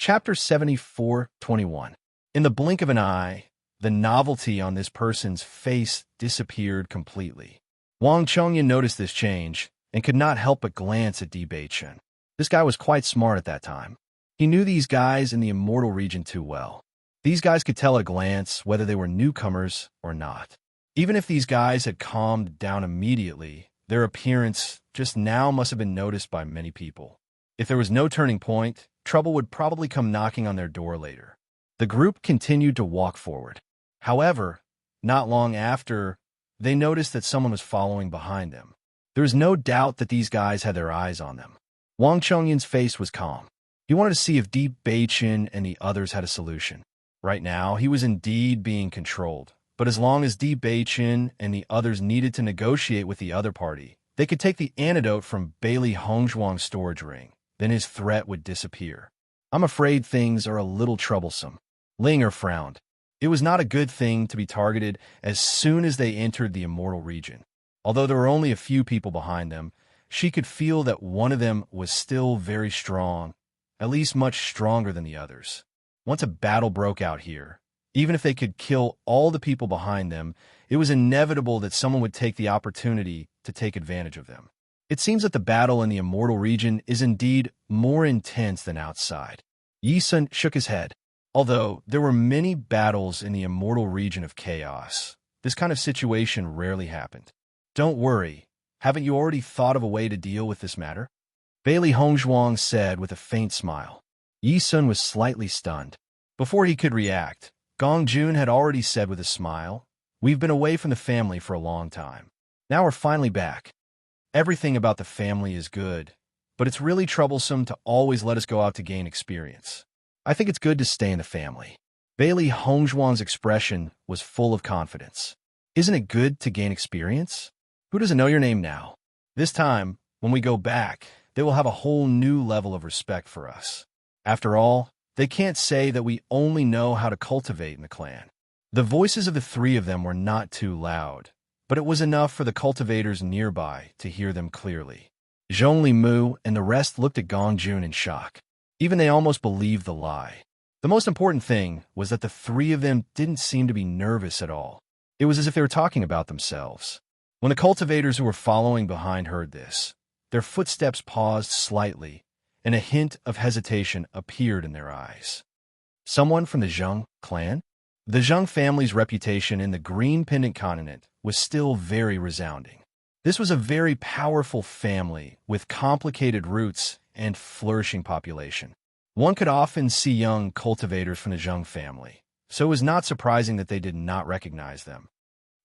Chapter 74:21. In the blink of an eye, the novelty on this person's face disappeared completely. Wang Chongyan noticed this change and could not help but glance at Di Beichen. This guy was quite smart at that time. He knew these guys in the immortal region too well. These guys could tell at a glance whether they were newcomers or not. Even if these guys had calmed down immediately, their appearance just now must have been noticed by many people. If there was no turning point, trouble would probably come knocking on their door later. The group continued to walk forward. However, not long after, they noticed that someone was following behind them. There was no doubt that these guys had their eyes on them. Wang Chongyan's face was calm. He wanted to see if Di Beichen and the others had a solution. Right now, he was indeed being controlled. But as long as Di Beichen and the others needed to negotiate with the other party, they could take the antidote from Bailey Hongzhuang's storage ring. Then his threat would disappear. I'm afraid things are a little troublesome. Linger frowned. It was not a good thing to be targeted as soon as they entered the immortal region. Although there were only a few people behind them, she could feel that one of them was still very strong, at least much stronger than the others. Once a battle broke out here, even if they could kill all the people behind them, it was inevitable that someone would take the opportunity to take advantage of them. It seems that the battle in the immortal region is indeed more intense than outside. Yi Sun shook his head. Although there were many battles in the immortal region of chaos, this kind of situation rarely happened. Don't worry, haven't you already thought of a way to deal with this matter? Bailey Hongzhuang said with a faint smile. Yi Sun was slightly stunned. Before he could react, Gong Jun had already said with a smile, "We've been away from the family for a long time. Now we're finally back. Everything about the family is good, but it's really troublesome to always let us go out to gain experience. I think it's good to stay in the family." Bailey Hongzhuang's expression was full of confidence. Isn't it good to gain experience? Who doesn't know your name now? This time, when we go back, they will have a whole new level of respect for us. After all, they can't say that we only know how to cultivate in the clan. The voices of the three of them were not too loud, but it was enough for the cultivators nearby to hear them clearly. Zhong Limu and the rest looked at Gong Jun in shock. Even they almost believed the lie. The most important thing was that the three of them didn't seem to be nervous at all. It was as if they were talking about themselves. When the cultivators who were following behind heard this, their footsteps paused slightly, and a hint of hesitation appeared in their eyes. Someone from the Zheng clan? The Zheng family's reputation in the Green Pendant Continent was still very resounding. This was a very powerful family with complicated roots and flourishing population. One could often see young cultivators from the Zheng family, so it was not surprising that they did not recognize them.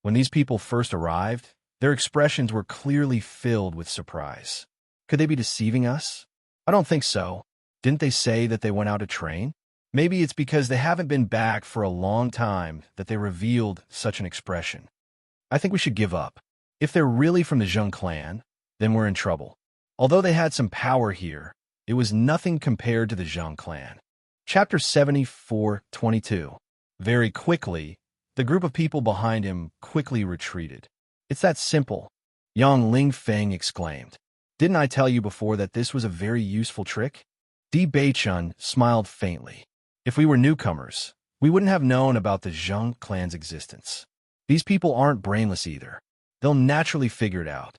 When these people first arrived, their expressions were clearly filled with surprise. Could they be deceiving us? I don't think so. Didn't they say that they went out to train? Maybe it's because they haven't been back for a long time that they revealed such an expression. I think we should give up. If they're really from the Zheng clan, then we're in trouble. Although they had some power here, it was nothing compared to the Zheng clan. Chapter 74:22. Very quickly, the group of people behind him quickly retreated. It's that simple, Yang Lingfeng exclaimed. Didn't I tell you before that this was a very useful trick? Di Beichen smiled faintly. If we were newcomers, we wouldn't have known about the Zheng clan's existence. These people aren't brainless either. They'll naturally figure it out.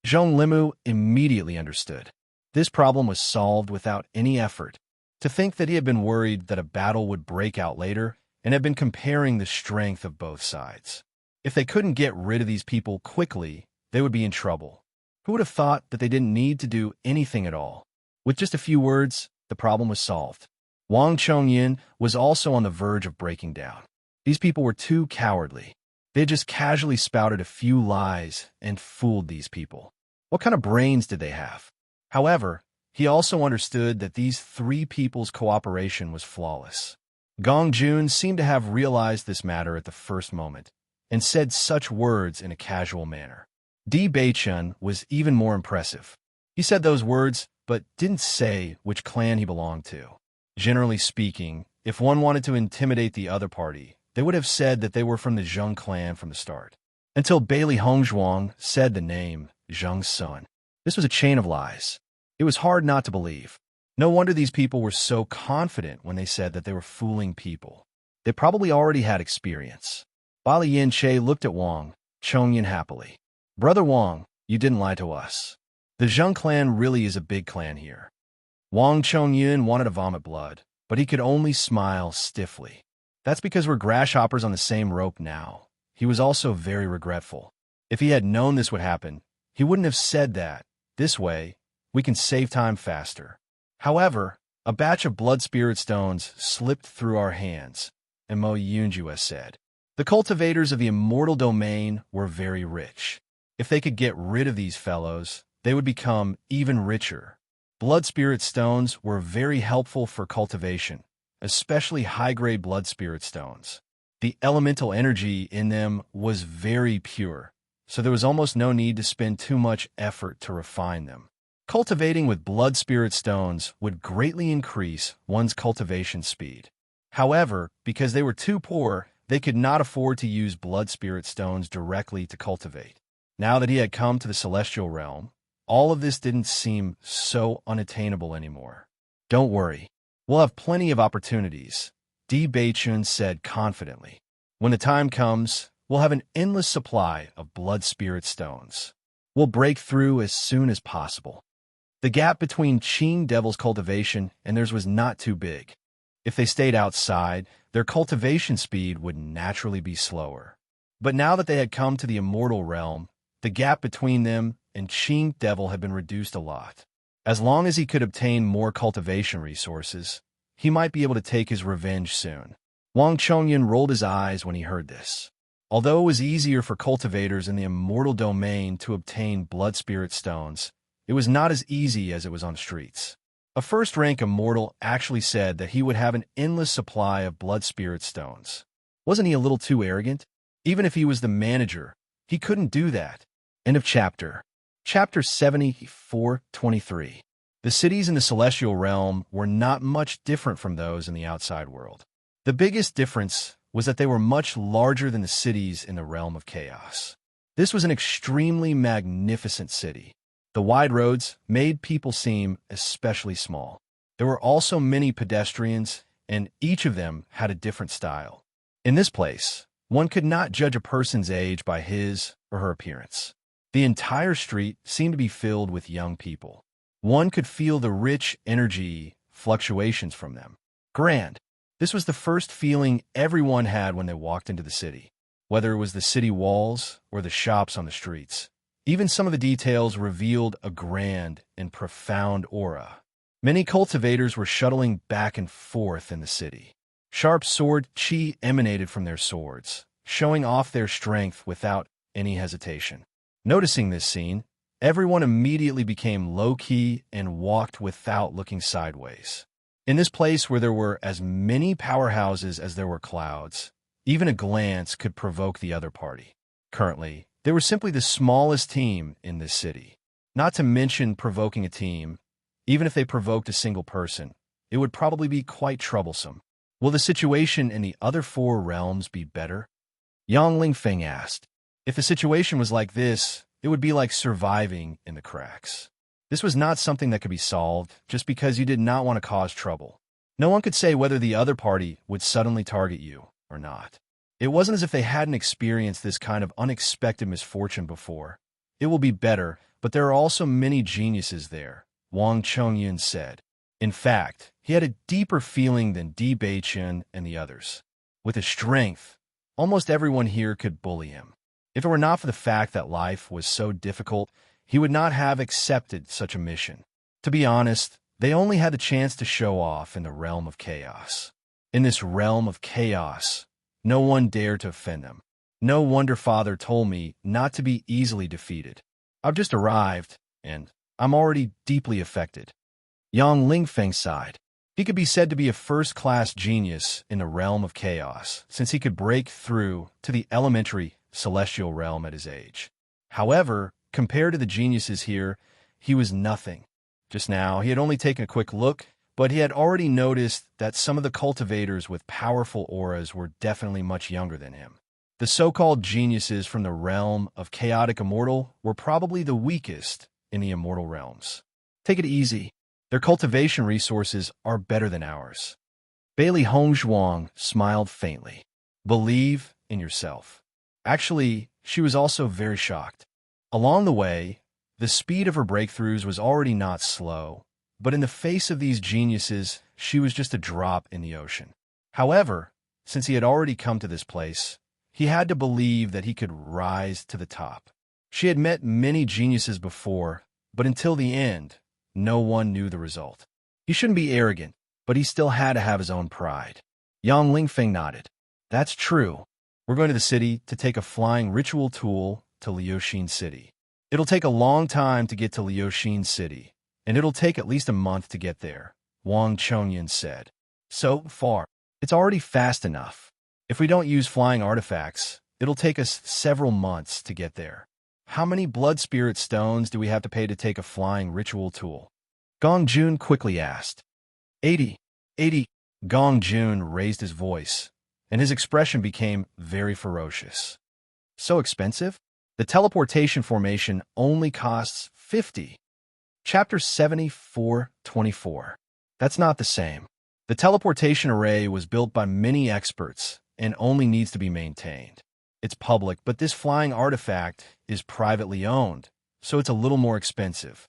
Zhong Limu immediately understood. This problem was solved without any effort. To think that he had been worried that a battle would break out later and had been comparing the strength of both sides. If they couldn't get rid of these people quickly, they would be in trouble. Who would have thought that they didn't need to do anything at all? With just a few words, the problem was solved. Wang Chongyan was also on the verge of breaking down. These people were too cowardly. They had just casually spouted a few lies and fooled these people. What kind of brains did they have? However, he also understood that these three people's cooperation was flawless. Gong Jun seemed to have realized this matter at the first moment, and said such words in a casual manner. Di Beichen was even more impressive. He said those words, but didn't say which clan he belonged to. Generally speaking, if one wanted to intimidate the other party, they would have said that they were from the Zheng clan from the start. Until Bailey Hongzhuang said the name Zheng Sun. This was a chain of lies. It was hard not to believe. No wonder these people were so confident when they said that they were fooling people. They probably already had experience. Bali Yin Che looked at Wang Chongyin happily. Brother Wang, you didn't lie to us. The Zheng clan really is a big clan here. Wang Chongyin wanted to vomit blood, but he could only smile stiffly. That's because we're grasshoppers on the same rope now. He was also very regretful. If he had known this would happen, he wouldn't have said that. This way, we can save time faster. However, a batch of blood spirit stones slipped through our hands, and Mo Yunjue said. The cultivators of the immortal domain were very rich. If they could get rid of these fellows, they would become even richer. Blood spirit stones were very helpful for cultivation, especially high-grade blood spirit stones. The elemental energy in them was very pure, so there was almost no need to spend too much effort to refine them. Cultivating with blood spirit stones would greatly increase one's cultivation speed. However, because they were too poor, they could not afford to use blood spirit stones directly to cultivate. Now that he had come to the celestial realm, all of this didn't seem so unattainable anymore. Don't worry, we'll have plenty of opportunities, Di Beichun said confidently. When the time comes, we'll have an endless supply of blood spirit stones. We'll break through as soon as possible. The gap between Qing Devil's cultivation and theirs was not too big. If they stayed outside, their cultivation speed would naturally be slower. But now that they had come to the immortal realm, the gap between them and Qing Devil had been reduced a lot. As long as he could obtain more cultivation resources, he might be able to take his revenge soon. Wang Chongyin rolled his eyes when he heard this. Although it was easier for cultivators in the immortal domain to obtain blood spirit stones, it was not as easy as it was on the streets. A first-rank immortal actually said that he would have an endless supply of blood spirit stones. Wasn't he a little too arrogant? Even if he was the manager, he couldn't do that. End of chapter. Chapter 74:23. The cities in the celestial realm were not much different from those in the outside world. The biggest difference was that they were much larger than the cities in the realm of chaos. This was an extremely magnificent city. The wide roads made people seem especially small. There were also many pedestrians, and each of them had a different style. In this place, one could not judge a person's age by his or her appearance. The entire street seemed to be filled with young people. One could feel the rich energy fluctuations from them. Grand. This was the first feeling everyone had when they walked into the city, whether it was the city walls or the shops on the streets. Even some of the details revealed a grand and profound aura. Many cultivators were shuttling back and forth in the city. Sharp sword chi emanated from their swords, showing off their strength without any hesitation. Noticing this scene, everyone immediately became low-key and walked without looking sideways. In this place where there were as many powerhouses as there were clouds, even a glance could provoke the other party. Currently, they were simply the smallest team in this city. Not to mention provoking a team, even if they provoked a single person, it would probably be quite troublesome. Will the situation in the other four realms be better? Yang Lingfeng asked. If the situation was like this, it would be like surviving in the cracks. This was not something that could be solved just because you did not want to cause trouble. No one could say whether the other party would suddenly target you or not. It wasn't as if they hadn't experienced this kind of unexpected misfortune before. It will be better, but there are also many geniuses there, Wang Chongyin said. In fact, he had a deeper feeling than Di Beichun and the others. With his strength, almost everyone here could bully him. If it were not for the fact that life was so difficult, he would not have accepted such a mission. To be honest, they only had the chance to show off in the realm of chaos. In this realm of chaos, no one dared to offend them. No wonder Father told me not to be easily defeated. I've just arrived, and I'm already deeply affected. Yang Lingfeng sighed. He could be said to be a first-class genius in the realm of chaos, since he could break through to the elementary celestial realm at his age. However, compared to the geniuses here, he was nothing. Just now, he had only taken a quick look, but he had already noticed that some of the cultivators with powerful auras were definitely much younger than him. The so-called geniuses from the realm of chaotic immortal were probably the weakest in the immortal realms. Take it easy. Their cultivation resources are better than ours. Bailey Hongzhuang smiled faintly. Believe in yourself. Actually, she was also very shocked. Along the way, the speed of her breakthroughs was already not slow, but in the face of these geniuses, she was just a drop in the ocean. However, since he had already come to this place, he had to believe that he could rise to the top. She had met many geniuses before, but until the end, no one knew the result. He shouldn't be arrogant, but he still had to have his own pride. Yang Lingfeng nodded. That's true. We're going to the city to take a flying ritual tool to Liuxin City. It'll take a long time to get to Liuxin City, and it'll take at least a month to get there, Wang Chongyan said. So far, it's already fast enough. If we don't use flying artifacts, it'll take us several months to get there. How many blood spirit stones do we have to pay to take a flying ritual tool? Gong Jun quickly asked. 80. 80. Gong Jun raised his voice, and his expression became very ferocious. So expensive? The teleportation formation only costs 50. Chapter 74:24. That's not the same. The teleportation array was built by many experts and only needs to be maintained. It's public, but this flying artifact is privately owned, so it's a little more expensive.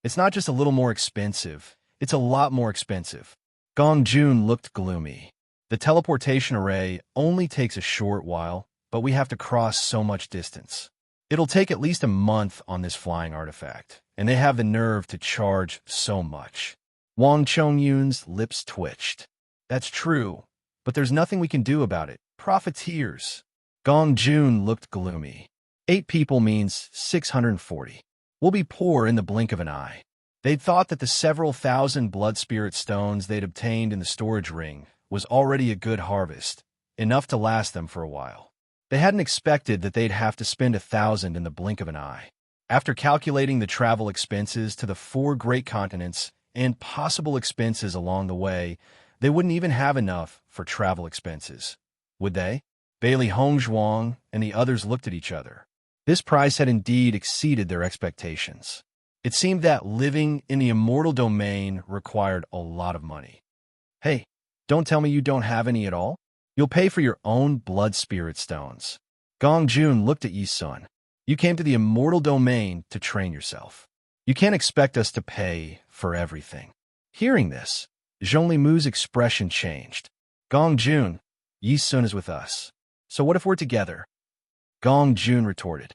It's not just a little more expensive, it's a lot more expensive. Gong Jun looked gloomy. The teleportation array only takes a short while, but we have to cross so much distance. It'll take at least a month on this flying artifact, and they have the nerve to charge so much. Wang Chongyun's lips twitched. That's true, but there's nothing we can do about it. Profiteers. Gong Jun looked gloomy. 8 people means 640. We'll be poor in the blink of an eye. They'd thought that the several thousand blood spirit stones they'd obtained in the storage ring was already a good harvest, enough to last them for a while. They hadn't expected that they'd have to spend 1,000 in the blink of an eye. After calculating the travel expenses to the 4 great continents and possible expenses along the way, they wouldn't even have enough for travel expenses. Would they? Bailey Hongzhuang and the others looked at each other. This price had indeed exceeded their expectations. It seemed that living in the immortal domain required a lot of money. Hey, don't tell me you don't have any at all? You'll pay for your own blood spirit stones. Gong Jun looked at Yi Sun. You came to the immortal domain to train yourself. You can't expect us to pay for everything. Hearing this, Zhongli Mu's expression changed. Gong Jun, Yi Sun is with us. So what if we're together? Gong Jun retorted.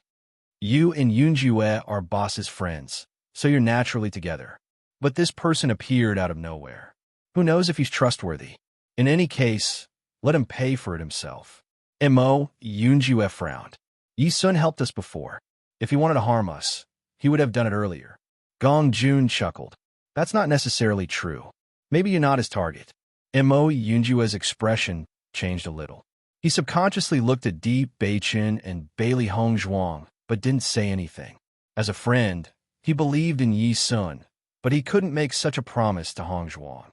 You and Yunjue are boss's friends, so you're naturally together. But this person appeared out of nowhere. Who knows if he's trustworthy? In any case, let him pay for it himself. Mo, Yunjue frowned. Yi Sun helped us before. If he wanted to harm us, he would have done it earlier. Gong Jun chuckled. That's not necessarily true. Maybe you're not his target. Mo Yunjue's expression changed a little. He subconsciously looked at Di Beichen and Bailey Hongzhuang, but didn't say anything. As a friend, he believed in Yi Sun, but he couldn't make such a promise to Hongzhuang.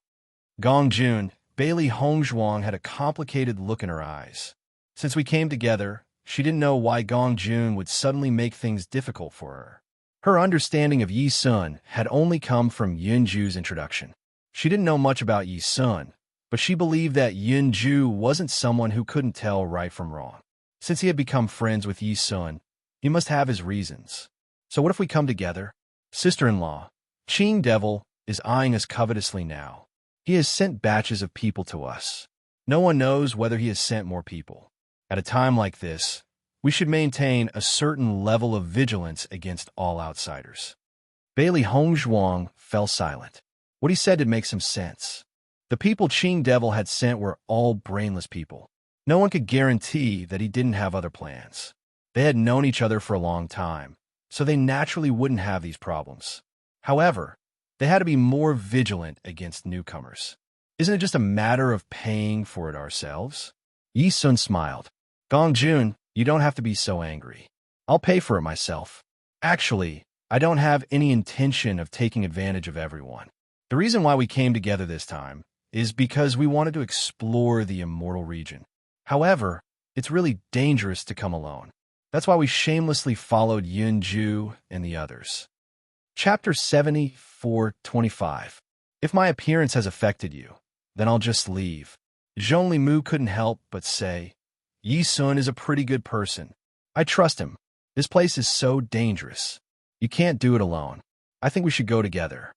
Gong Jun, Bailey Hongzhuang had a complicated look in her eyes. Since we came together, she didn't know why Gong Jun would suddenly make things difficult for her. Her understanding of Yi Sun had only come from Yunju's introduction. She didn't know much about Yi Sun, but she believed that Yunju wasn't someone who couldn't tell right from wrong. Since he had become friends with Yi Sun, he must have his reasons. So what if we come together? Sister-in-law, Qing Devil is eyeing us covetously now. He has sent batches of people to us. No one knows whether he has sent more people. At a time like this, we should maintain a certain level of vigilance against all outsiders. Bailey Hongzhuang fell silent. What he said did make some sense. The people Qing Devil had sent were all brainless people. No one could guarantee that he didn't have other plans. They had known each other for a long time, so they naturally wouldn't have these problems. However, they had to be more vigilant against newcomers. Isn't it just a matter of paying for it ourselves? Yi Sun smiled. Gong Jun, you don't have to be so angry. I'll pay for it myself. Actually, I don't have any intention of taking advantage of everyone. The reason why we came together this time is because we wanted to explore the immortal region. However, it's really dangerous to come alone. That's why we shamelessly followed Yunju and the others. Chapter 74:25. If my appearance has affected you, then I'll just leave. Zhongli Mu couldn't help but say, Yi Sun is a pretty good person. I trust him. This place is so dangerous. You can't do it alone. I think we should go together.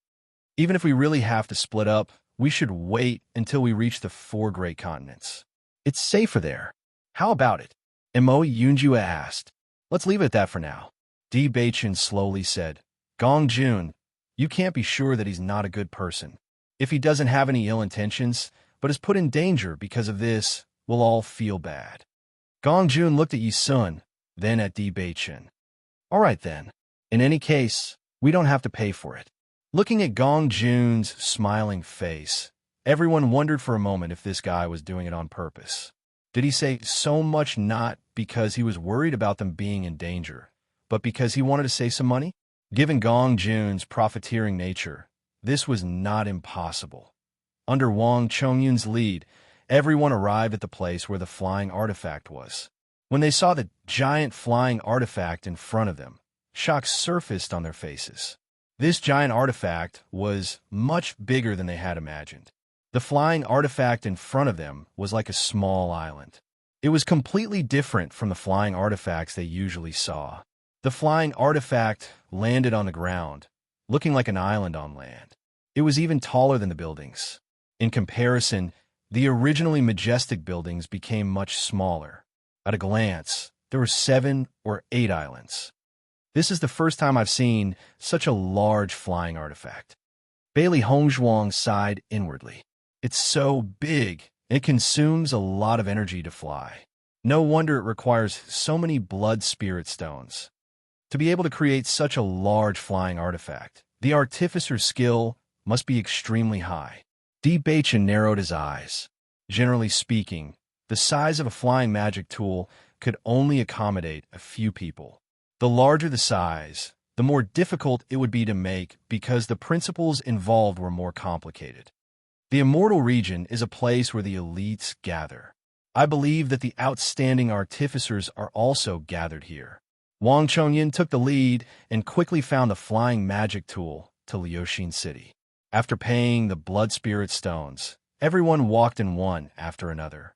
Even if we really have to split up, we should wait until we reach the 4 great continents. It's safer there. How about it? Mo Yunjue asked. Let's leave it at that for now. Di Beichen slowly said, Gong Jun, you can't be sure that he's not a good person. If he doesn't have any ill intentions, but is put in danger because of this, we'll all feel bad. Gong Jun looked at Yi Sun, then at Di Beichen. All right then. In any case, we don't have to pay for it. Looking at Gong Jun's smiling face, everyone wondered for a moment if this guy was doing it on purpose. Did he say so much not because he was worried about them being in danger, but because he wanted to save some money? Given Gong Jun's profiteering nature, this was not impossible. Under Wang Chongyun's lead, everyone arrived at the place where the flying artifact was. When they saw the giant flying artifact in front of them, shock surfaced on their faces. This giant artifact was much bigger than they had imagined. The flying artifact in front of them was like a small island. It was completely different from the flying artifacts they usually saw. The flying artifact landed on the ground, looking like an island on land. It was even taller than the buildings. In comparison, the originally majestic buildings became much smaller. At a glance, there were 7 or 8 islands. This is the first time I've seen such a large flying artifact. Bailey Hongzhuang sighed inwardly. It's so big, it consumes a lot of energy to fly. No wonder it requires so many blood spirit stones. To be able to create such a large flying artifact, the artificer's skill must be extremely high. Di Beichen narrowed his eyes. Generally speaking, the size of a flying magic tool could only accommodate a few people. The larger the size, the more difficult it would be to make because the principles involved were more complicated. The Immortal Region is a place where the elites gather. I believe that the outstanding artificers are also gathered here. Wang Chongyun took the lead and quickly found the flying magic tool to Liuxin City. After paying the blood spirit stones, everyone walked in one after another.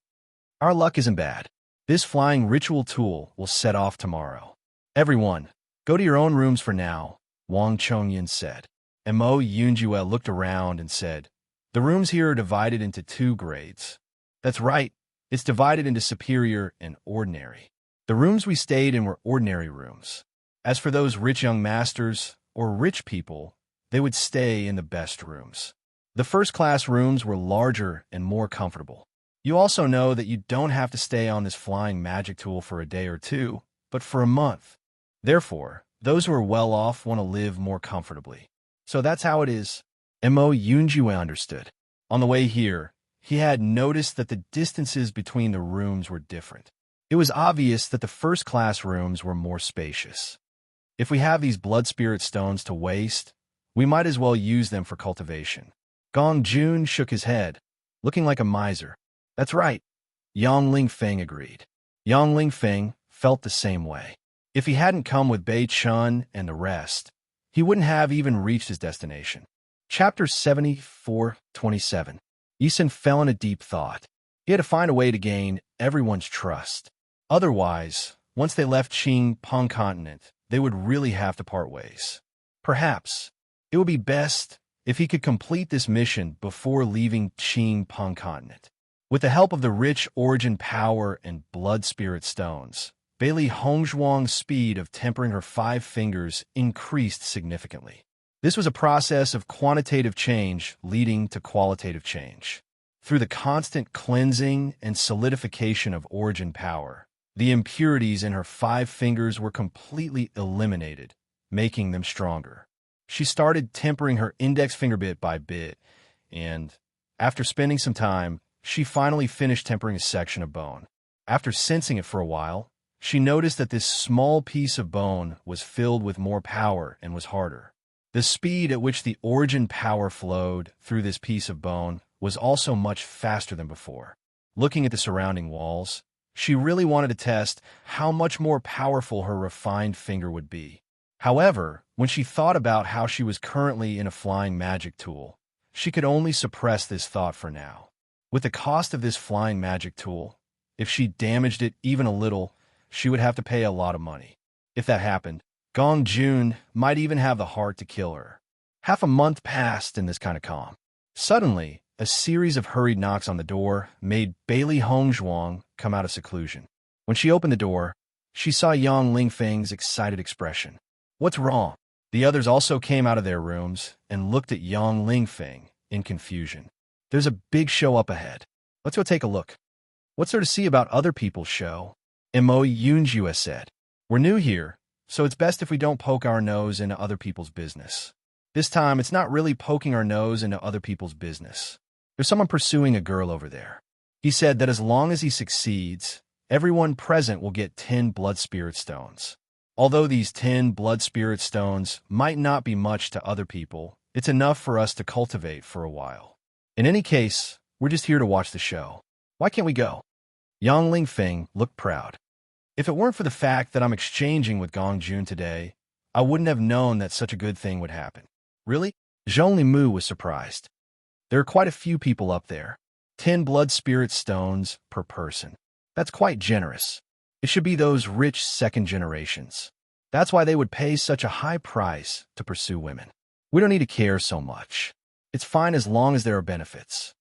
Our luck isn't bad. This flying ritual tool will set off tomorrow. Everyone, go to your own rooms for now, Wang Chongyun said. Mo Yunjue looked around and said, the rooms here are divided into 2 grades. That's right, it's divided into superior and ordinary. The rooms we stayed in were ordinary rooms. As for those rich young masters, or rich people, they would stay in the best rooms. The first-class rooms were larger and more comfortable. You also know that you don't have to stay on this flying magic tool for a day or 2, but for a month. Therefore, those who are well off want to live more comfortably. So that's how it is. Mo Yunjue understood. On the way here, he had noticed that the distances between the rooms were different. It was obvious that the first-class rooms were more spacious. If we have these blood spirit stones to waste, we might as well use them for cultivation. Gong Jun shook his head, looking like a miser. That's right. Yang Lingfeng agreed. Yang Lingfeng felt the same way. If he hadn't come with Bei Chun and the rest, he wouldn't have even reached his destination. Chapter 74:27. Yi Sun fell in a deep thought. He had to find a way to gain everyone's trust. Otherwise, once they left Qing Peng Continent, they would really have to part ways. Perhaps it would be best if he could complete this mission before leaving Qing Peng Continent. With the help of the rich origin power and blood spirit stones, Bailey Hongzhuang's speed of tempering her 5 fingers increased significantly. This was a process of quantitative change leading to qualitative change. Through the constant cleansing and solidification of origin power, the impurities in her 5 fingers were completely eliminated, making them stronger. She started tempering her index finger bit by bit, and, after spending some time, she finally finished tempering a section of bone. After sensing it for a while, she noticed that this small piece of bone was filled with more power and was harder. The speed at which the origin power flowed through this piece of bone was also much faster than before. Looking at the surrounding walls, she really wanted to test how much more powerful her refined finger would be. However, when she thought about how she was currently in a flying magic tool, She could only suppress this thought for now. With the cost of this flying magic tool, if she damaged it even a little, she would have to pay a lot of money. If that happened, Gong Jun might even have the heart to kill her. Half a month passed in this kind of calm. Suddenly, a series of hurried knocks on the door made Bailey Hongzhuang come out of seclusion. When she opened the door, she saw Yang Lingfeng's excited expression. "What's wrong?" The others also came out of their rooms and looked at Yang Lingfeng in confusion. "There's a big show up ahead. Let's go take a look." "What's there to see about other people's show?" Mo Yunjue said. "We're new here, so it's best if we don't poke our nose into other people's business. This time, it's not really poking our nose into other people's business. There's someone pursuing a girl over there. He said that as long as he succeeds, everyone present will get 10 blood spirit stones. Although these 10 blood spirit stones might not be much to other people, it's enough for us to cultivate for a while. In any case, we're just here to watch the show. Why can't we go?" Yang Lingfeng looked proud. "If it weren't for the fact that I'm exchanging with Gong Jun today, I wouldn't have known that such a good thing would happen." "Really?" Zhong Limu was surprised. "There are quite a few people up there. 10 blood spirit stones per person. That's quite generous. It should be those rich second generations. That's why they would pay such a high price to pursue women. We don't need to care so much. It's fine as long as there are benefits."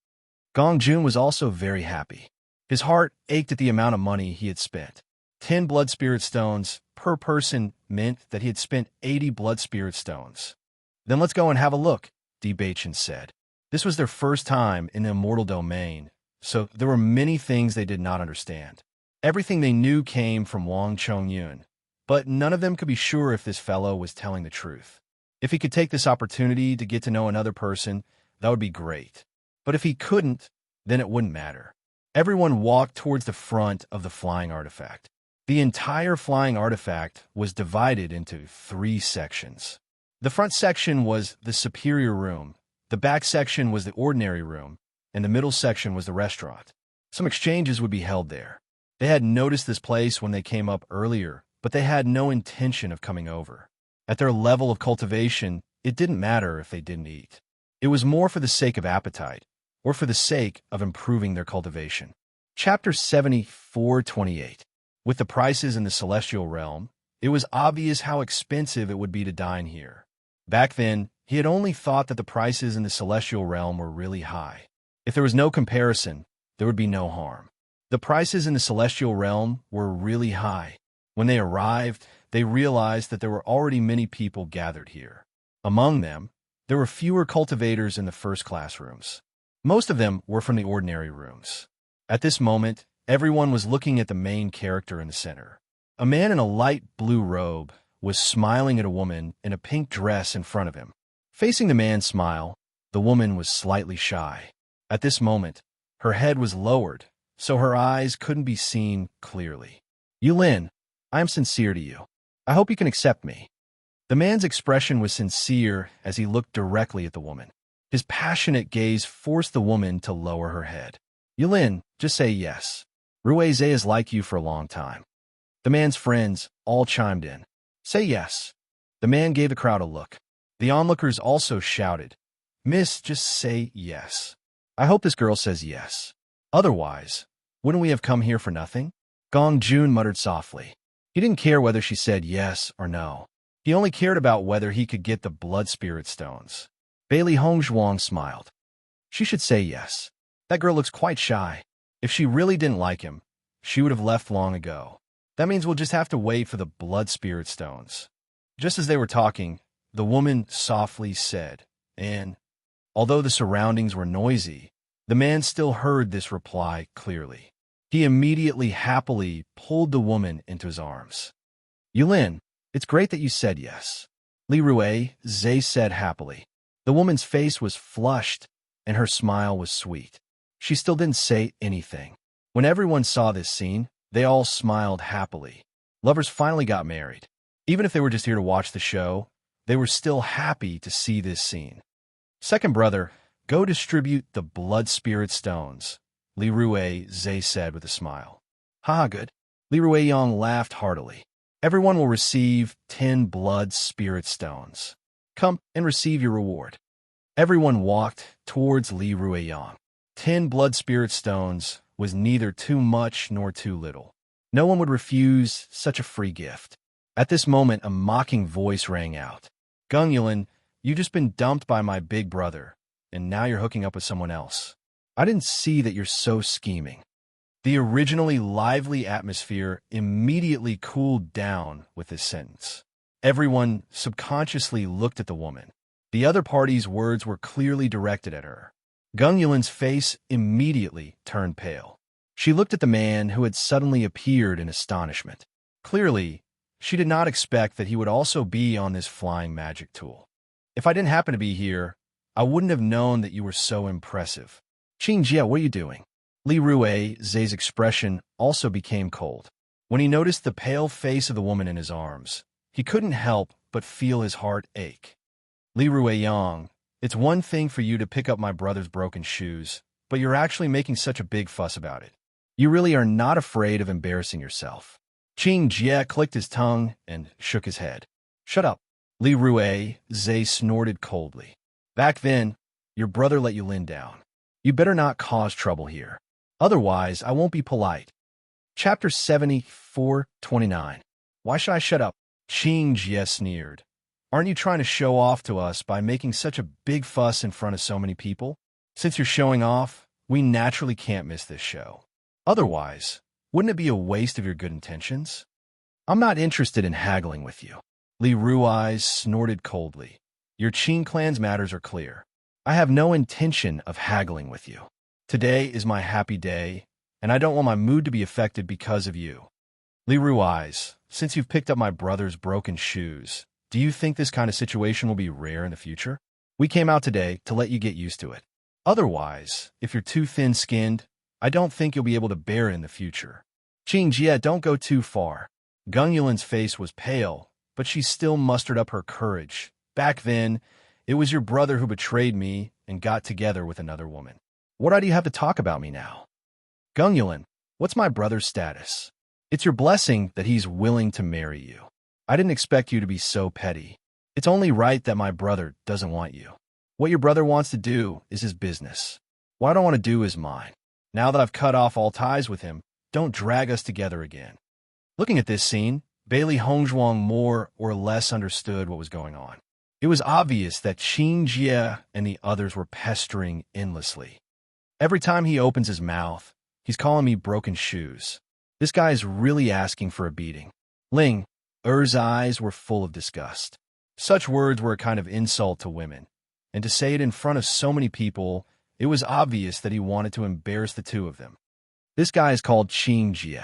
Gong Jun was also very happy. His heart ached at the amount of money he had spent. 10 blood spirit stones per person meant that he had spent 80 blood spirit stones. "Then let's go and have a look," Di Baichen said. This was their first time in the immortal domain, so there were many things they did not understand. Everything they knew came from Wang Chongyun, but none of them could be sure if this fellow was telling the truth. If he could take this opportunity to get to know another person, that would be great. But if he couldn't, then it wouldn't matter. Everyone walked towards the front of the flying artifact. The entire flying artifact was divided into 3 sections. The front section was the superior room, the back section was the ordinary room, and the middle section was the restaurant. Some exchanges would be held there. They had noticed this place when they came up earlier, but they had no intention of coming over. At their level of cultivation, it didn't matter if they didn't eat. It was more for the sake of appetite, or for the sake of improving their cultivation. Chapter 74:28. With the prices in the celestial realm, it was obvious how expensive it would be to dine here. Back then, he had only thought that the prices in the celestial realm were really high. If there was no comparison, there would be no harm. The prices in the celestial realm were really high. When they arrived, they realized that there were already many people gathered here. Among them, there were fewer cultivators in the first-class rooms. Most of them were from the ordinary rooms. At this moment, everyone was looking at the main character in the center. A man in a light blue robe was smiling at a woman in a pink dress in front of him. Facing the man's smile, the woman was slightly shy. At this moment, her head was lowered, so her eyes couldn't be seen clearly. "Yulin, I am sincere to you. I hope you can accept me." The man's expression was sincere as he looked directly at the woman. His passionate gaze forced the woman to lower her head. "Yulin, just say yes. Ruize is like you for a long time." The man's friends all chimed in. "Say yes." The man gave the crowd a look. The onlookers also shouted, "Miss, just say yes. I hope this girl says yes. Otherwise, wouldn't we have come here for nothing?" Gong Jun muttered softly. He didn't care whether she said yes or no. He only cared about whether he could get the blood spirit stones. Bailey Hongzhuang smiled. "She should say yes. That girl looks quite shy. If she really didn't like him, she would have left long ago. That means we'll just have to wait for the blood spirit stones." Just as they were talking, the woman softly said, and, although the surroundings were noisy, the man still heard this reply clearly. He immediately happily pulled the woman into his arms. "Yulin, it's great that you said yes." Li Ruize said happily. The woman's face was flushed, and her smile was sweet. She still didn't say anything. When everyone saw this scene, they all smiled happily. Lovers finally got married. Even if they were just here to watch the show, they were still happy to see this scene. "Second brother, go distribute the blood spirit stones," Li Ruize said with a smile. "Ha, good." Li Ruiyang laughed heartily. "Everyone will receive 10 blood spirit stones. Come and receive your reward." Everyone walked towards Li Ruiyang. 10 blood spirit stones was neither too much nor too little. No one would refuse such a free gift. At this moment, a mocking voice rang out. Gung Yulin, you just been dumped by my big brother, and now you're hooking up with someone else. I didn't see that you're so scheming. The originally lively atmosphere immediately cooled down with this sentence. Everyone subconsciously looked at the woman. The other party's words were clearly directed at her. Gung Yulin's face immediately turned pale. She looked at the man who had suddenly appeared in astonishment. Clearly, she did not expect that he would also be on this flying magic tool. If I didn't happen to be here, I wouldn't have known that you were so impressive. Qing Jia, what are you doing? Li Ruiz's expression also became cold. When he noticed the pale face of the woman in his arms, he couldn't help but feel his heart ache. Li Ruiyang, it's one thing for you to pick up my brother's broken shoes, but you're actually making such a big fuss about it. You really are not afraid of embarrassing yourself. Qing Jia clicked his tongue and shook his head. Shut up. Li Ruiz snorted coldly. Back then, your brother let you Lin down. You better not cause trouble here. Otherwise, I won't be polite. Chapter 74:29. Why should I shut up? Qing Jie sneered. Aren't you trying to show off to us by making such a big fuss in front of so many people? Since you're showing off, we naturally can't miss this show. Otherwise, wouldn't it be a waste of your good intentions? I'm not interested in haggling with you. Li Rui's snorted coldly. Your Qing clan's matters are clear. I have no intention of haggling with you. Today is my happy day, and I don't want my mood to be affected because of you. Li Ruiz, since you've picked up my brother's broken shoes, do you think this kind of situation will be rare in the future? We came out today to let you get used to it. Otherwise, if you're too thin-skinned, I don't think you'll be able to bear it in the future. Qing Jia, don't go too far. Gung Yulin's face was pale, but she still mustered up her courage. Back then, it was your brother who betrayed me and got together with another woman. What right do you have to talk about me now? Gung Yulin, what's my brother's status? It's your blessing that he's willing to marry you. I didn't expect you to be so petty. It's only right that my brother doesn't want you. What your brother wants to do is his business. What I don't want to do is mine. Now that I've cut off all ties with him, don't drag us together again. Looking at this scene, Bailey Hongzhuang more or less understood what was going on. It was obvious that Qing Jie and the others were pestering endlessly. Every time he opens his mouth, he's calling me broken shoes. This guy is really asking for a beating. Ling Er's eyes were full of disgust. Such words were a kind of insult to women, and to say it in front of so many people, it was obvious that he wanted to embarrass the two of them. This guy is called Qing Jie.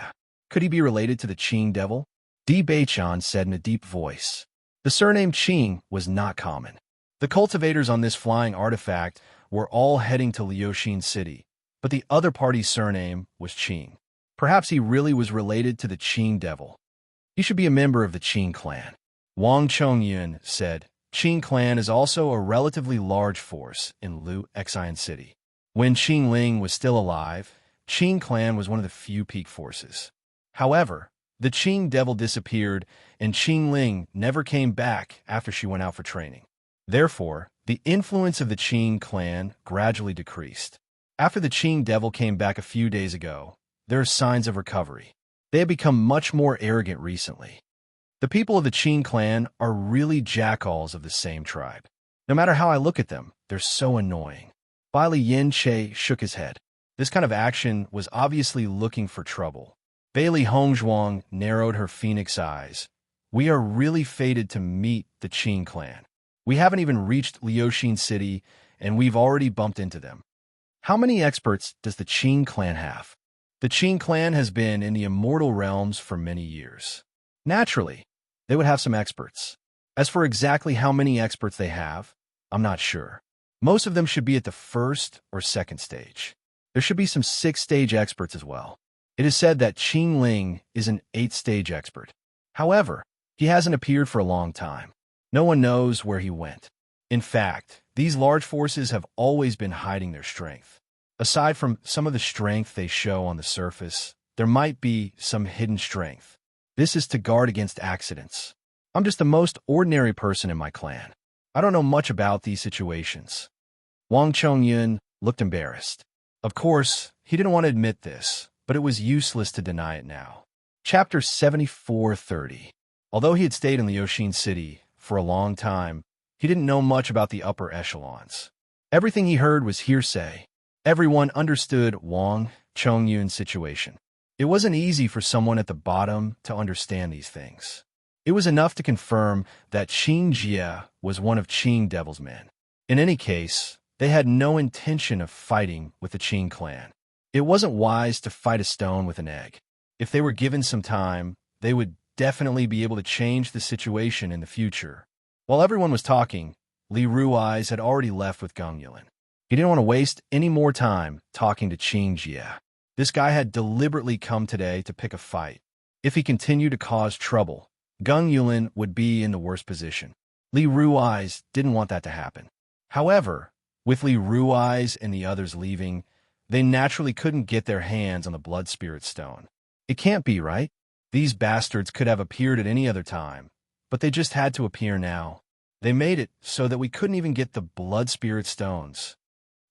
Could he be related to the Qing devil? Di Beichan said in a deep voice. The surname Qing was not common. The cultivators on this flying artifact were all heading to Liuxin City, but the other party's surname was Qing. Perhaps he really was related to the Qing devil. He should be a member of the Qing clan. Wang Chongyun said, Qing clan is also a relatively large force in Liuxin City. When Qing Ling was still alive, Qing clan was one of the few peak forces. However, the Qing devil disappeared, and Qing Ling never came back after she went out for training. Therefore, the influence of the Qing clan gradually decreased. After the Qing devil came back a few days ago, there are signs of recovery. They have become much more arrogant recently. The people of the Qing clan are really jackals of the same tribe. No matter how I look at them, they're so annoying. Bailey Yin Che shook his head. This kind of action was obviously looking for trouble. Bailey Hongzhuang narrowed her phoenix eyes. We are really fated to meet the Qing clan. We haven't even reached Liuxin City, and we've already bumped into them. How many experts does the Qing clan have? The Qing clan has been in the immortal realms for many years. Naturally, they would have some experts. As for exactly how many experts they have, I'm not sure. Most of them should be at the first or second stage. There should be some 6th-stage experts as well. It is said that Qing Ling is an 8th-stage expert. However, he hasn't appeared for a long time. No one knows where he went. In fact, these large forces have always been hiding their strength. Aside from some of the strength they show on the surface, there might be some hidden strength. This is to guard against accidents. I'm just the most ordinary person in my clan. I don't know much about these situations. Wang Chongyun looked embarrassed. Of course, he didn't want to admit this, but it was useless to deny it now. Chapter 74:30. Although he had stayed in Liuxin City for a long time, he didn't know much about the upper echelons. Everything he heard was hearsay. Everyone understood Wang Chongyun's situation. It wasn't easy for someone at the bottom to understand these things. It was enough to confirm that Qin Jie was one of Qin Devil's men. In any case, they had no intention of fighting with the Qin clan. It wasn't wise to fight a stone with an egg. If they were given some time, they would definitely be able to change the situation in the future. While everyone was talking, Li Rui's had already left with Gang Yulin. He didn't want to waste any more time talking to Qin Jie. This guy had deliberately come today to pick a fight. If he continued to cause trouble, Gang Yulin would be in the worst position. Li Rui's didn't want that to happen. However, with Li Rui's and the others leaving, they naturally couldn't get their hands on the Blood Spirit Stone. It can't be, right? These bastards could have appeared at any other time, but they just had to appear now. They made it so that we couldn't even get the Blood Spirit Stones.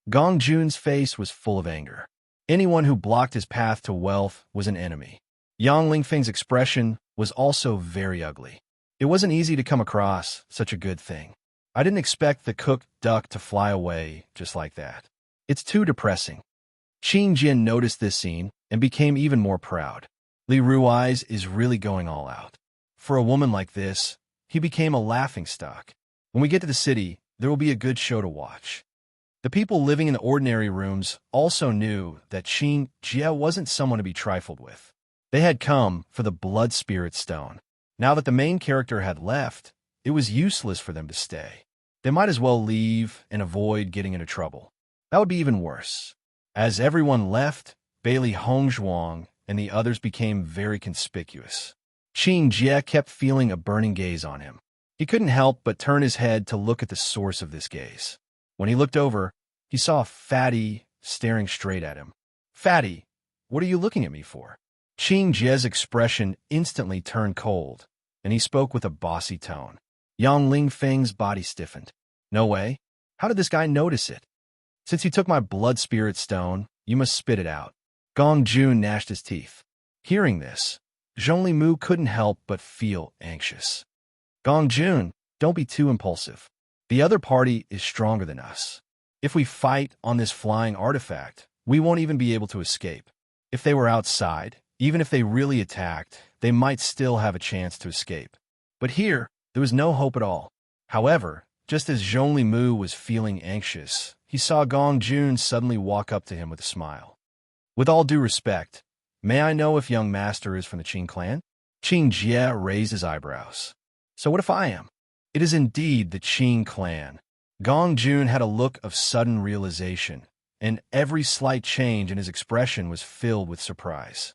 Gong Jun's face was full of anger. Anyone who blocked his path to wealth was an enemy. Yang Lingfeng's expression was also very ugly. It wasn't easy to come across such a good thing. I didn't expect the cooked duck to fly away just like that. It's too depressing. Qin Jin noticed this scene and became even more proud. Li Rui's is really going all out. For a woman like this, he became a laughingstock. When we get to the city, there will be a good show to watch. The people living in the ordinary rooms also knew that Qin Jie wasn't someone to be trifled with. They had come for the Blood Spirit Stone. Now that the main character had left, it was useless for them to stay. They might as well leave and avoid getting into trouble. That would be even worse. As everyone left, Bailey Hongzhuang and the others became very conspicuous. Qin Jie kept feeling a burning gaze on him. He couldn't help but turn his head to look at the source of this gaze. When he looked over, he saw Fatty staring straight at him. "Fatty, what are you looking at me for?" Qin Jie's expression instantly turned cold, and he spoke with a bossy tone. Yang Lingfeng's body stiffened. "No way. How did this guy notice it? Since you took my Blood Spirit Stone, you must spit it out." Gong Jun gnashed his teeth. Hearing this, Zhongli Mu couldn't help but feel anxious. "Gong Jun, don't be too impulsive. The other party is stronger than us. If we fight on this flying artifact, we won't even be able to escape. If they were outside, even if they really attacked, they might still have a chance to escape. But here, there was no hope at all." However, just as Zhongli Mu was feeling anxious, he saw Gong Jun suddenly walk up to him with a smile. "With all due respect, may I know if young master is from the Qin clan?" Qin Jie raised his eyebrows. "So what if I am?" "It is indeed the Qin clan." Gong Jun had a look of sudden realization, and every slight change in his expression was filled with surprise.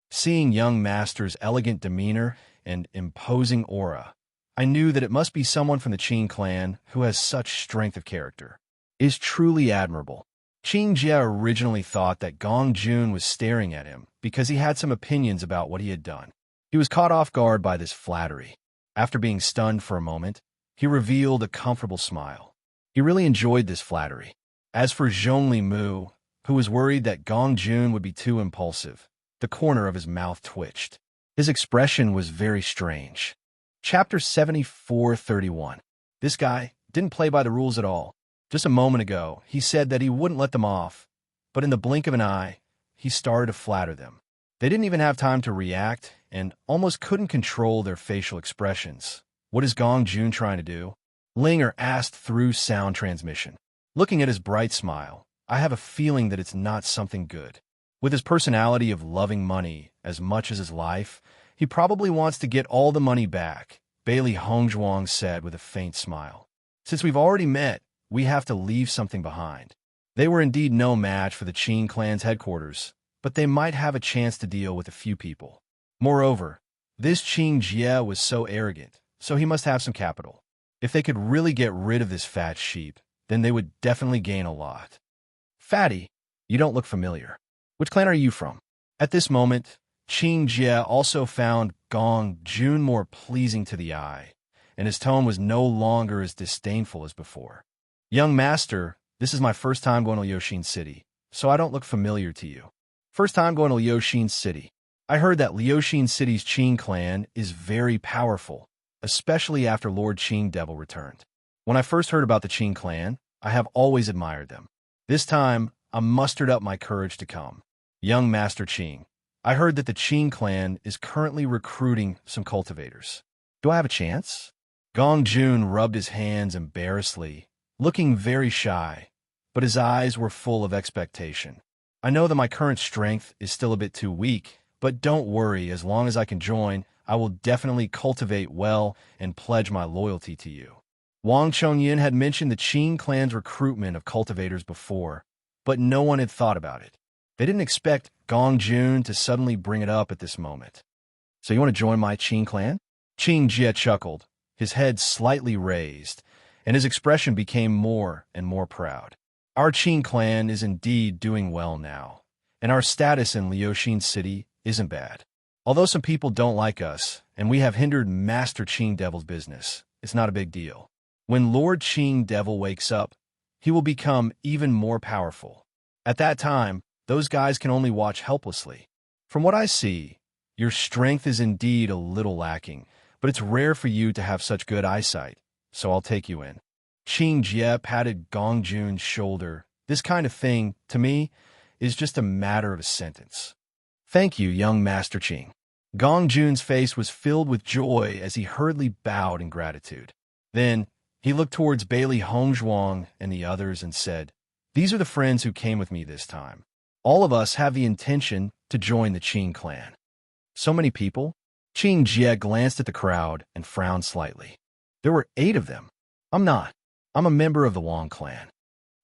Seeing young master's elegant demeanor and imposing aura, I knew that it must be someone from the Qin clan who has such strength of character. It is truly admirable. Qin Jie originally thought that Gong Jun was staring at him because he had some opinions about what he had done. He was caught off guard by this flattery. After being stunned for a moment, he revealed a comfortable smile. He really enjoyed this flattery. As for Zhongli Mu, who was worried that Gong Jun would be too impulsive, the corner of his mouth twitched. His expression was very strange. Chapter 74:31. This guy didn't play by the rules at all. Just a moment ago, he said that he wouldn't let them off, but in the blink of an eye, he started to flatter them. They didn't even have time to react and almost couldn't control their facial expressions. What is Gong Jun trying to do? Linger asked through sound transmission. Looking at his bright smile, I have a feeling that it's not something good. With his personality of loving money as much as his life, he probably wants to get all the money back, Bailey Hongzhuang said with a faint smile. Since we've already met, we have to leave something behind. They were indeed no match for the Qin clan's headquarters, but they might have a chance to deal with a few people. Moreover, this Qin Jie was so arrogant, so he must have some capital. If they could really get rid of this fat sheep, then they would definitely gain a lot. "Fatty, you don't look familiar. Which clan are you from?" At this moment, Qin Jie also found Gong Jun more pleasing to the eye, and his tone was no longer as disdainful as before. "Young master, This is my first time going to Liuxin City, so I don't look familiar to you. First time going to Liuxin City. I heard that Liuxin City's Qing clan is very powerful, especially after Lord Qing Devil returned. When I first heard about the Qing clan, I have always admired them. This time, I mustered up my courage to come. Young Master Qing, I heard that the Qing clan is currently recruiting some cultivators. Do I have a chance? Gong Jun rubbed his hands embarrassedly, looking very shy, but his eyes were full of expectation. I know that my current strength is still a bit too weak, but don't worry, as long as I can join, I will definitely cultivate well and pledge my loyalty to you. Wang Chongyin had mentioned the Qing clan's recruitment of cultivators before, but no one had thought about it. They didn't expect Gong Jun to suddenly bring it up at this moment. So you want to join my Qing clan? Qing Jie chuckled, his head slightly raised, and his expression became more and more proud. Our Qing clan is indeed doing well now, and our status in Liuxin City isn't bad. Although some people don't like us, and we have hindered Master Qing Devil's business, it's not a big deal. When Lord Qing Devil wakes up, he will become even more powerful. At that time, those guys can only watch helplessly. From what I see, your strength is indeed a little lacking, but it's rare for you to have such good eyesight, so I'll take you in. Qing Jie patted Gong Jun's shoulder. This kind of thing, to me, is just a matter of a sentence. Thank you, young Master Qing. Gong Jun's face was filled with joy as he hurriedly bowed in gratitude. Then, he looked towards Bailey Hongzhuang and the others and said, "These are the friends who came with me this time. All of us have the intention to join the Qing clan." So many people? Qing Jie glanced at the crowd and frowned slightly. There were 8 of them. I'm not. I'm a member of the Wang clan.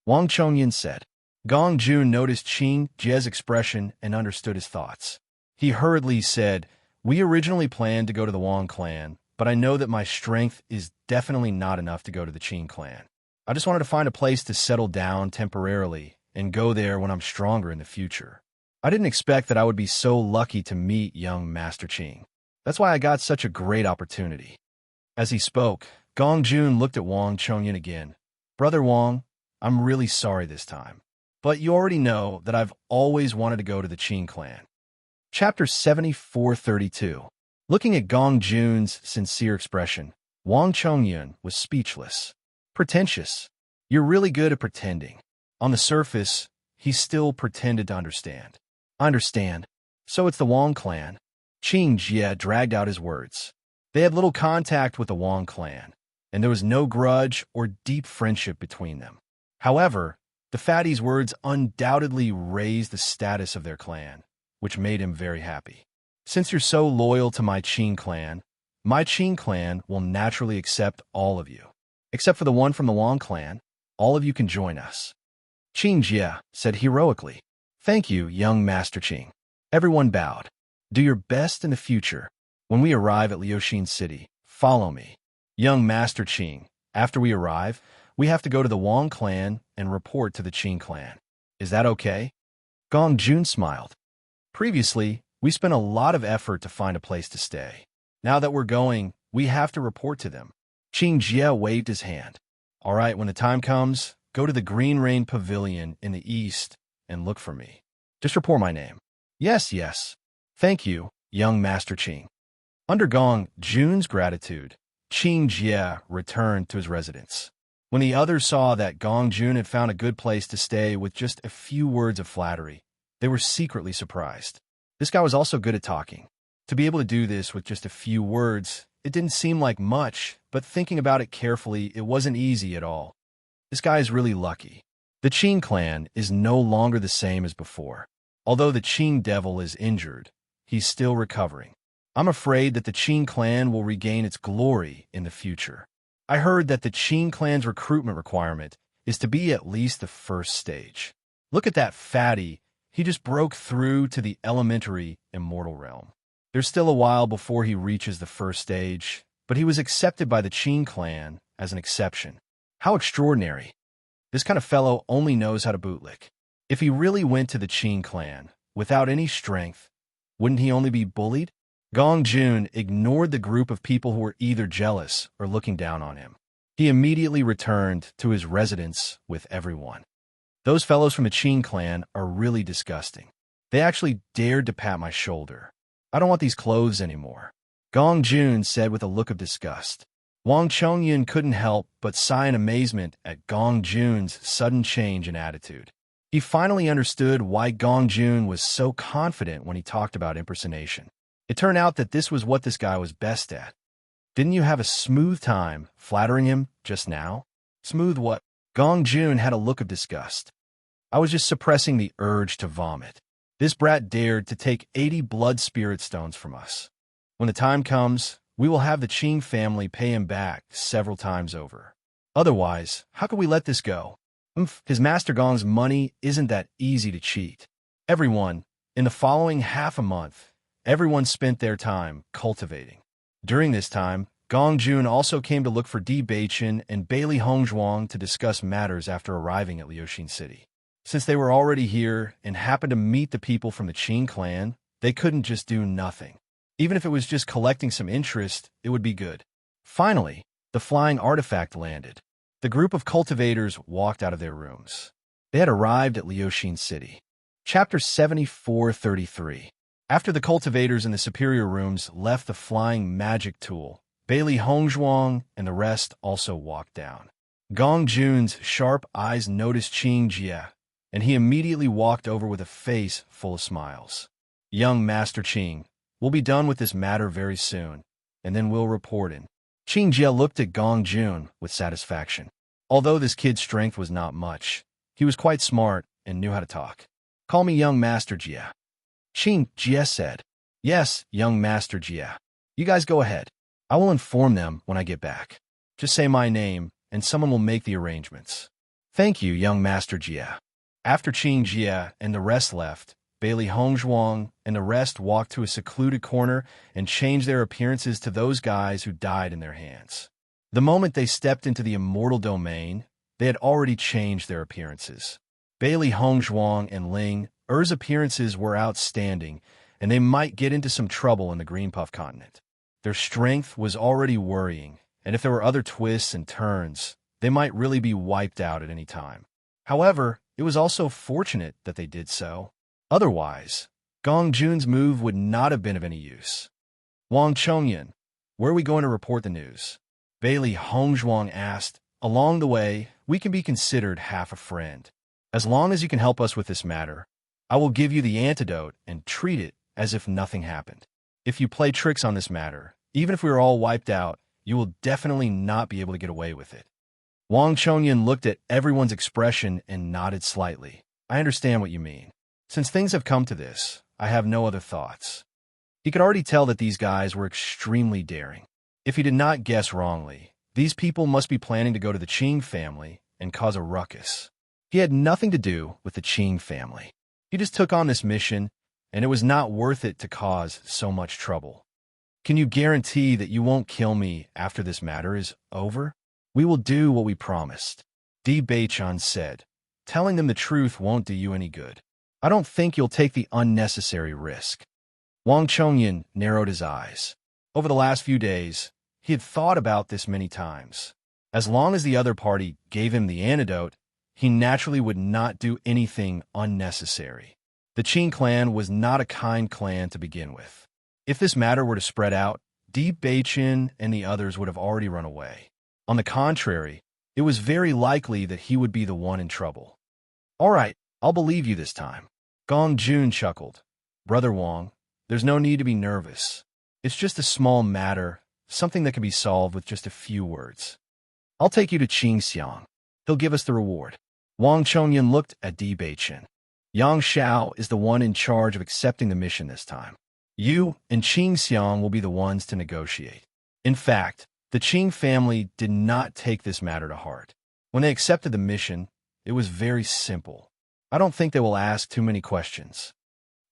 Wang Chongyin said. Gong Jun noticed Qing Jie's expression and understood his thoughts. He hurriedly said, "We originally planned to go to the Wang clan, but I know that my strength is definitely not enough to go to the Qing clan. I just wanted to find a place to settle down temporarily and go there when I'm stronger in the future. I didn't expect that I would be so lucky to meet young Master Qing. That's why I got such a great opportunity." As he spoke, Gong Jun looked at Wang Chongyin again. "Brother Wang, I'm really sorry this time, but you already know that I've always wanted to go to the Qing clan." Chapter 7432. Looking at Gong Jun's sincere expression, Wang Chongyin was speechless. Pretentious. You're really good at pretending. On the surface, he still pretended to understand. I understand. So it's the Wang clan. Qing Jie dragged out his words. They had little contact with the Wang clan, and there was no grudge or deep friendship between them. However, the fatty's words undoubtedly raised the status of their clan, which made him very happy. Since you're so loyal to my Qing clan will naturally accept all of you. Except for the one from the Wang clan, all of you can join us. Qing Jie said heroically. Thank you, young Master Qing. Everyone bowed. Do your best in the future. When we arrive at Liuxin City, follow me. Young Master Qing, after we arrive, we have to go to the Wang clan and report to the Qing clan. Is that okay? Gong Jun smiled. Previously, we spent a lot of effort to find a place to stay. Now that we're going, we have to report to them. Qing Jie waved his hand. All right, when the time comes, go to the Green Rain Pavilion in the east and look for me. Just report my name. Yes, yes. Thank you, young Master Qing. Under Gong Jun's gratitude, Qing Jie returned to his residence. When the others saw that Gong Jun had found a good place to stay with just a few words of flattery, they were secretly surprised. This guy was also good at talking. To be able to do this with just a few words, it didn't seem like much, but thinking about it carefully, it wasn't easy at all. This guy is really lucky. The Qing clan is no longer the same as before. Although the Qing Devil is injured, he's still recovering. I'm afraid that the Qing clan will regain its glory in the future. I heard that the Qing clan's recruitment requirement is to be at least the first stage. Look at that fatty. He just broke through to the elementary immortal realm. There's still a while before he reaches the first stage, but he was accepted by the Qing clan as an exception. How extraordinary. This kind of fellow only knows how to bootlick. If he really went to the Qing clan without any strength, wouldn't he only be bullied? Gong Jun ignored the group of people who were either jealous or looking down on him. He immediately returned to his residence with everyone. Those fellows from the Qing clan are really disgusting. They actually dared to pat my shoulder. I don't want these clothes anymore, Gong Jun said with a look of disgust. Wang Chongyun couldn't help but sigh in amazement at Gong Jun's sudden change in attitude. He finally understood why Gong Jun was so confident when he talked about impersonation. It turned out that this was what this guy was best at. Didn't you have a smooth time flattering him just now? Smooth what? Gong Jun had a look of disgust. I was just suppressing the urge to vomit. This brat dared to take 80 blood spirit stones from us. When the time comes, we will have the Qing family pay him back several times over. Otherwise, how could we let this go? His Master Gong's money isn't that easy to cheat. Everyone, in the following half a month, everyone spent their time cultivating. During this time, Gong Jun also came to look for Di Beichen and Bailey Hongzhuang to discuss matters after arriving at Liuxin City. Since they were already here and happened to meet the people from the Qing clan, they couldn't just do nothing. Even if it was just collecting some interest, it would be good. Finally, the flying artifact landed. The group of cultivators walked out of their rooms. They had arrived at Liuxin City. Chapter 7433. After the cultivators in the superior rooms left the flying magic tool, Bailey Hongzhuang and the rest also walked down. Gong Jun's sharp eyes noticed Qing Jie, and he immediately walked over with a face full of smiles. Young Master Qing, we'll be done with this matter very soon, and then we'll report in. Qing Jie looked at Gong Jun with satisfaction. Although this kid's strength was not much, he was quite smart and knew how to talk. Call me Young Master Jie. Qing Jie said. Yes, Young Master Jie. You guys go ahead. I will inform them when I get back. Just say my name, and someone will make the arrangements. Thank you, Young Master Jie. After Qing Jie and the rest left, Bailey Hongzhuang and the rest walked to a secluded corner and changed their appearances to those guys who died in their hands. The moment they stepped into the immortal domain, they had already changed their appearances. Bailey Hongzhuang and Ling Er's appearances were outstanding, and they might get into some trouble in the Green Puff continent. Their strength was already worrying, and if there were other twists and turns, they might really be wiped out at any time. However, it was also fortunate that they did so. Otherwise, Gong Jun's move would not have been of any use. Wang Chongyun, where are we going to report the news? Bailey Hongzhuang asked. Along the way, we can be considered half a friend. As long as you can help us with this matter, I will give you the antidote and treat it as if nothing happened. If you play tricks on this matter, even if we are all wiped out, you will definitely not be able to get away with it. Wang Chongyun looked at everyone's expression and nodded slightly. I understand what you mean. Since things have come to this, I have no other thoughts. He could already tell that these guys were extremely daring. If he did not guess wrongly, these people must be planning to go to the Qing family and cause a ruckus. He had nothing to do with the Qing family. He just took on this mission, and it was not worth it to cause so much trouble. Can you guarantee that you won't kill me after this matter is over? We will do what we promised, Di Beichen said. Telling them the truth won't do you any good. I don't think you'll take the unnecessary risk. Wang Chongyun narrowed his eyes. Over the last few days, he had thought about this many times. As long as the other party gave him the antidote, he naturally would not do anything unnecessary. The Qing clan was not a kind clan to begin with. If this matter were to spread out, Di Beichen and the others would have already run away. On the contrary, it was very likely that he would be the one in trouble. All right, I'll believe you this time. Gong Jun chuckled. Brother Wang, there's no need to be nervous. It's just a small matter, something that can be solved with just a few words. I'll take you to Qing Xiang. He'll give us the reward. Wang Chongyun looked at Di Beichen. Yang Xiao is the one in charge of accepting the mission this time. You and Qing Xiang will be the ones to negotiate. In fact, the Qing family did not take this matter to heart. When they accepted the mission, it was very simple. I don't think they will ask too many questions.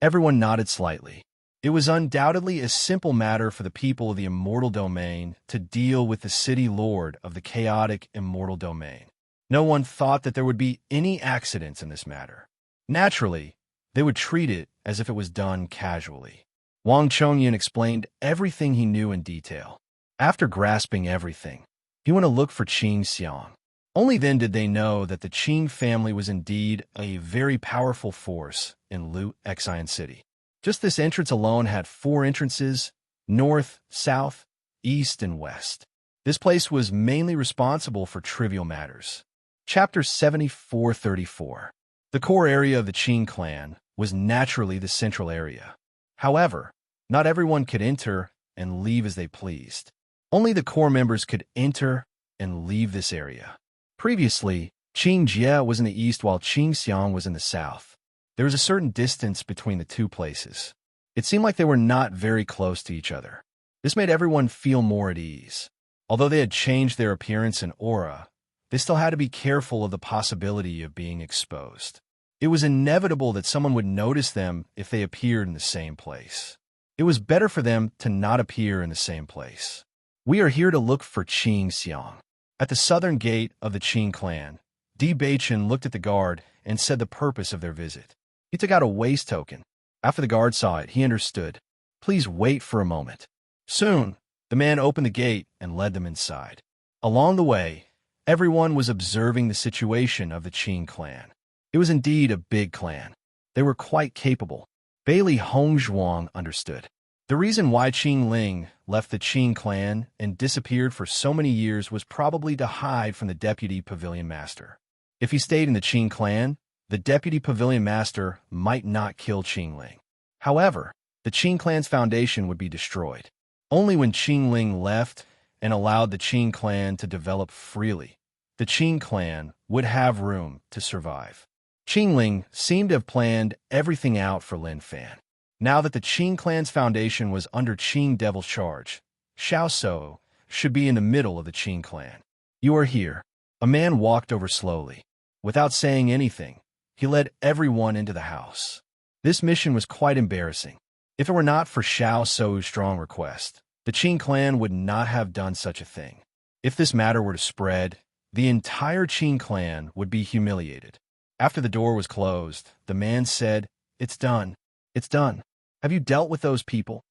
Everyone nodded slightly. It was undoubtedly a simple matter for the people of the immortal domain to deal with the city lord of the chaotic immortal domain. No one thought that there would be any accidents in this matter. Naturally, they would treat it as if it was done casually. Wang Chongyun explained everything he knew in detail. After grasping everything, He went to look for Qing Xiang. Only then did they know that the Qing family was indeed a very powerful force in Lu Xian City. Just this entrance alone had 4 entrances: north, south, east, and west. This place was mainly responsible for trivial matters. Chapter 7434. The core area of the Qing clan was naturally the central area. However, not everyone could enter and leave as they pleased. Only the core members could enter and leave this area. Previously, Qing Jie was in the east while Qing Xiang was in the south. There was a certain distance between the two places. It seemed like they were not very close to each other. This made everyone feel more at ease. Although they had changed their appearance and aura, they still had to be careful of the possibility of being exposed. It was inevitable that someone would notice them if they appeared in the same place. It was better for them to not appear in the same place. We are here to look for Qing Xiang. At the southern gate of the Qing clan, Di Beichen looked at the guard and said the purpose of their visit. He took out a waste token. After the guard saw it, he understood. Please wait for a moment. Soon, the man opened the gate and led them inside. Along the way, everyone was observing the situation of the Qing clan. It was indeed a big clan. They were quite capable. Bailey Hongzhuang understood. The reason why Qing Ling left the Qing clan and disappeared for so many years was probably to hide from the deputy pavilion master. If he stayed in the Qing clan, the deputy pavilion master might not kill Qing Ling. However, the Qing clan's foundation would be destroyed. Only when Qing Ling left and allowed the Qing clan to develop freely, the Qing clan would have room to survive. Qing Ling seemed to have planned everything out for Lin Fan. Now that the Qing clan's foundation was under Qing Devil's charge, Xiao Shou should be in the middle of the Qing clan. You are here. A man walked over slowly. Without saying anything, he led everyone into the house. This mission was quite embarrassing. If it were not for Xiao Shou's strong request, the Qing clan would not have done such a thing. If this matter were to spread, the entire Qing clan would be humiliated. After the door was closed, the man said, "It's done. It's done. Have you dealt with those people?"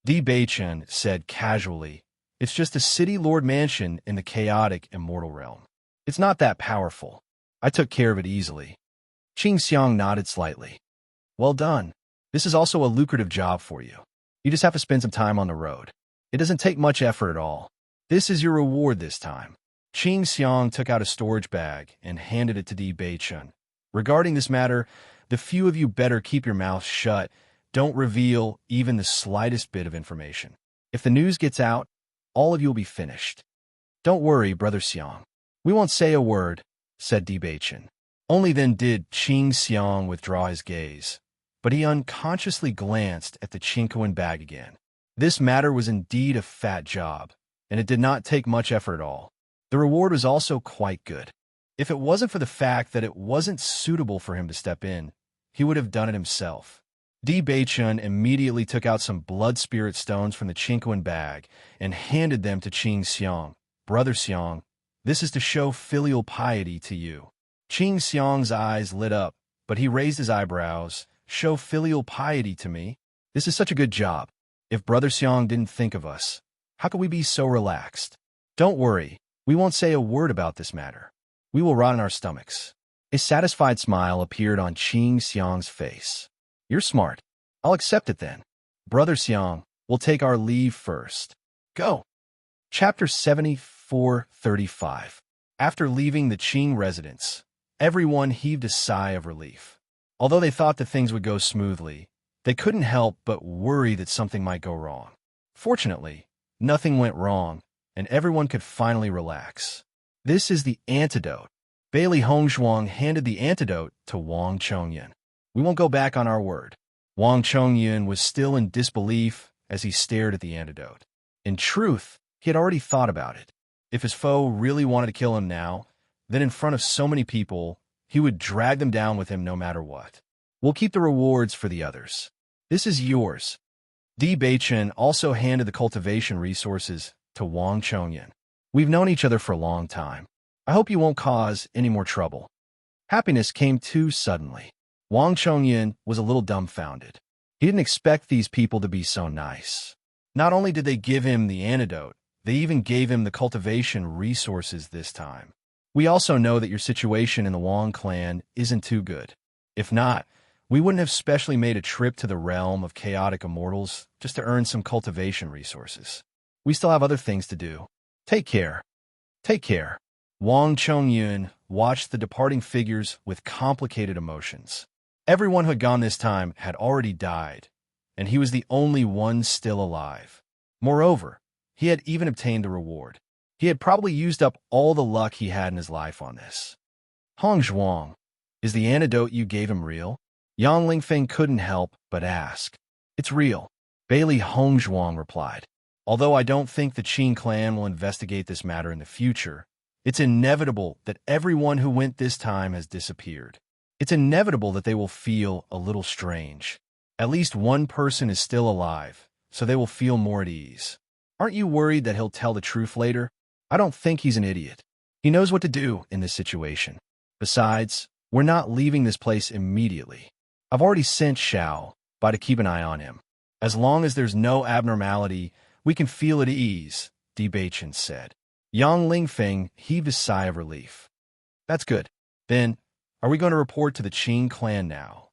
Di Beichen said casually, "It's just a city lord mansion in the chaotic immortal realm. It's not that powerful. I took care of it easily." Qing Xiang nodded slightly. "Well done. This is also a lucrative job for you. You just have to spend some time on the road. It doesn't take much effort at all. This is your reward this time." Qing Xiang took out a storage bag and handed it to Di Beichen. "Regarding this matter, the few of you better keep your mouths shut. Don't reveal even the slightest bit of information. If the news gets out, all of you will be finished." "Don't worry, Brother Xiang. We won't say a word," said Di Beichen. Only then did Qing Xiang withdraw his gaze, but he unconsciously glanced at the Qingquan bag again. This matter was indeed a fat job, and it did not take much effort at all. The reward was also quite good. If it wasn't for the fact that it wasn't suitable for him to step in, he would have done it himself. Di Beichen immediately took out some blood spirit stones from the Qingquan bag and handed them to Qing Xiang. "Brother Xiang, this is to show filial piety to you." Qing Xiang's eyes lit up, but he raised his eyebrows. "Show filial piety to me? This is such a good job. If Brother Xiang didn't think of us, how could we be so relaxed? Don't worry, we won't say a word about this matter. We will rot in our stomachs." A satisfied smile appeared on Qing Xiang's face. "You're smart. I'll accept it then. Brother Xiang, we'll take our leave first. Go." Chapter 7435. After leaving the Qing residence, everyone heaved a sigh of relief. Although they thought that things would go smoothly, they couldn't help but worry that something might go wrong. Fortunately, nothing went wrong, and everyone could finally relax. "This is the antidote." Bailey Hongzhuang handed the antidote to Wang Chongyan. "We won't go back on our word." Wang Chongyan was still in disbelief as he stared at the antidote. In truth, he had already thought about it. If his foe really wanted to kill him now, then in front of so many people, he would drag them down with him no matter what. "We'll keep the rewards for the others. This is yours." Di Beichen also handed the cultivation resources to Wang Chongyan. "We've known each other for a long time. I hope you won't cause any more trouble." Happiness came too suddenly. Wang Chongyan was a little dumbfounded. He didn't expect these people to be so nice. Not only did they give him the antidote, They even gave him the cultivation resources this time. We also know that your situation in the Wong clan isn't too good. If not, we wouldn't have specially made a trip to the realm of chaotic immortals just to earn some cultivation resources. We still have other things to do. Take care. Take care. Wang Chongyun watched the departing figures with complicated emotions. Everyone who had gone this time had already died, and he was the only one still alive. Moreover, he had even obtained the reward. He had probably used up all the luck he had in his life on this. Hong Zhuang, is the antidote you gave him real? Yang Lingfeng couldn't help but ask. It's real, Bailey Hong Zhuang replied. Although I don't think the Qin clan will investigate this matter in the future, it's inevitable that everyone who went this time has disappeared. It's inevitable that they will feel a little strange. At least one person is still alive, so they will feel more at ease. Aren't you worried that he'll tell the truth later? I don't think he's an idiot. He knows what to do in this situation. Besides, we're not leaving this place immediately. I've already sent Xiao by to keep an eye on him. As long as there's no abnormality, we can feel at ease, Di Baichen said. Yang Lingfeng heaved a sigh of relief. That's good. Then, are we going to report to the Qin clan now?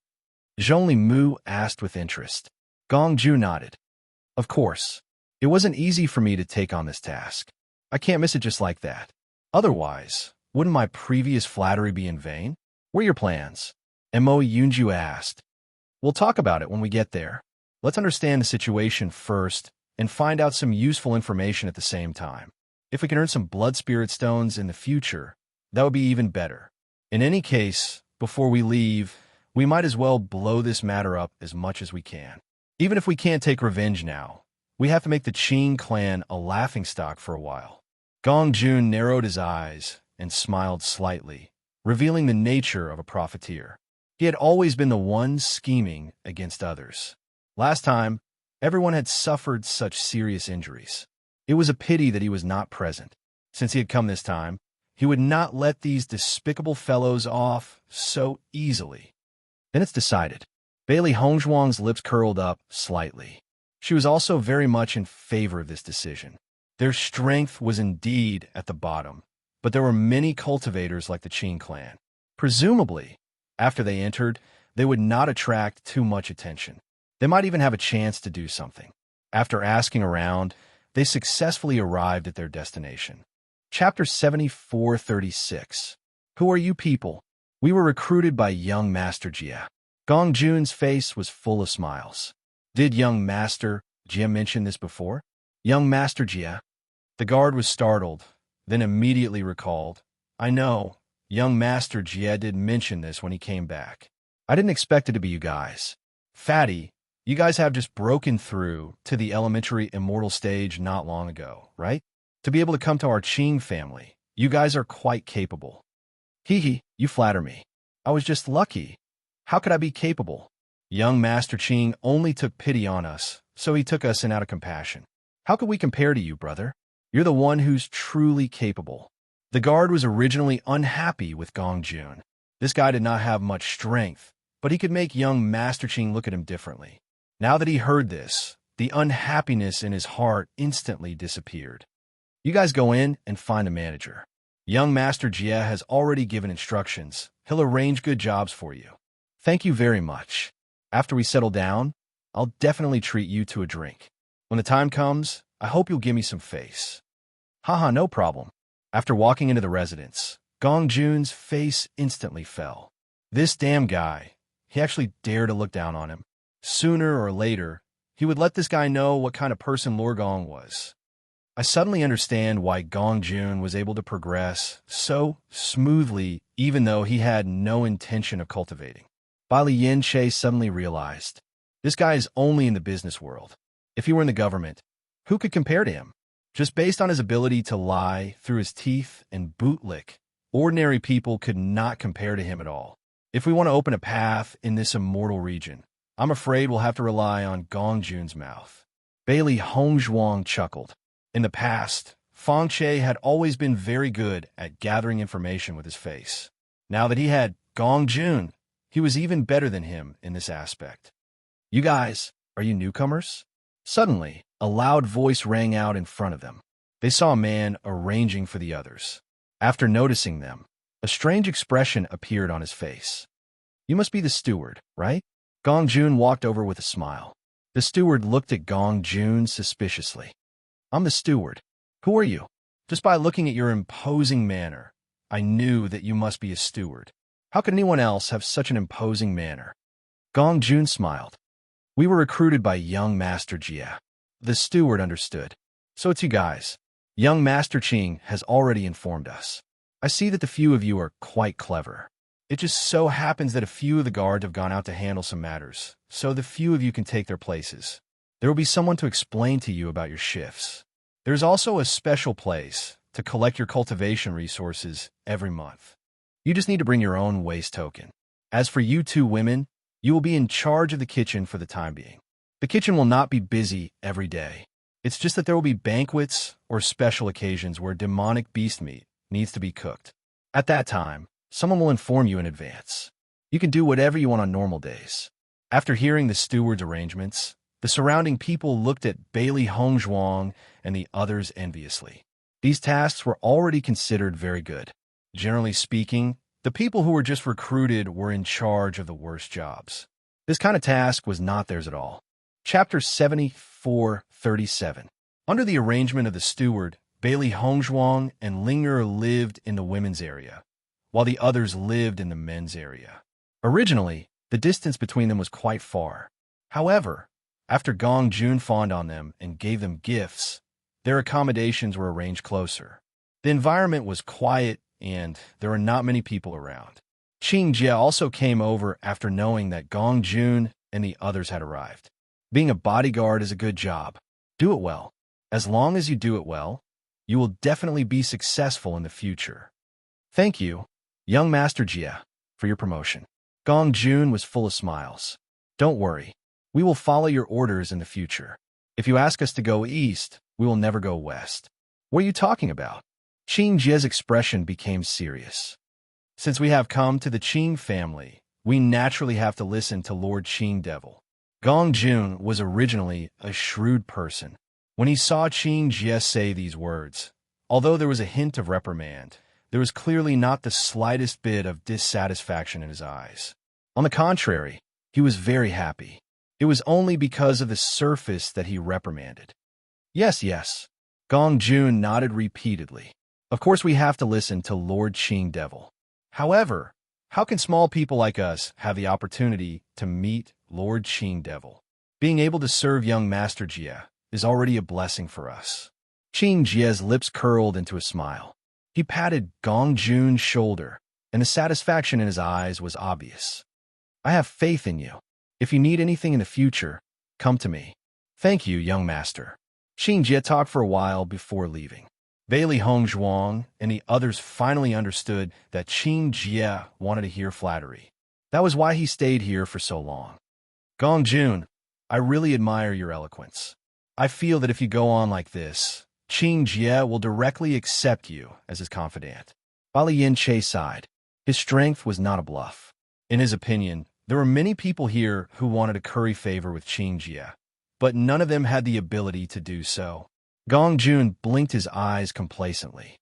Zhongli Mu asked with interest. Gong Ju nodded. Of course. It wasn't easy for me to take on this task. I can't miss it just like that. Otherwise, wouldn't my previous flattery be in vain? What are your plans? Mo Yunju asked. We'll talk about it when we get there. Let's understand the situation first and find out some useful information at the same time. If we can earn some blood spirit stones in the future, that would be even better. In any case, before we leave, we might as well blow this matter up as much as we can. Even if we can't take revenge now, we have to make the Qin clan a laughingstock for a while. Gong Jun narrowed his eyes and smiled slightly, revealing the nature of a profiteer. He had always been the one scheming against others. Last time, everyone had suffered such serious injuries. It was a pity that he was not present. Since he had come this time, he would not let these despicable fellows off so easily. Then it's decided. Bailey Hongzhuang's lips curled up slightly. She was also very much in favor of this decision. Their strength was indeed at the bottom, but there were many cultivators like the Qin clan. Presumably, after they entered, they would not attract too much attention. They might even have a chance to do something. After asking around, they successfully arrived at their destination. Chapter 7436. Who are you people? We were recruited by young Master Jia. Gong Jun's face was full of smiles. Did young Master Jia mention this before? Young Master Jia. The guard was startled, then immediately recalled. I know, young Master Jia did mention this when he came back. I didn't expect it to be you guys. Fatty, you guys have just broken through to the elementary immortal stage not long ago, right? To be able to come to our Qing family, you guys are quite capable. Hee, you flatter me. I was just lucky. How could I be capable? Young Master Qing only took pity on us, so he took us in out of compassion. How could we compare to you, brother? You're the one who's truly capable. The guard was originally unhappy with Gong Jun. This guy did not have much strength, but he could make young Master Qing look at him differently. Now that he heard this, the unhappiness in his heart instantly disappeared. You guys go in and find a manager. Young Master Jia has already given instructions. He'll arrange good jobs for you. Thank you very much. After we settle down, I'll definitely treat you to a drink. When the time comes, I hope you'll give me some face. Haha, no problem. After walking into the residence, Gong Jun's face instantly fell. This damn guy, he actually dared to look down on him. Sooner or later, he would let this guy know what kind of person Lord Gong was. I suddenly understand why Gong Jun was able to progress so smoothly even though he had no intention of cultivating. Bali Yin Che suddenly realized, this guy is only in the business world. If he were in the government, who could compare to him? Just based on his ability to lie through his teeth and bootlick, ordinary people could not compare to him at all. If we want to open a path in this immortal region, I'm afraid we'll have to rely on Gong Jun's mouth. Bailey Hongzhuang chuckled. In the past, Fang Che had always been very good at gathering information with his face. Now that he had Gong Jun, he was even better than him in this aspect. You guys, are you newcomers? Suddenly, a loud voice rang out in front of them. They saw a man arranging for the others. After noticing them, a strange expression appeared on his face. You must be the steward, right? Gong Jun walked over with a smile. The steward looked at Gong Jun suspiciously. I'm the steward. Who are you? Just by looking at your imposing manner, I knew that you must be a steward. How could anyone else have such an imposing manner? Gong Jun smiled. We were recruited by young Master Jia. The steward understood. So it's you guys. Young Master Qing has already informed us. I see that the few of you are quite clever. It just so happens that a few of the guards have gone out to handle some matters, so the few of you can take their places. There will be someone to explain to you about your shifts. There's also a special place to collect your cultivation resources every month. You just need to bring your own waste token. As for you two women, you will be in charge of the kitchen for the time being. The kitchen will not be busy every day. It's just that there will be banquets or special occasions where demonic beast meat needs to be cooked. At that time, someone will inform you in advance. You can do whatever you want on normal days. After hearing the steward's arrangements, the surrounding people looked at Bailey Hongzhuang and the others enviously. These tasks were already considered very good. Generally speaking, the people who were just recruited were in charge of the worst jobs. This kind of task was not theirs at all. Chapter 74:37. Under the arrangement of the steward, Bailey Hongzhuang and Linger lived in the women's area, while the others lived in the men's area. Originally, the distance between them was quite far. However, after Gong Jun fawned on them and gave them gifts, their accommodations were arranged closer. The environment was quiet and there were not many people around. Qing Jia also came over after knowing that Gong Jun and the others had arrived. Being a bodyguard is a good job. Do it well. As long as you do it well, you will definitely be successful in the future. Thank you, young Master Jia, for your promotion. Gong Jun was full of smiles. Don't worry. We will follow your orders in the future. If you ask us to go east, we will never go west. What are you talking about? Qing Jia's expression became serious. Since we have come to the Qing family, we naturally have to listen to Lord Qing Devil. Gong Jun was originally a shrewd person. When he saw Qing Jia say these words, although there was a hint of reprimand, there was clearly not the slightest bit of dissatisfaction in his eyes. On the contrary, he was very happy. It was only because of the surface that he reprimanded. Yes, yes. Gong Jun nodded repeatedly. Of course we have to listen to Lord Qing Devil. However, how can small people like us have the opportunity to meet Lord Qing Devil? Being able to serve young Master Jia is already a blessing for us. Qing Jia's lips curled into a smile. He patted Gong Jun's shoulder, and the satisfaction in his eyes was obvious. I have faith in you. If you need anything in the future, come to me. Thank you, young master. Qing Jia talked for a while before leaving. Bailey Hongzhuang and the others finally understood that Qing Jia wanted to hear flattery. That was why he stayed here for so long. Gong Jun, I really admire your eloquence. I feel that if you go on like this, Qing Jia will directly accept you as his confidant. Bali Yin Che sighed. His strength was not a bluff. In his opinion, there were many people here who wanted to curry favor with Qing Jia, but none of them had the ability to do so. Gong Jun blinked his eyes complacently.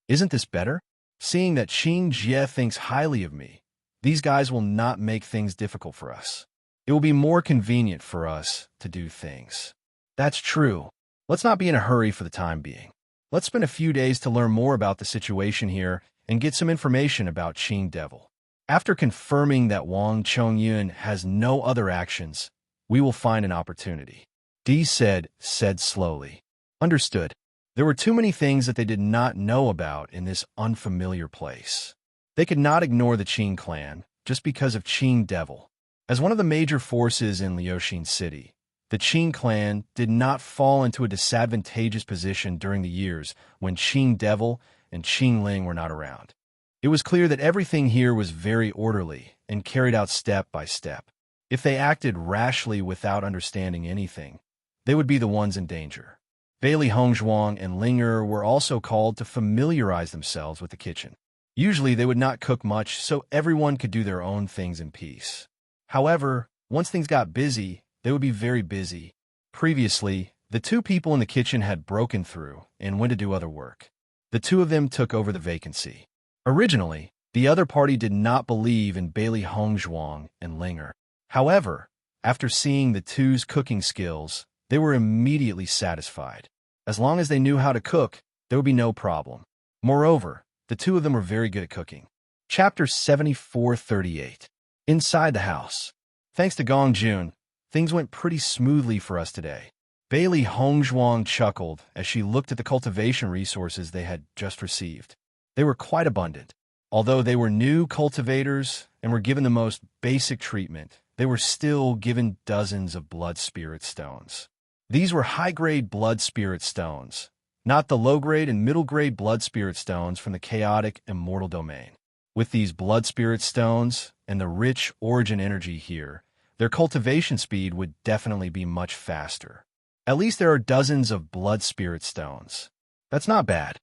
Isn't this better? Seeing that Qing Jia thinks highly of me, these guys will not make things difficult for us. It will be more convenient for us to do things. That's true. Let's not be in a hurry for the time being. Let's spend a few days to learn more about the situation here and get some information about Qing Devil. After confirming that Wang Chongyun has no other actions, we will find an opportunity. Di said slowly. Understood. There were too many things that they did not know about in this unfamiliar place. They could not ignore the Qing clan just because of Qing Devil. As one of the major forces in Liuxin City, the Qing clan did not fall into a disadvantageous position during the years when Qing Devil and Qing Ling were not around. It was clear that everything here was very orderly and carried out step by step. If they acted rashly without understanding anything, they would be the ones in danger. Bailey Hongzhuang and Linger were also called to familiarize themselves with the kitchen. Usually they would not cook much so everyone could do their own things in peace. However, once things got busy, they would be very busy. Previously, The two people in the kitchen had broken through and went to do other work. The two of them took over the vacancy. Originally, the other party did not believe in Bailey Hongzhuang and Linger. However, after seeing the two's cooking skills, they were immediately satisfied. As long as they knew how to cook, there would be no problem. Moreover, the two of them were very good at cooking. Chapter 7438. Inside the house. Thanks to Gong Jun, things went pretty smoothly for us today. Bailey Hongzhuang chuckled as she looked at the cultivation resources they had just received. They were quite abundant. Although they were new cultivators and were given the most basic treatment, they were still given dozens of blood spirit stones. These were high-grade blood spirit stones, not the low-grade and middle-grade blood spirit stones from the chaotic immortal domain. With these blood spirit stones and the rich origin energy here, their cultivation speed would definitely be much faster. At least there are dozens of blood spirit stones. That's not bad.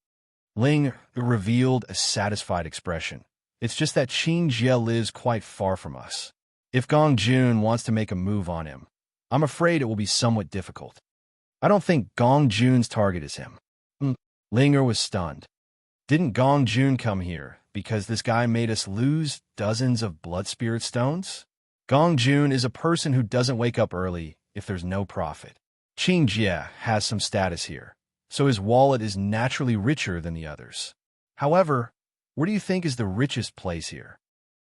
Ling revealed a satisfied expression. It's just that Qing Jie lives quite far from us. If Gong Jun wants to make a move on him, I'm afraid it will be somewhat difficult. I don't think Gong Jun's target is him. Linger was stunned. Didn't Gong Jun come here because this guy made us lose dozens of blood spirit stones? Gong Jun is a person who doesn't wake up early if there's no profit. Qing Jie has some status here, so his wallet is naturally richer than the others. However, where do you think is the richest place here?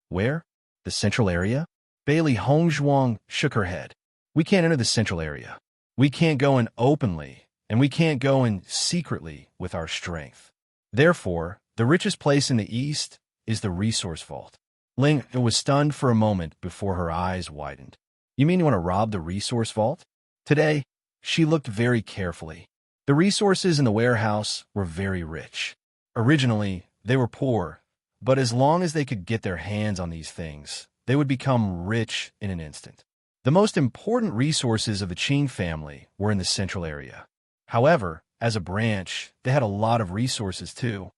Where? The central area? Bailey Hongzhuang shook her head. We can't enter the central area. We can't go in openly, and we can't go in secretly with our strength. Therefore, the richest place in the east is the resource vault. Ling was stunned for a moment before her eyes widened. You mean you want to rob the resource vault? Today, she looked very carefully. The resources in the warehouse were very rich. Originally, they were poor, but as long as they could get their hands on these things, they would become rich in an instant. The most important resources of the Qing family were in the central area. However, as a branch, they had a lot of resources too.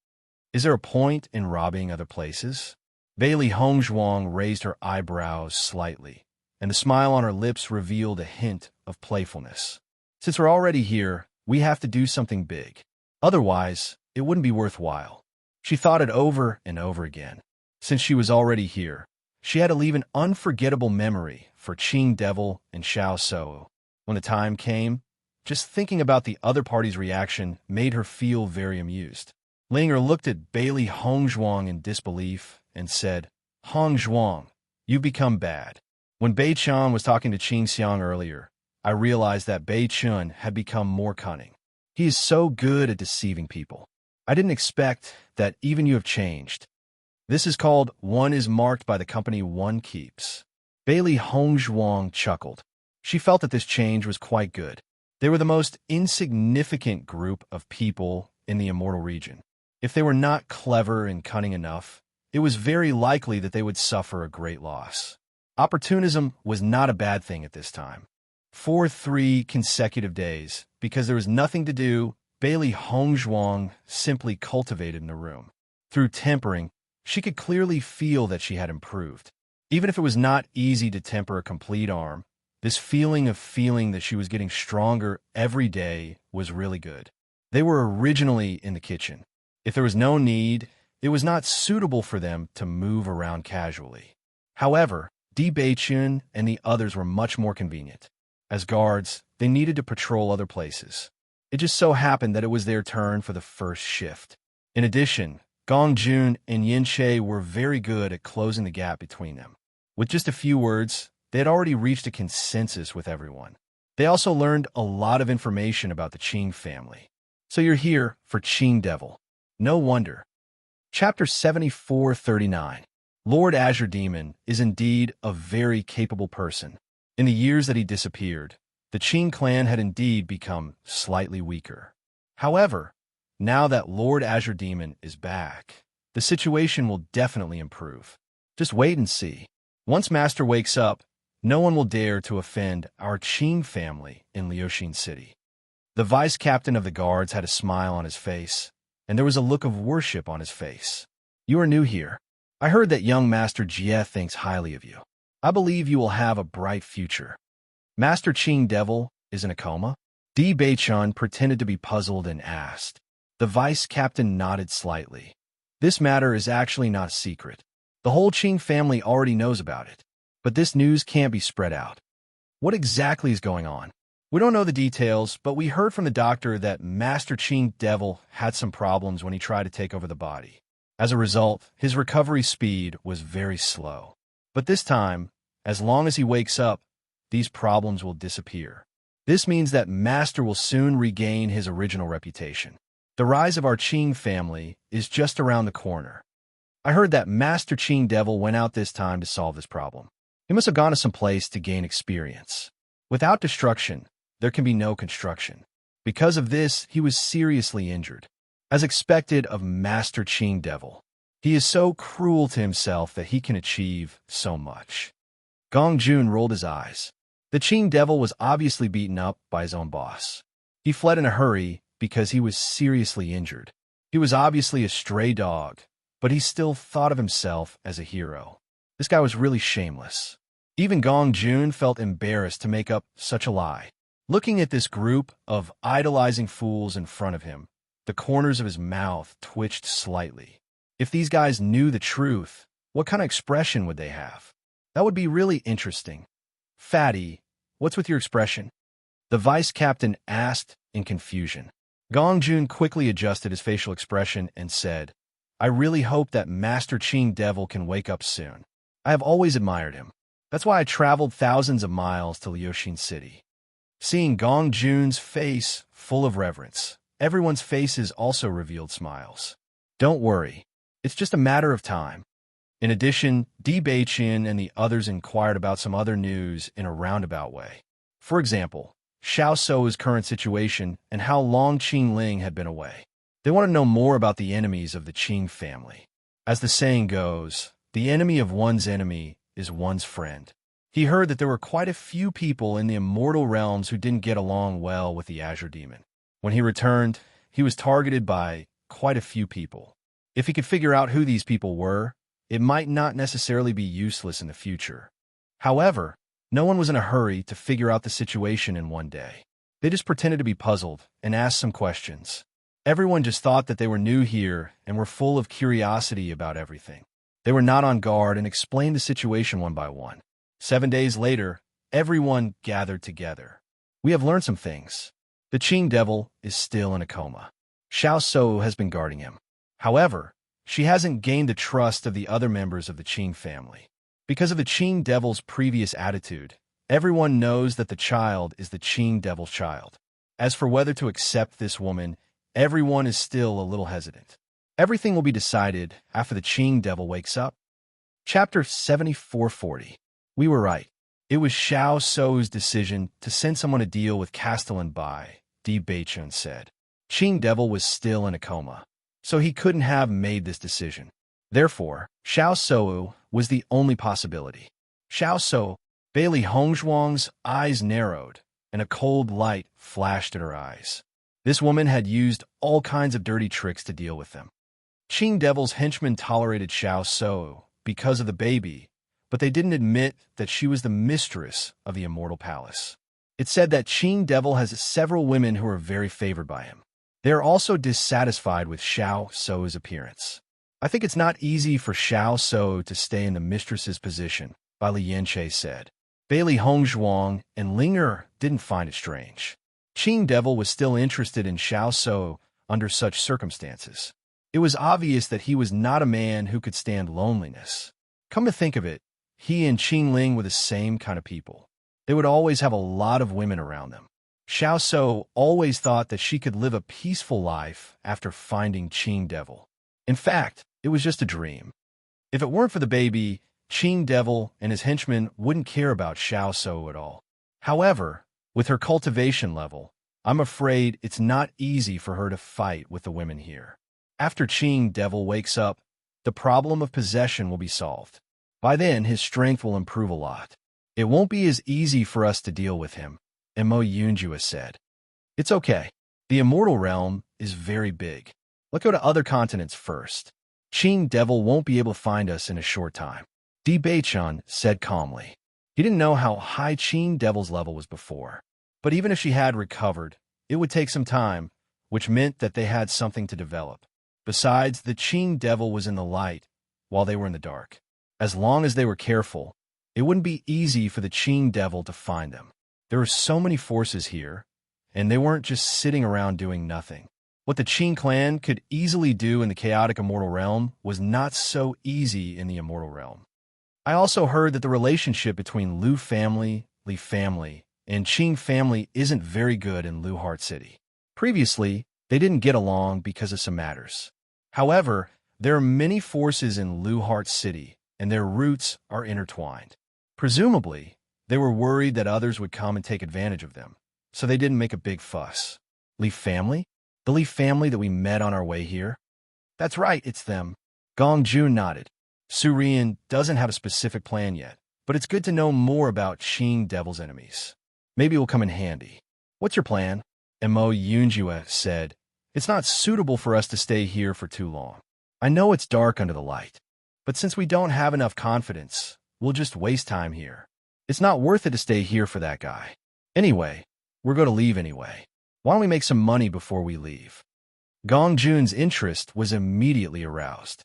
Is there a point in robbing other places? Bailey Hongzhuang raised her eyebrows slightly, and the smile on her lips revealed a hint of playfulness. Since we're already here, we have to do something big. Otherwise, it wouldn't be worthwhile. She thought it over and over again. Since she was already here, she had to leave an unforgettable memory for Qing Devil and Xiao Sou. When the time came, just thinking about the other party's reaction made her feel very amused. Linger looked at Bailey Hongzhuang in disbelief and said, Hongzhuang, you've become bad. When Bei Chun was talking to Qing Xiang earlier, I realized that Bei Chun had become more cunning. He is so good at deceiving people. I didn't expect that even you have changed. This is called one is marked by the company one keeps. Bailey Hongzhuang chuckled. She felt that this change was quite good. They were the most insignificant group of people in the immortal region. If they were not clever and cunning enough, it was very likely that they would suffer a great loss. Opportunism was not a bad thing at this time. For 3 consecutive days, because there was nothing to do, Bailey Hongzhuang simply cultivated in the room. Through tempering, she could clearly feel that she had improved. Even if it was not easy to temper a complete arm, this feeling that she was getting stronger every day was really good. They were originally in the kitchen. If there was no need, it was not suitable for them to move around casually. However, Di Beichun and the others were much more convenient. As guards, they needed to patrol other places. It just so happened that it was their turn for the first shift. In addition, Gong Jun and Yin Che were very good at closing the gap between them. With just a few words, they had already reached a consensus with everyone. They also learned a lot of information about the Qing family. So you're here for Qing Devil. No wonder. Chapter 7439. Lord Azure Demon is indeed a very capable person. In the years that he disappeared, the Qing clan had indeed become slightly weaker. However, now that Lord Azure Demon is back, the situation will definitely improve. Just wait and see. Once Master wakes up, no one will dare to offend our Qing family in Liuxin City. The vice captain of the guards had a smile on his face, and there was a look of worship on his face. You are new here. I heard that young Master Jie thinks highly of you. I believe you will have a bright future. Master Qing Devil is in a coma? Di Beichun pretended to be puzzled and asked. The vice captain nodded slightly. This matter is actually not a secret. The whole Qing family already knows about it. But this news can't be spread out. What exactly is going on? We don't know the details, but we heard from the doctor that Master Qing Devil had some problems when he tried to take over the body. As a result, his recovery speed was very slow. But this time, as long as he wakes up, these problems will disappear. This means that Master will soon regain his original reputation. The rise of our Qing family is just around the corner. I heard that Master Qing Devil went out this time to solve this problem. He must have gone to some place to gain experience. Without destruction, there can be no construction. Because of this, he was seriously injured. As expected of Master Qing Devil, he is so cruel to himself that he can achieve so much. Gong Jun rolled his eyes. The Qing Devil was obviously beaten up by his own boss. He fled in a hurry because he was seriously injured. He was obviously a stray dog, but he still thought of himself as a hero. This guy was really shameless. Even Gong Jun felt embarrassed to make up such a lie. Looking at this group of idolizing fools in front of him, the corners of his mouth twitched slightly. If these guys knew the truth, what kind of expression would they have? That would be really interesting. Fatty, what's with your expression? The vice captain asked in confusion. Gong Jun quickly adjusted his facial expression and said, I really hope that Master Qing Devil can wake up soon. I have always admired him. That's why I traveled thousands of miles to Liuxin City. Seeing Gong Jun's face full of reverence, everyone's faces also revealed smiles. Don't worry, it's just a matter of time. In addition, Di Beiqin and the others inquired about some other news in a roundabout way. For example, Xiao Sou's current situation and how long Qing Ling had been away. They want to know more about the enemies of the Qing family. As the saying goes, the enemy of one's enemy is one's friend. He heard that there were quite a few people in the immortal realms who didn't get along well with the Azure Demon. When he returned, he was targeted by quite a few people. If he could figure out who these people were, it might not necessarily be useless in the future. However, no one was in a hurry to figure out the situation in one day. They just pretended to be puzzled and asked some questions. Everyone just thought that they were new here and were full of curiosity about everything. They were not on guard and explained the situation one by one. 7 days later, everyone gathered together. We have learned some things. The Qing Devil is still in a coma. Xiao Sou has been guarding him. However, she hasn't gained the trust of the other members of the Qing family. Because of the Qing Devil's previous attitude, everyone knows that the child is the Qing Devil's child. As for whether to accept this woman, everyone is still a little hesitant. Everything will be decided after the Qing Devil wakes up. Chapter 7440. We were right. It was Xiao Sou's decision to send someone to deal with Castellan Bai, Di Beichun said. Qing Devil was still in a coma, so he couldn't have made this decision. Therefore, Xiao Sou was the only possibility. Xiao Sou, Bailey Hongzhuang's eyes narrowed, and a cold light flashed in her eyes. This woman had used all kinds of dirty tricks to deal with them. Qing Devil's henchmen tolerated Xiao Sou because of the baby, but they didn't admit that she was the mistress of the Immortal Palace. It's said that Qing Devil has several women who are very favored by him. They are also dissatisfied with Xiao Sou's appearance. I think it's not easy for Xiao Sou to stay in the mistress's position, Li Yanche said. Bailey Hongzhuang and Linger didn't find it strange. Qing Devil was still interested in Xiao Sou under such circumstances. It was obvious that he was not a man who could stand loneliness. Come to think of it, he and Qing Ling were the same kind of people. They would always have a lot of women around them. Xiao Sou always thought that she could live a peaceful life after finding Qing Devil. In fact, it was just a dream. If it weren't for the baby, Qing Devil and his henchmen wouldn't care about Xiao Sou at all. However, with her cultivation level, I'm afraid it's not easy for her to fight with the women here. After Qing Devil wakes up, the problem of possession will be solved. By then, his strength will improve a lot. It won't be as easy for us to deal with him, Mo Yunjua said. It's okay. The immortal realm is very big. Let's go to other continents first. Qing Devil won't be able to find us in a short time. Di Beichun said calmly. He didn't know how high Qing Devil's level was before. But even if she had recovered, It would take some time, which meant that they had something to develop. Besides, the Qing devil was in the light, while they were in the dark. As long as they were careful, it wouldn't be easy for the Qing devil to find them. There were so many forces here, and they weren't just sitting around doing nothing. What the Qing clan could easily do in the chaotic immortal realm was not so easy in the immortal realm. I also heard that the relationship between Li family, and Qing family isn't very good in Lu Heart City. Previously, they didn't get along because of some matters. However, there are many forces in Lu Heart City, and their roots are intertwined. Presumably, they were worried that others would come and take advantage of them, so they didn't make a big fuss. Li family? The Li family that we met on our way here? That's right, it's them. Gong Jun nodded. Serene doesn't have a specific plan yet, but it's good to know more about Qing devil's enemies. Maybe it will come in handy. What's your plan? Mo Yunjue said. It's not suitable for us to stay here for too long. I know it's dark under the light, but since we don't have enough confidence, we'll just waste time here. It's not worth it to stay here for that guy. Anyway, we're going to leave anyway. Why don't we make some money before we leave? Gong Jun's interest was immediately aroused.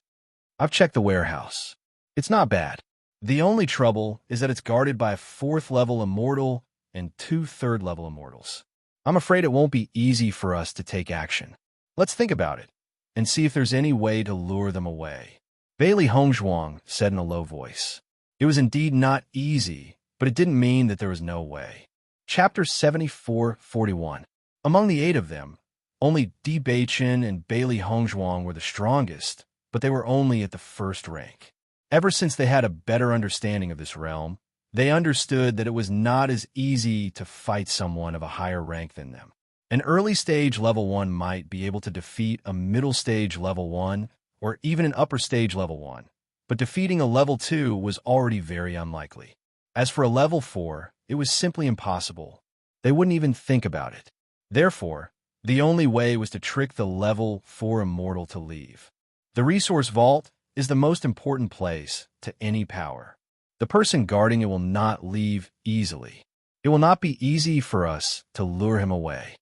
I've checked the warehouse. It's not bad. The only trouble is that it's guarded by a 4th-level immortal and 2 3rd-level immortals. I'm afraid it won't be easy for us to take action. Let's think about it and see if there's any way to lure them away. Bailey Hongzhuang said in a low voice. It was indeed not easy, but it didn't mean that there was no way. Chapter 74-41. Among the 8 of them, only Di Beichen and Bailey Hongzhuang were the strongest, but they were only at the 1st rank. Ever since they had a better understanding of this realm, they understood that it was not as easy to fight someone of a higher rank than them. An early stage level 1 might be able to defeat a middle stage level 1 or even an upper stage level 1, but defeating a level 2 was already very unlikely. As for a level 4, it was simply impossible. They wouldn't even think about it. Therefore, the only way was to trick the level 4 immortal to leave. The resource vault is the most important place to any power. The person guarding it will not leave easily. It will not be easy for us to lure him away.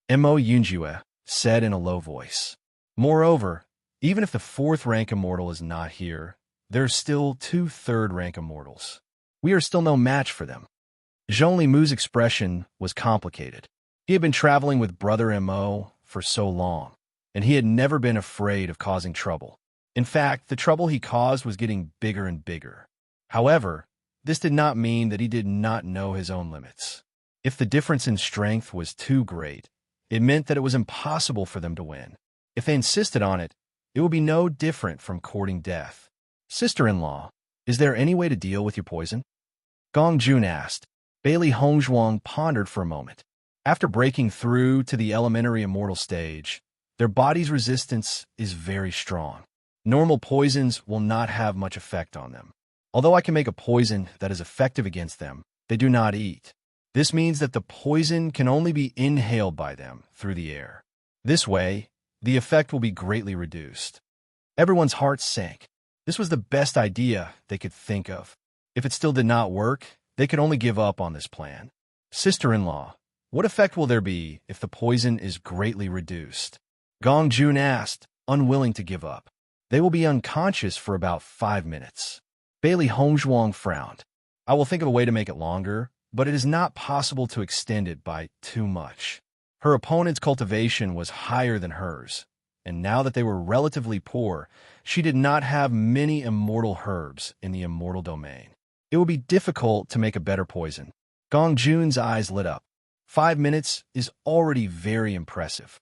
Mo Yunjue said in a low voice. Moreover, even if the 4th rank immortal is not here, there are still 2 3rd-rank immortals. We are still no match for them. Zhong Limu's expression was complicated. He had been traveling with Brother Mo for so long, and he had never been afraid of causing trouble. In fact, the trouble he caused was getting bigger and bigger. However, this did not mean that he did not know his own limits. If the difference in strength was too great, it meant that it was impossible for them to win. If they insisted on it, it would be no different from courting death. Sister-in-law, is there any way to deal with your poison? Gong Jun asked. Bailey Hongzhuang pondered for a moment. After breaking through to the elementary immortal stage, their body's resistance is very strong. Normal poisons will not have much effect on them. Although I can make a poison that is effective against them, they do not eat. This means that the poison can only be inhaled by them through the air. This way, the effect will be greatly reduced. Everyone's heart sank. This was the best idea they could think of. If it still did not work, they could only give up on this plan. Sister-in-law, what effect will there be if the poison is greatly reduced? Gong Jun asked, unwilling to give up. They will be unconscious for about 5 minutes. Bailey Hongzhuang frowned. I will think of a way to make it longer, but it is not possible to extend it by too much. Her opponent's cultivation was higher than hers, and now that they were relatively poor, she did not have many immortal herbs in the immortal domain. It would be difficult to make a better poison. Gong Jun's eyes lit up. 5 minutes is already very impressive.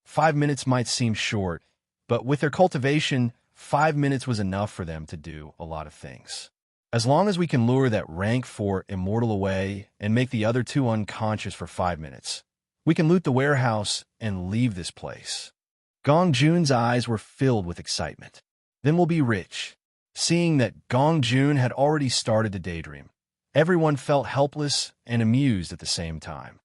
5 minutes might seem short, but with their cultivation, 5 minutes was enough for them to do a lot of things. As long as we can lure that rank 4 immortal away and make the other 2 unconscious for 5 minutes, we can loot the warehouse and leave this place. Gong Jun's eyes were filled with excitement. Then we'll be rich. Seeing that Gong Jun had already started to daydream, everyone felt helpless and amused at the same time.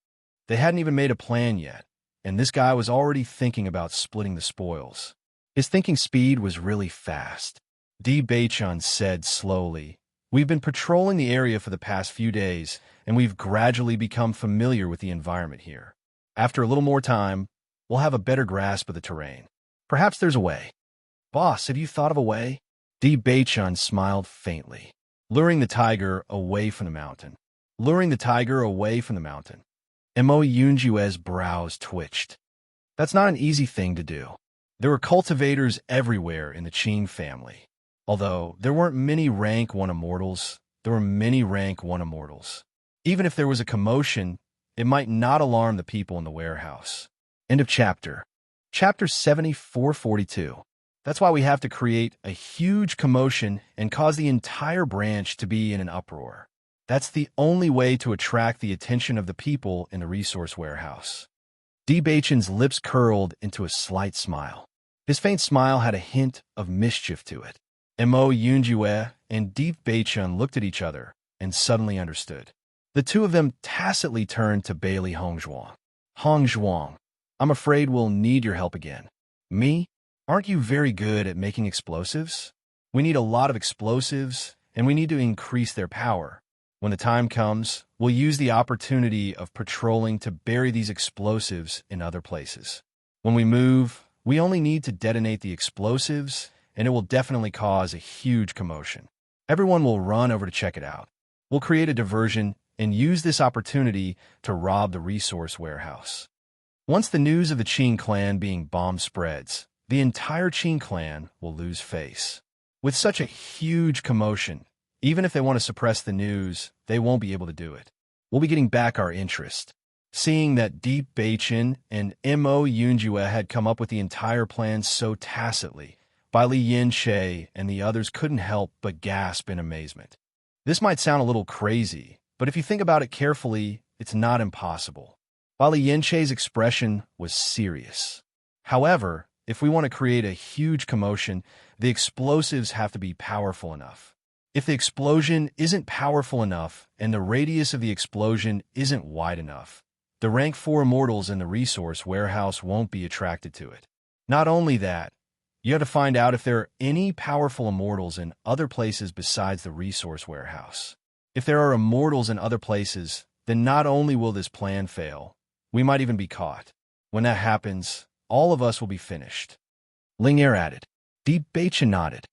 They hadn't even made a plan yet, and this guy was already thinking about splitting the spoils. His thinking speed was really fast. Di Beichun said slowly, "We've been patrolling the area for the past few days, and we've gradually become familiar with the environment here. After a little more time, we'll have a better grasp of the terrain. Perhaps there's a way. Boss, have you thought of a way? Di Beichun smiled faintly. Luring the tiger away from the mountain. Luring the tiger away from the mountain. Mo Yunjue's brows twitched. That's not an easy thing to do. There were cultivators everywhere in the Qing family. Although there weren't many rank 1 immortals, there were many rank 1 immortals. Even if there was a commotion, it might not alarm the people in the warehouse. End of chapter. Chapter 7442. That's why we have to create a huge commotion and cause the entire branch to be in an uproar. That's the only way to attract the attention of the people in the resource warehouse. Di Beichun's lips curled into a slight smile. His faint smile had a hint of mischief to it. Mo Yunjue and Di Beichun looked at each other and suddenly understood. The two of them tacitly turned to Bailey Hongzhuang. Hongzhuang, I'm afraid we'll need your help again. Me? Aren't you very good at making explosives? We need a lot of explosives, and we need to increase their power. When the time comes, we'll use the opportunity of patrolling to bury these explosives in other places. When we move, we only need to detonate the explosives, and it will definitely cause a huge commotion. Everyone will run over to check it out. We'll create a diversion and use this opportunity to rob the resource warehouse. Once the news of the Qing clan being bombed spreads, the entire Qing clan will lose face. With such a huge commotion, even if they want to suppress the news, they won't be able to do it. We'll be getting back our interest. Seeing that Di Beichun and Mo Yunjue had come up with the entire plan so tacitly, Bai Li Yinshe and the others couldn't help but gasp in amazement. This might sound a little crazy, but if you think about it carefully, it's not impossible. Bai Li Yinshe's expression was serious. However, if we want to create a huge commotion, the explosives have to be powerful enough. If the explosion isn't powerful enough and the radius of the explosion isn't wide enough, the rank 4 immortals in the resource warehouse won't be attracted to it. Not only that, you have to find out if there are any powerful immortals in other places besides the resource warehouse. If there are immortals in other places, then not only will this plan fail, we might even be caught. When that happens, all of us will be finished. Ling Er added. Di Beichun nodded.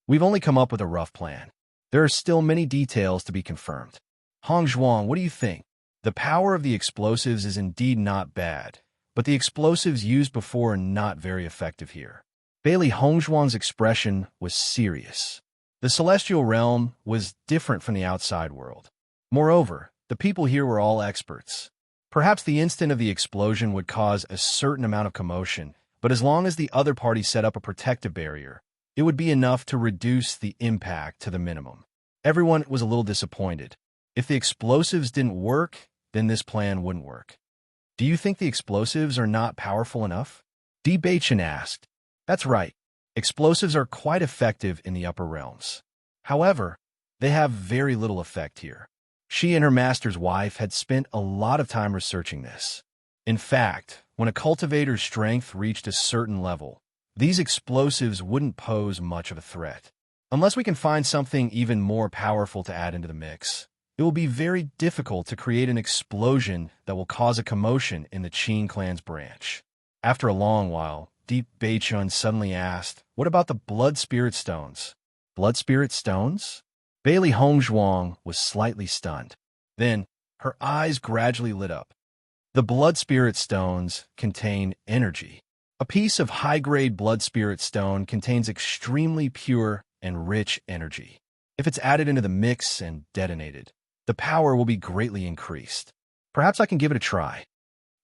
We've only come up with a rough plan. There are still many details to be confirmed. Hongzhuang, what do you think? The power of the explosives is indeed not bad, but the explosives used before are not very effective here. Bailey Hongzhuang's expression was serious. The celestial realm was different from the outside world. Moreover, the people here were all experts. Perhaps the instant of the explosion would cause a certain amount of commotion, but as long as the other party set up a protective barrier, it would be enough to reduce the impact to the minimum. Everyone was a little disappointed. If the explosives didn't work, then this plan wouldn't work. Do you think the explosives are not powerful enough? Di Beichun asked. That's right. Explosives are quite effective in the upper realms. However, they have very little effect here. She and her master's wife had spent a lot of time researching this. In fact, when a cultivator's strength reached a certain level, these explosives wouldn't pose much of a threat. Unless we can find something even more powerful to add into the mix, it will be very difficult to create an explosion that will cause a commotion in the Qing clan's branch. After a long while, Di Beichun suddenly asked, what about the blood spirit stones? Blood spirit stones? Bailey Hongzhuang was slightly stunned. Then, her eyes gradually lit up. The blood spirit stones contain energy. A piece of high-grade blood spirit stone contains extremely pure and rich energy. If it's added into the mix and detonated, the power will be greatly increased. Perhaps I can give it a try.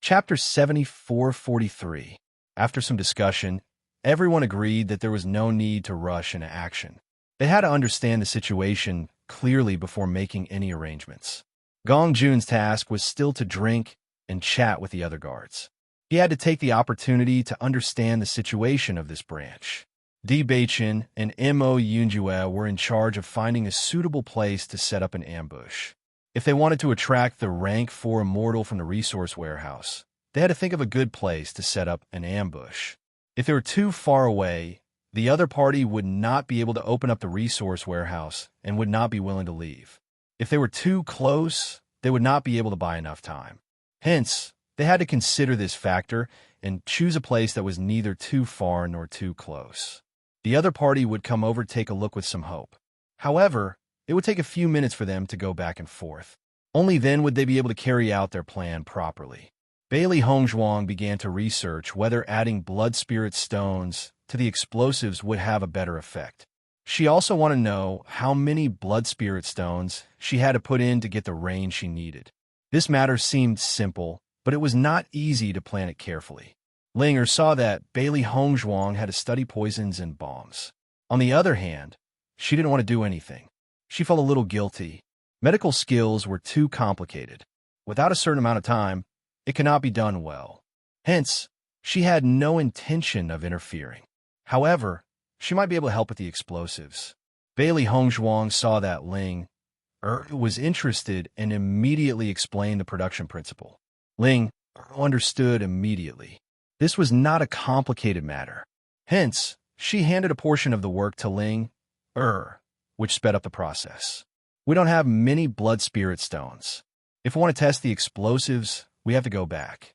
Chapter 7443. After some discussion, everyone agreed that there was no need to rush into action. They had to understand the situation clearly before making any arrangements. Gong Jun's task was still to drink and chat with the other guards. He had to take the opportunity to understand the situation of this branch. Di Beichun and Mo Yunjue were in charge of finding a suitable place to set up an ambush. If they wanted to attract the rank 4 immortal from the resource warehouse, they had to think of a good place to set up an ambush. If they were too far away, the other party would not be able to open up the resource warehouse and would not be willing to leave. If they were too close, they would not be able to buy enough time. Hence, They had to consider this factor and choose a place that was neither too far nor too close. The other party would come over to take a look with some hope. However, it would take a few minutes for them to go back and forth. Only then would they be able to carry out their plan properly. Bailey Hongzhuang began to research whether adding blood spirit stones to the explosives would have a better effect. She also wanted to know how many blood spirit stones she had to put in to get the range she needed. This matter seemed simple, but it was not easy to plan it carefully. Linger saw that Bailey Hongzhuang had to study poisons and bombs. On the other hand, she didn't want to do anything. She felt a little guilty. Medical skills were too complicated. Without a certain amount of time, it could not be done well. Hence, she had no intention of interfering. However, she might be able to help with the explosives. Bailey Hongzhuang saw that Ling was interested and immediately explained the production principle. Ling understood immediately. This was not a complicated matter. Hence, she handed a portion of the work to Ling, which sped up the process. We don't have many blood spirit stones. If we want to test the explosives, we have to go back.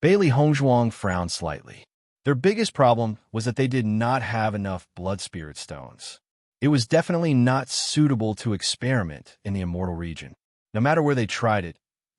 Bailey Hongzhuang frowned slightly. Their biggest problem was that they did not have enough blood spirit stones. It was definitely not suitable to experiment in the immortal region. No matter where they tried it,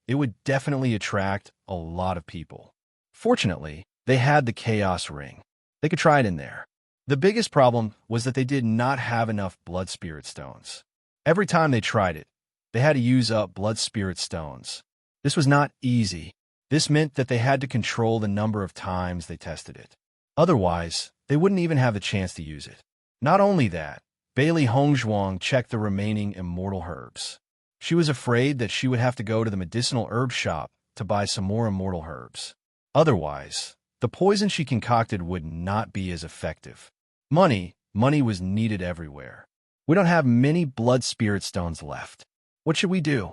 it would definitely attract a lot of people. Fortunately, they had the Chaos Ring. They could try it in there. The biggest problem was that they did not have enough blood spirit stones. Every time they tried it, they had to use up blood spirit stones. This was not easy. This meant that they had to control the number of times they tested it. Otherwise, they wouldn't even have the chance to use it. Not only that, Bailey Hongzhuang checked the remaining immortal herbs. She was afraid that she would have to go to the medicinal herb shop to buy some more immortal herbs. Otherwise, the poison she concocted would not be as effective. Money was needed everywhere. We don't have many blood spirit stones left. What should we do?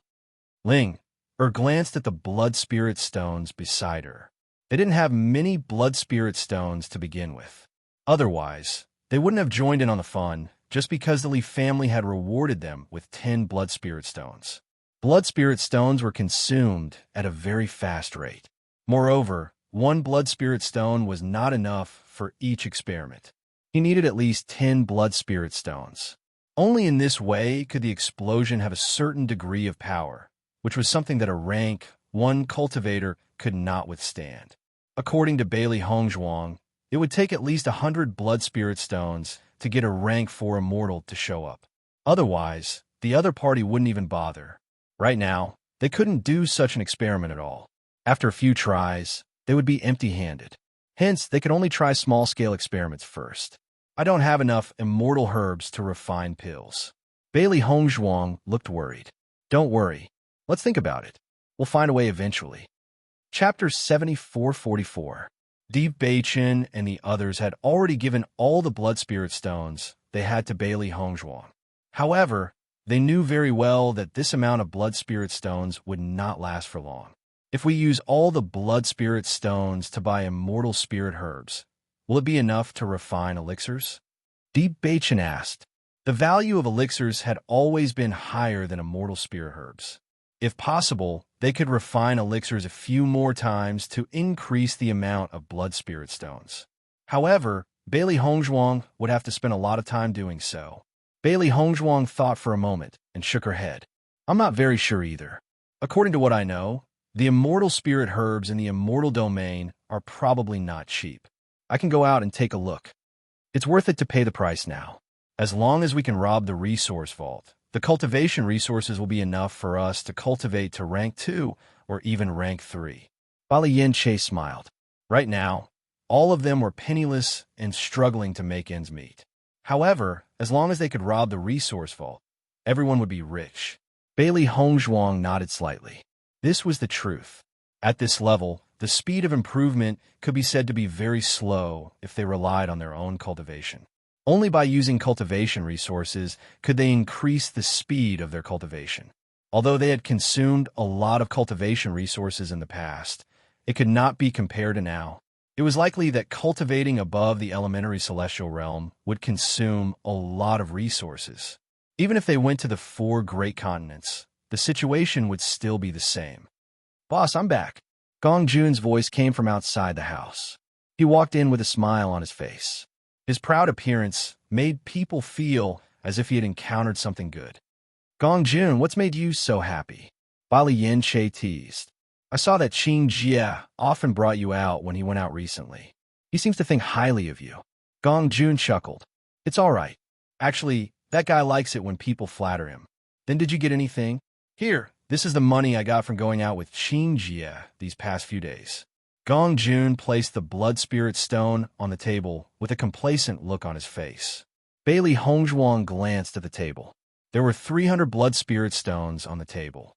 Ling glanced at the blood spirit stones beside her. They didn't have many blood spirit stones to begin with. Otherwise, they wouldn't have joined in on the fun just because the Li family had rewarded them with 10 blood spirit stones. Blood spirit stones were consumed at a very fast rate. Moreover, 1 blood spirit stone was not enough for each experiment. He needed at least 10 blood spirit stones. Only in this way could the explosion have a certain degree of power, which was something that a rank 1 cultivator could not withstand. According to Bailey Hongzhuang, it would take at least 100 blood spirit stones to get a rank 4 immortal to show up. Otherwise, the other party wouldn't even bother. Right now, they couldn't do such an experiment at all. After a few tries, they would be empty-handed. Hence, they could only try small-scale experiments first. I don't have enough immortal herbs to refine pills. Bailey Hongzhuang looked worried. Don't worry. Let's think about it. We'll find a way eventually. Chapter 7444. Deep Beichen and the others had already given all the blood spirit stones they had to Bailey Hongzhuang. However, they knew very well that this amount of blood spirit stones would not last for long. If we use all the blood spirit stones to buy immortal spirit herbs, will it be enough to refine elixirs? Deep Beichen asked. The value of elixirs had always been higher than immortal spirit herbs. If possible, they could refine elixirs a few more times to increase the amount of blood spirit stones. However, Bailey Hongzhuang would have to spend a lot of time doing so. Bailey Hongzhuang thought for a moment and shook her head. I'm not very sure either. According to what I know, the immortal spirit herbs in the immortal domain are probably not cheap. I can go out and take a look. It's worth it to pay the price now. As long as we can rob the resource vault, the cultivation resources will be enough for us to cultivate to rank 2 or even rank 3. Bali Yin-che smiled. Right now, all of them were penniless and struggling to make ends meet. However, as long as they could rob the resource vault, everyone would be rich. Bailey Hongzhuang nodded slightly. This was the truth. At this level, the speed of improvement could be said to be very slow if they relied on their own cultivation. Only by using cultivation resources could they increase the speed of their cultivation. Although they had consumed a lot of cultivation resources in the past, it could not be compared to now. It was likely that cultivating above the elementary celestial realm would consume a lot of resources. Even if they went to the 4 great continents, the situation would still be the same. Boss, I'm back. Gong Jun's voice came from outside the house. He walked in with a smile on his face. His proud appearance made people feel as if he had encountered something good. Gong Jun, what's made you so happy? Bali Yin Che teased. I saw that Qing Jie often brought you out when he went out recently. He seems to think highly of you. Gong Jun chuckled. It's all right. Actually, that guy likes it when people flatter him. Then did you get anything? Here, this is the money I got from going out with Qing Jie these past few days. Gong Jun placed the blood spirit stone on the table with a complacent look on his face. Bailey Hongzhuang glanced at the table. There were 300 blood spirit stones on the table.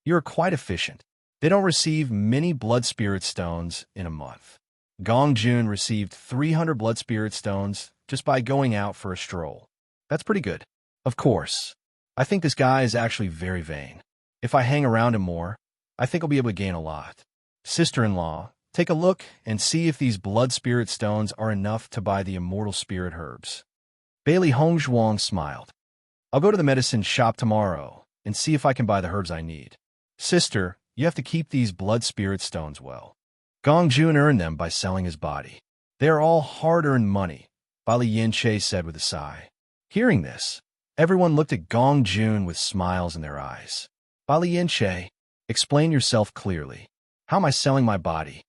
You're quite efficient. They don't receive many blood spirit stones in a month. Gong Jun received 300 blood spirit stones just by going out for a stroll. That's pretty good. Of course. I think this guy is actually very vain. If I hang around him more, I think I'll be able to gain a lot. Sister-in-law, take a look and see if these blood spirit stones are enough to buy the immortal spirit herbs. Bailey Hongzhuang smiled. I'll go to the medicine shop tomorrow and see if I can buy the herbs I need. Sister, you have to keep these blood spirit stones well. Gong Jun earned them by selling his body. They are all hard-earned money, Bali Yin Che said with a sigh. Hearing this, everyone looked at Gong Jun with smiles in their eyes. Bali Yin Che, explain yourself clearly. How am I selling my body?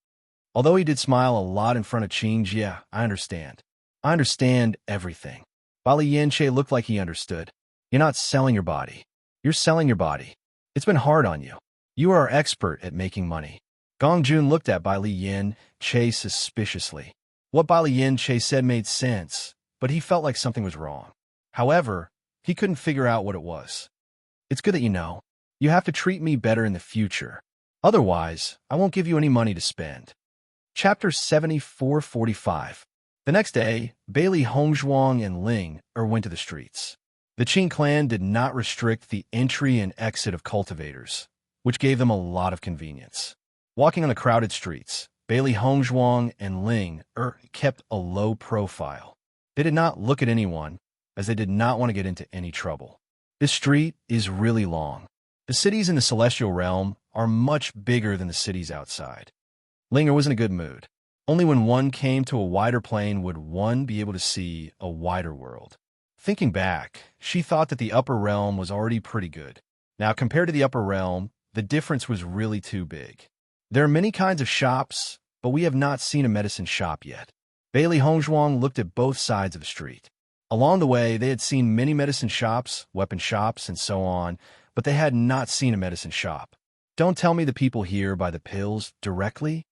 Although he did smile a lot in front of Qing Jie, I understand. I understand everything. Bali Yin Che looked like he understood. You're not selling your body. You're selling your body. It's been hard on you. You are expert at making money. Gong Jun looked at Bali Yin Che suspiciously. What Bali Yin Che said made sense, but he felt like something was wrong. However, he couldn't figure out what it was. It's good that you know. You have to treat me better in the future. Otherwise, I won't give you any money to spend. Chapter 74:45. The next day, Bailey Hongzhuang and Ling went to the streets. The Qing clan did not restrict the entry and exit of cultivators, which gave them a lot of convenience. Walking on the crowded streets, Bailey Hongzhuang and Ling kept a low profile. They did not look at anyone, as they did not want to get into any trouble. This street is really long. The cities in the celestial realm are much bigger than the cities outside. Linger was in a good mood. Only when one came to a wider plane would one be able to see a wider world. Thinking back, she thought that the upper realm was already pretty good. Now, compared to the upper realm, the difference was really too big. There are many kinds of shops, but we have not seen a medicine shop yet. Bailey Hongzhuang looked at both sides of the street. Along the way, they had seen many medicine shops, weapon shops, and so on, but they had not seen a medicine shop. Don't tell me the people here buy the pills directly?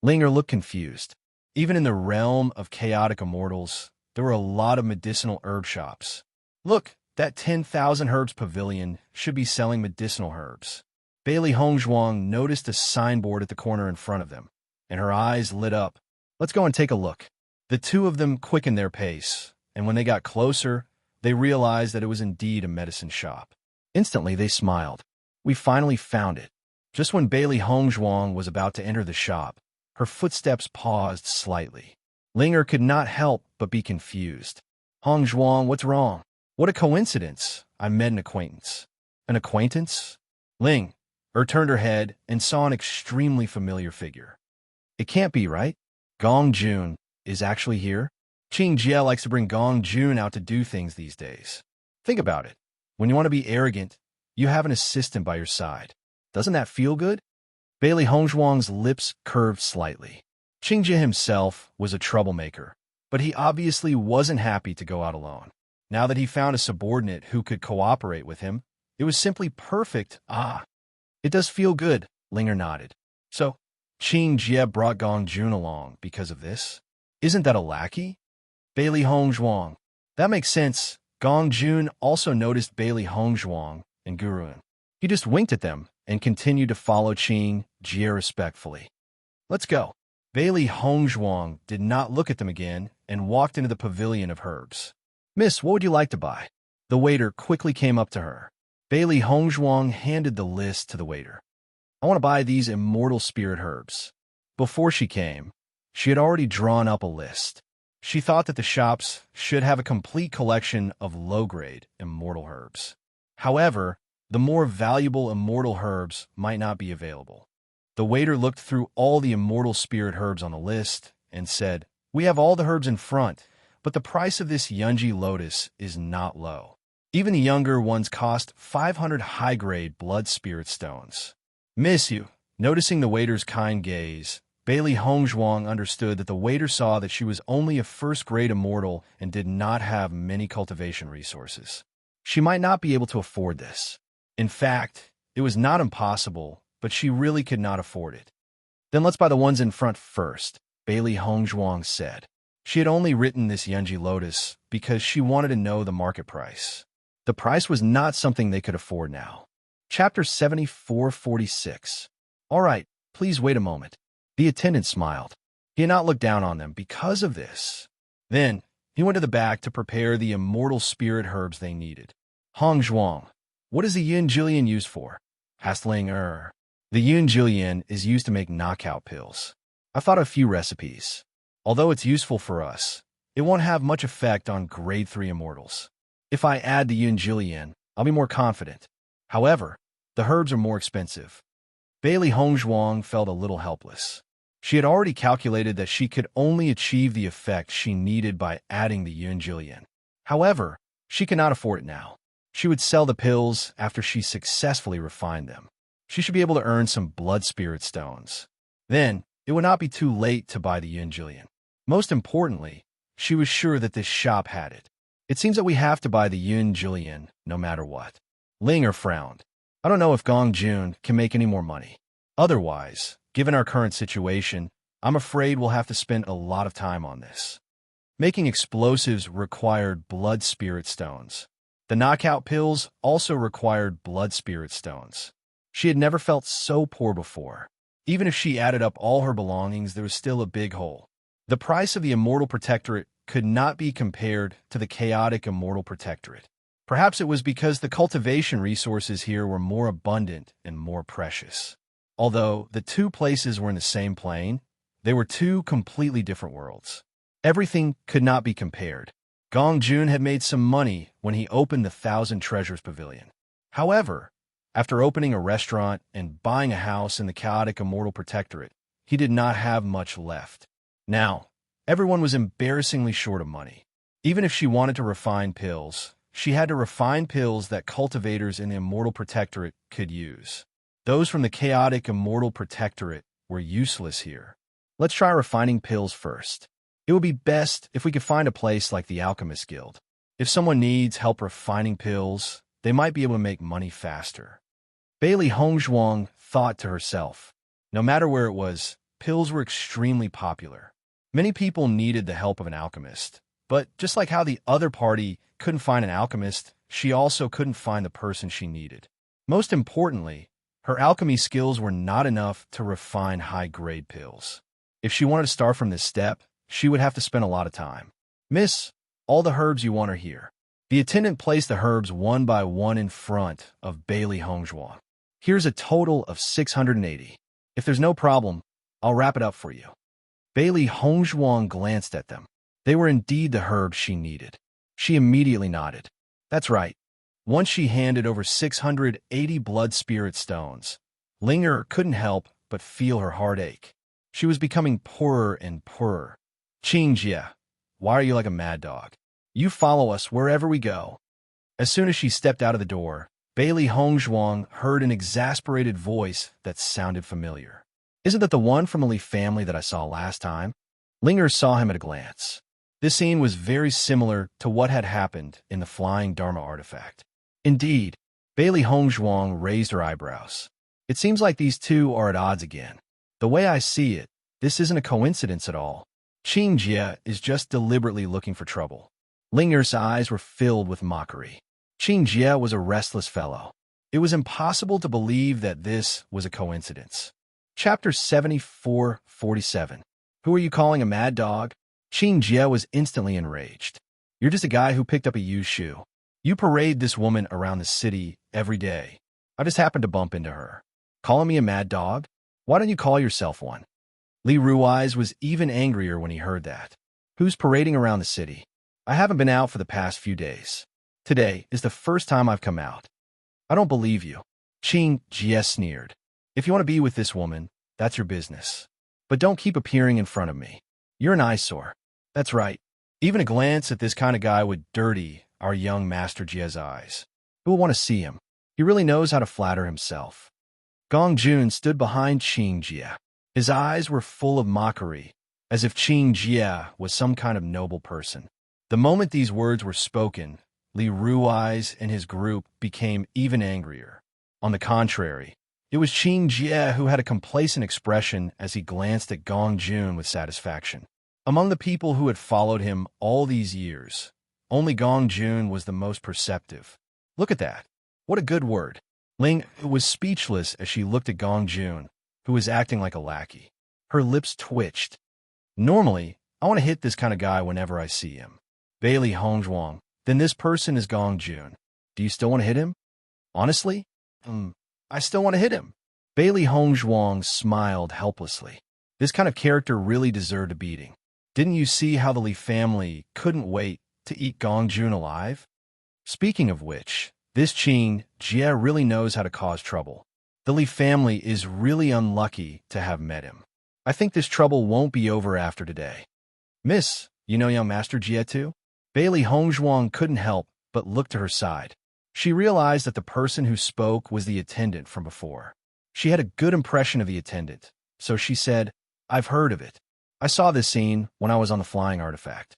Linger looked confused. Even in the realm of chaotic immortals, there were a lot of medicinal herb shops. Look, that 10,000 herbs pavilion should be selling medicinal herbs. Bailey Hongzhuang noticed a signboard at the corner in front of them, and her eyes lit up. Let's go and take a look. The two of them quickened their pace, and when they got closer, they realized that it was indeed a medicine shop. Instantly, they smiled. We finally found it. Just when Bailey Hongzhuang was about to enter the shop, her footsteps paused slightly. Linger could not help but be confused. Hongzhuang, what's wrong? What a coincidence. I met an acquaintance. An acquaintance? Ling turned her head and saw an extremely familiar figure. It can't be, right? Gong Jun is actually here? Qing Jie likes to bring Gong Jun out to do things these days. Think about it. When you want to be arrogant, you have an assistant by your side. Doesn't that feel good? Bailey Hongzhuang's lips curved slightly. Qing Jie himself was a troublemaker, but he obviously wasn't happy to go out alone. Now that he found a subordinate who could cooperate with him, it was simply perfect. It does feel good, Linger nodded. So, Qing Jie brought Gong Jun along because of this? Isn't that a lackey? Bailey Hongzhuang. That makes sense. Gong Jun also noticed Bailey Hongzhuang and Gurun. He just winked at them and continued to follow Qing Jie respectfully. Let's go. Bailey Hongzhuang did not look at them again and walked into the pavilion of herbs. Miss, what would you like to buy? The waiter quickly came up to her. Bailey Hongzhuang handed the list to the waiter. I want to buy these immortal spirit herbs. Before she came, she had already drawn up a list. She thought that the shops should have a complete collection of low-grade immortal herbs. However, the more valuable immortal herbs might not be available. The waiter looked through all the immortal spirit herbs on the list and said, "We have all the herbs in front, but the price of this Yunji lotus is not low. Even the younger ones cost 500 high-grade blood spirit stones." "Miss you." Noticing the waiter's kind gaze, Bailey Hongzhuang understood that the waiter saw that she was only a first-grade immortal and did not have many cultivation resources. She might not be able to afford this. In fact, it was not impossible, but she really could not afford it. "Then let's buy the ones in front first," Bailey Hongzhuang said. She had only written this Yunji lotus because she wanted to know the market price. The price was not something they could afford now. Chapter 7446. "All right, please wait a moment." The attendant smiled. He had not looked down on them because of this. Then, he went to the back to prepare the immortal spirit herbs they needed. "Hongzhuang, what is the Yun Jillian used for?" asked Ling Er. "The Yun Jillian is used to make knockout pills. I've thought of a few recipes. Although it's useful for us, it won't have much effect on grade 3 immortals. If I add the Yun Jillian, I'll be more confident. However, the herbs are more expensive." Bailey Hongzhuang felt a little helpless. She had already calculated that she could only achieve the effect she needed by adding the Yun Jillian. However, she could not afford it now. She would sell the pills after she successfully refined them. She should be able to earn some blood spirit stones. Then, it would not be too late to buy the Yun Jillian. Most importantly, she was sure that this shop had it. "It seems that we have to buy the Yun Jillian no matter what." Linger frowned. "I don't know if Gong Jun can make any more money. Otherwise, given our current situation, I'm afraid we'll have to spend a lot of time on this." Making explosives required blood spirit stones. The knockout pills also required blood spirit stones. She had never felt so poor before. Even if she added up all her belongings, there was still a big hole. The price of the Immortal Protectorate could not be compared to the chaotic Immortal Protectorate. Perhaps it was because the cultivation resources here were more abundant and more precious. Although the two places were in the same plane, they were two completely different worlds. Everything could not be compared. Gong Jun had made some money when he opened the Thousand Treasures Pavilion. However, after opening a restaurant and buying a house in the chaotic Immortal Protectorate, he did not have much left. Now, everyone was embarrassingly short of money. Even if she wanted to refine pills, she had to refine pills that cultivators in the Immortal Protectorate could use. Those from the chaotic Immortal Protectorate were useless here. Let's try refining pills first. It would be best if we could find a place like the Alchemist Guild. If someone needs help refining pills, they might be able to make money faster. Bailey Hongzhuang thought to herself. No matter where it was, pills were extremely popular. Many people needed the help of an alchemist. But just like how the other party couldn't find an alchemist, she also couldn't find the person she needed. Most importantly, her alchemy skills were not enough to refine high-grade pills. If she wanted to start from this step, she would have to spend a lot of time. "Miss, all the herbs you want are here." The attendant placed the herbs one by one in front of Bailey Hongzhuang. "Here's a total of 680. If there's no problem, I'll wrap it up for you." Bailey Hongzhuang glanced at them. They were indeed the herbs she needed. She immediately nodded. "That's right." Once she handed over 680 blood spirit stones, Linger couldn't help but feel her heart ache. She was becoming poorer and poorer. "Qingjie, why are you like a mad dog? You follow us wherever we go." As soon as she stepped out of the door, Bailey Hongzhuang heard an exasperated voice that sounded familiar. "Isn't that the one from the Li family that I saw last time?" Linger saw him at a glance. This scene was very similar to what had happened in the Flying Dharma artifact. Indeed, Bailey Hongzhuang raised her eyebrows. "It seems like these two are at odds again. The way I see it, this isn't a coincidence at all. Qingjie is just deliberately looking for trouble." Linger's eyes were filled with mockery. Qingjie was a restless fellow. It was impossible to believe that this was a coincidence. Chapter 7447. "Who are you calling a mad dog?" Qingjie was instantly enraged. "You're just a guy who picked up a used shoe. You parade this woman around the city every day. I just happened to bump into her. Calling me a mad dog? Why don't you call yourself one?" Li Rui's was even angrier when he heard that. "Who's parading around the city? I haven't been out for the past few days. Today is the first time I've come out." "I don't believe you." Qingjie sneered. "If you want to be with this woman, that's your business. But don't keep appearing in front of me. You're an eyesore. That's right. Even a glance at this kind of guy would dirty our young Master Jie's eyes. Who will want to see him? He really knows how to flatter himself. Gong Jun stood behind Qing Jie. His eyes were full of mockery, as if Qing Jie was some kind of noble person. The moment these words were spoken, Li Rui's and his group became even angrier. On the contrary, it was Qing Jie who had a complacent expression as he glanced at Gong Jun with satisfaction. Among the people who had followed him all these years, only Gong Jun was the most perceptive. Look at that. What a good word. Ling was speechless as she looked at Gong Jun, who was acting like a lackey. Her lips twitched. Normally, I want to hit this kind of guy whenever I see him. Bailey Hongzhuang, then this person is Gong Jun. Do you still want to hit him? Honestly? I still want to hit him. Bailey Hongzhuang smiled helplessly. This kind of character really deserved a beating. Didn't you see how the Li family couldn't wait to eat Gong Jun alive? Speaking of which, this Qing Jie really knows how to cause trouble. The Li family is really unlucky to have met him. I think this trouble won't be over after today. Miss, you know young Master Jie too? Bailey Hongzhuang couldn't help but look to her side. She realized that the person who spoke was the attendant from before. She had a good impression of the attendant, so she said, I've heard of it. I saw this scene when I was on the flying artifact.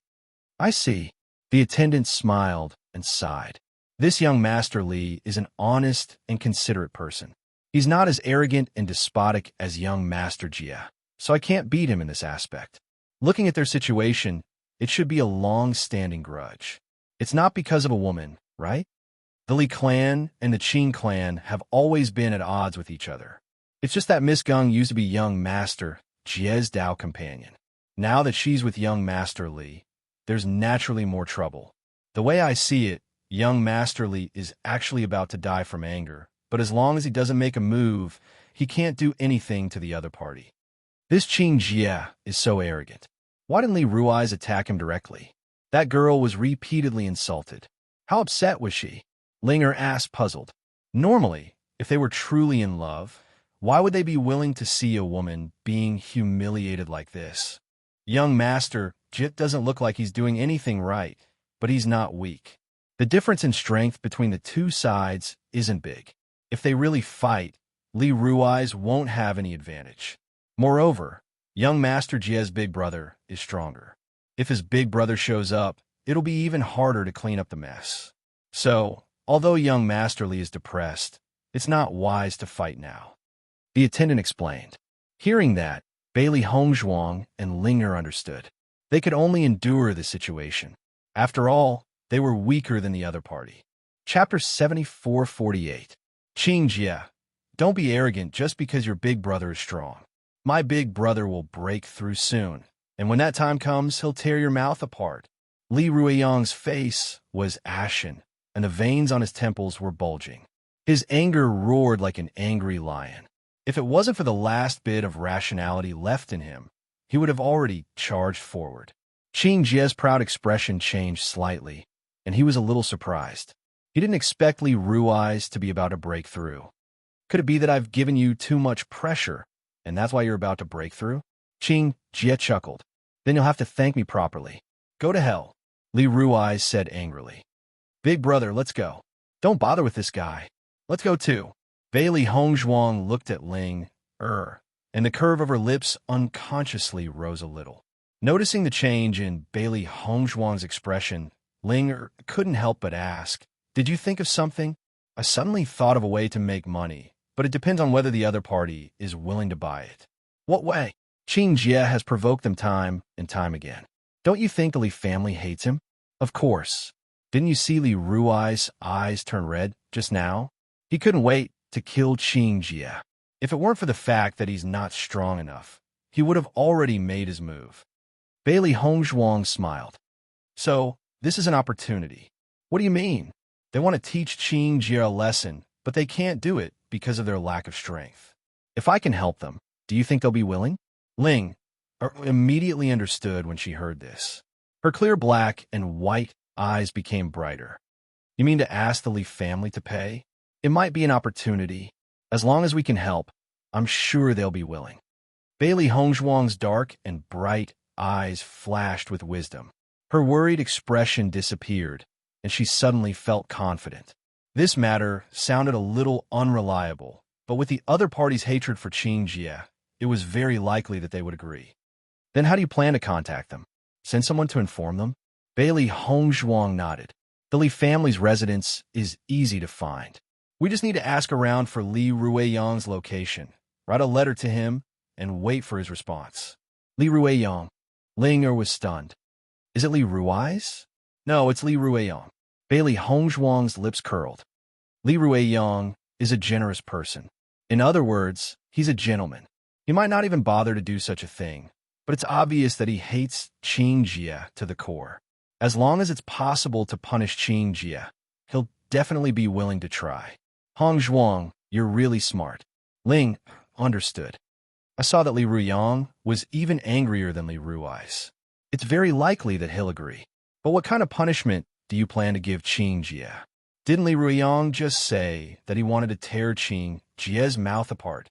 I see. The attendant smiled and sighed. This young Master Li is an honest and considerate person. He's not as arrogant and despotic as young Master Jie, so I can't beat him in this aspect. Looking at their situation, it should be a long-standing grudge. It's not because of a woman, right? The Li clan and the Qing clan have always been at odds with each other. It's just that Miss Gung used to be young Master Jie's Dao companion. Now that she's with young Master Li, there's naturally more trouble. The way I see it, young Master Li is actually about to die from anger, but as long as he doesn't make a move, he can't do anything to the other party. This Qing Jie is so arrogant. Why didn't Li Rui's attack him directly? That girl was repeatedly insulted. How upset was she? Linger asked, puzzled. Normally, if they were truly in love, why would they be willing to see a woman being humiliated like this? Young Master Jit doesn't look like he's doing anything right, but he's not weak. The difference in strength between the two sides isn't big. If they really fight, Li Rui's won't have any advantage. Moreover, young Master Jie's big brother is stronger. If his big brother shows up, it'll be even harder to clean up the mess. So, although young Master Li is depressed, it's not wise to fight now. The attendant explained. Hearing that, Bailey Hongzhuang and Linger understood. They could only endure the situation. After all, they were weaker than the other party. Chapter 74-48. Qing Jie, don't be arrogant just because your big brother is strong. My big brother will break through soon, and when that time comes, he'll tear your mouth apart. Li Ruiyang's face was ashen, and the veins on his temples were bulging. His anger roared like an angry lion. If it wasn't for the last bit of rationality left in him, he would have already charged forward. Qing Jie's proud expression changed slightly, and he was a little surprised. He didn't expect Li Rui's to be about to break through. Could it be that I've given you too much pressure, and that's why you're about to break through? Qing Jie chuckled. Then you'll have to thank me properly. Go to hell, Li Rui's said angrily. Big brother, let's go. Don't bother with this guy. Let's go too. Bailey Hongzhuang looked at Ling, and the curve of her lips unconsciously rose a little. Noticing the change in Bailey Hongzhuang's expression, Ling couldn't help but ask, did you think of something? I suddenly thought of a way to make money, but it depends on whether the other party is willing to buy it. What way? Qing Jie has provoked them time and time again. Don't you think the Li family hates him? Of course. Didn't you see Li Rui's eyes turn red just now? He couldn't wait to kill Qing Jie. If it weren't for the fact that he's not strong enough, he would have already made his move. Bailey Hongzhuang smiled. So, this is an opportunity. What do you mean? They want to teach Qing Jie a lesson, but they can't do it because of their lack of strength. If I can help them, do you think they'll be willing? Ling immediately understood when she heard this. Her clear black and white eyes became brighter. You mean to ask the Li family to pay? It might be an opportunity. As long as we can help, I'm sure they'll be willing. Bailey Hongzhuang's dark and bright eyes flashed with wisdom. Her worried expression disappeared, and she suddenly felt confident. This matter sounded a little unreliable, but with the other party's hatred for Qing Jie, it was very likely that they would agree. Then how do you plan to contact them? Send someone to inform them? Bailey Hongzhuang nodded. The Li family's residence is easy to find. We just need to ask around for Li Ruiyang's location, write a letter to him, and wait for his response. Li Ruiyang. Linger was stunned. Is it Li Rui's? No, it's Li Ruiyang. Bailey Hongzhuang's lips curled. Li Ruiyang is a generous person. In other words, he's a gentleman. He might not even bother to do such a thing, but it's obvious that he hates Qing Jie to the core. As long as it's possible to punish Qing Jie, he'll definitely be willing to try. Hongzhuang, you're really smart. Ling understood. I saw that Li Ruiyang was even angrier than Li Rui's. It's very likely that he'll agree. But what kind of punishment do you plan to give Qing Jie? Didn't Li Ruiyang just say that he wanted to tear Qing Jie's mouth apart?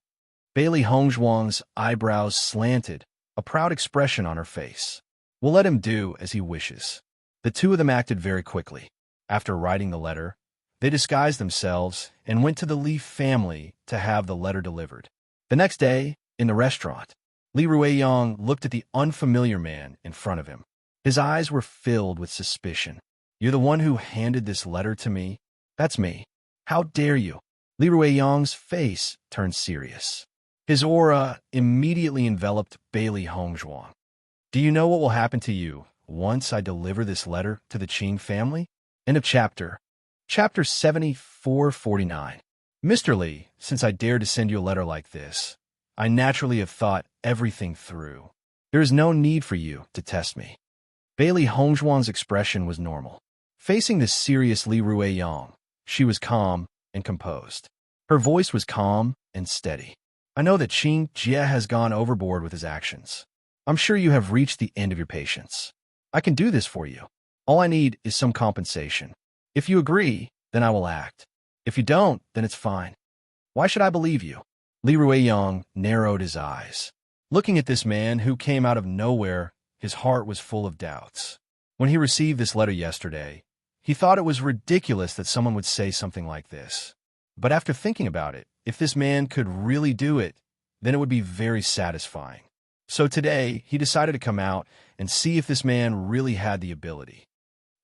Bailey Hongzhuang's eyebrows slanted, a proud expression on her face. We'll let him do as he wishes. The two of them acted very quickly. After writing the letter, they disguised themselves and went to the Li family to have the letter delivered. The next day, in the restaurant, Li Ruiyang looked at the unfamiliar man in front of him. His eyes were filled with suspicion. You're the one who handed this letter to me? That's me. How dare you? Li Ruiyang's face turned serious. His aura immediately enveloped Bailey Hongzhuang. Do you know what will happen to you once I deliver this letter to the Qing family? End of chapter. Chapter 7449. Mr. Li, since I dared to send you a letter like this, I naturally have thought everything through. There is no need for you to test me. Bailey Hongzhuang's expression was normal. Facing the serious Li Ruiyang, she was calm and composed. Her voice was calm and steady. I know that Qing Jie has gone overboard with his actions. I'm sure you have reached the end of your patience. I can do this for you. All I need is some compensation. If you agree, then I will act. If you don't, then it's fine. Why should I believe you? Li Ruiyang narrowed his eyes. Looking at this man who came out of nowhere, his heart was full of doubts. When he received this letter yesterday, he thought it was ridiculous that someone would say something like this. But after thinking about it, if this man could really do it, then it would be very satisfying. So today, he decided to come out and see if this man really had the ability.